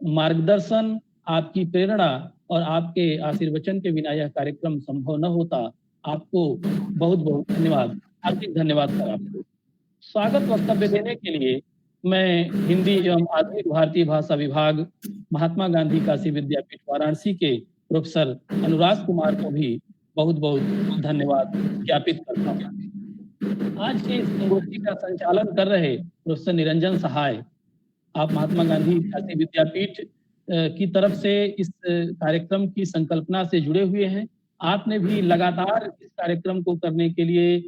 मार्गदर्शन, आपकी प्रेरणा और आपके आशीर्वचन के बिना यह कार्यक्रम संभव न होता। आपको बहुत बहुत धन्यवाद, हार्दिक धन्यवाद सर आपको। स्वागत वक्तव्य देने के लिए मैं हिंदी एवं आधुनिक भारतीय भाषा विभाग महात्मा गांधी काशी विद्यापीठ वाराणसी के प्रोफेसर अनुराग कुमार को भी बहुत बहुत धन्यवाद ज्ञापित करता हूँ। आज के इस संगोष्ठी का संचालन कर रहे प्रोफेसर निरंजन सहाय, आप महात्मा गांधी काशी विद्यापीठ की तरफ से इस कार्यक्रम की संकल्पना से जुड़े हुए हैं। आपने भी लगातार इस कार्यक्रम को करने के लिए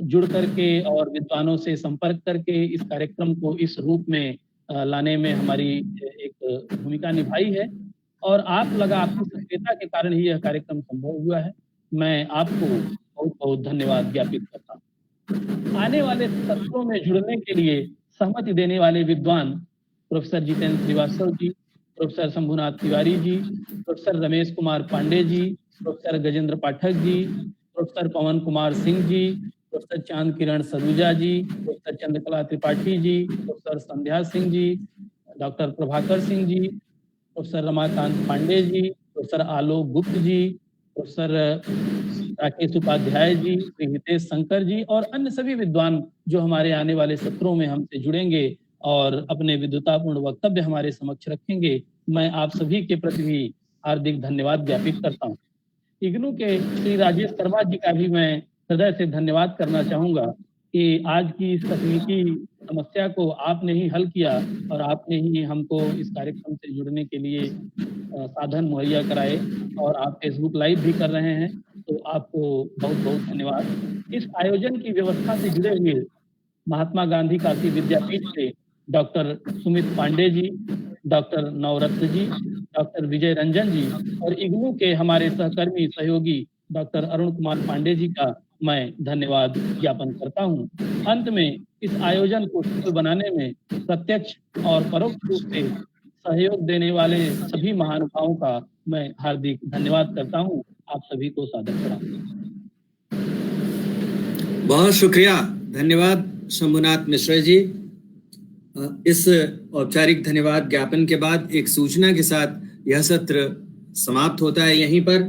जुड़ करके और विद्वानों से संपर्क करके इस कार्यक्रम को इस रूप में लाने में हमारी एक भूमिका निभाई है और आपकी सक्रियता के कारण ही यह कार्यक्रम संभव हुआ है। मैं आपको बहुत बहुत धन्यवाद ज्ञापित करता हूँ। आने वाले सत्रों में जुड़ने के लिए सहमति देने वाले विद्वान professor Jitendra Srivastava ji, professor Shambhunath Tiwari ji, professor Ramesh Kumar Pandey ji, professor Gajendra Pathak ji, professor पवन कुमार सिंह जी, प्रोफेसर चांद किरण सरूजा जी, प्रोफेसर चंद्रकला त्रिपाठी जी, प्रोफेसर संध्या Singh ji, doctor Prabhakar Singh ji, professor Ramakant Pandey ji, professor आलोक गुप्त जी, प्रोफेसर राकेश उपाध्याय जी, श्री हितेश शंकर जी और अन्य सभी विद्वान जो हमारे आने वाले सत्रों में हमसे जुड़ेंगे और अपने विद्वतापूर्ण वक्तव्य हमारे समक्ष रखेंगे। मैं आप सभी के प्रति भी हार्दिक धन्यवाद ज्ञापित करता हूँ। इग्नू के श्री राजेश शर्मा जी का भी मैं हृदय से धन्यवाद करना चाहूंगा कि आज की इस तकनीकी समस्या को आपने ही हल किया और आपने ही हमको इस कार्यक्रम से जुड़ने के लिए साधन मुहैया कराए और आप फेसबुक लाइव भी कर रहे हैं, तो आपको बहुत बहुत धन्यवाद। इस आयोजन की व्यवस्था से जुड़े हुए महात्मा गांधी काशी विद्यापीठ के डॉक्टर सुमित पांडे जी, डॉक्टर नवरत्न जी, डॉक्टर विजय रंजन जी और इग्नू के हमारे सहकर्मी सहयोगी डॉक्टर अरुण कुमार पांडे जी का मैं धन्यवाद ज्ञापन करता हूं। अंत में इस आयोजन को सफल बनाने में प्रत्यक्ष और परोक्ष रूप से सहयोग देने वाले सभी महानुभावों का मैं हार्दिक धन्यवाद करता हूं। आप सभी को सादर प्रणाम। बहुत शुक्रिया, धन्यवाद शंभुनाथ मिश्रा जी। इस औपचारिक धन्यवाद ज्ञापन के बाद एक सूचना के साथ यह सत्र समाप्त होता है। यहीं पर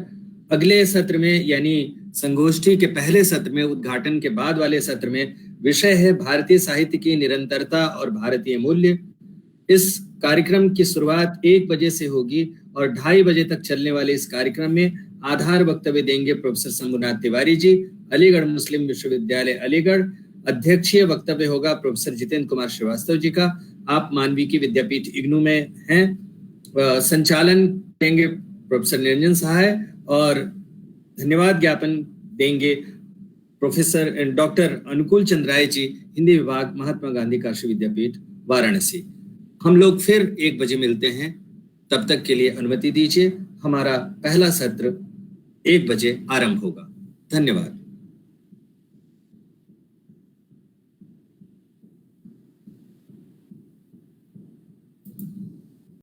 अगले सत्र में यानी संगोष्ठी के पहले सत्र में, उद्घाटन के बाद वाले सत्र में विषय है भारतीय साहित्य की निरंतरता और भारतीय मूल्य। इस कार्यक्रम की शुरुआत 1 बजे से होगी और 2:30 बजे तक चलने वाले इस कार्यक्रम में आधार वक्तव्य देंगे प्रोफेसर शंभुनाथ तिवारी जी, अलीगढ़ मुस्लिम विश्वविद्यालय अलीगढ़। अध्यक्षीय वक्तव्य होगा प्रोफेसर जितेंद्र कुमार श्रीवास्तव जी का। आप मानविकी विद्यापीठ इग्नू में हैं। संचालन करेंगे प्रोफेसर निरंजन सहाय और धन्यवाद ज्ञापन देंगे प्रोफेसर डॉक्टर अनुकूल चंद्र राय जी, हिंदी विभाग, महात्मा गांधी काशी विद्यापीठ, वाराणसी। हम लोग फिर 1 बजे मिलते हैं, तब तक के लिए अनुमति दीजिए। हमारा पहला सत्र 1 बजे आरंभ होगा। धन्यवाद।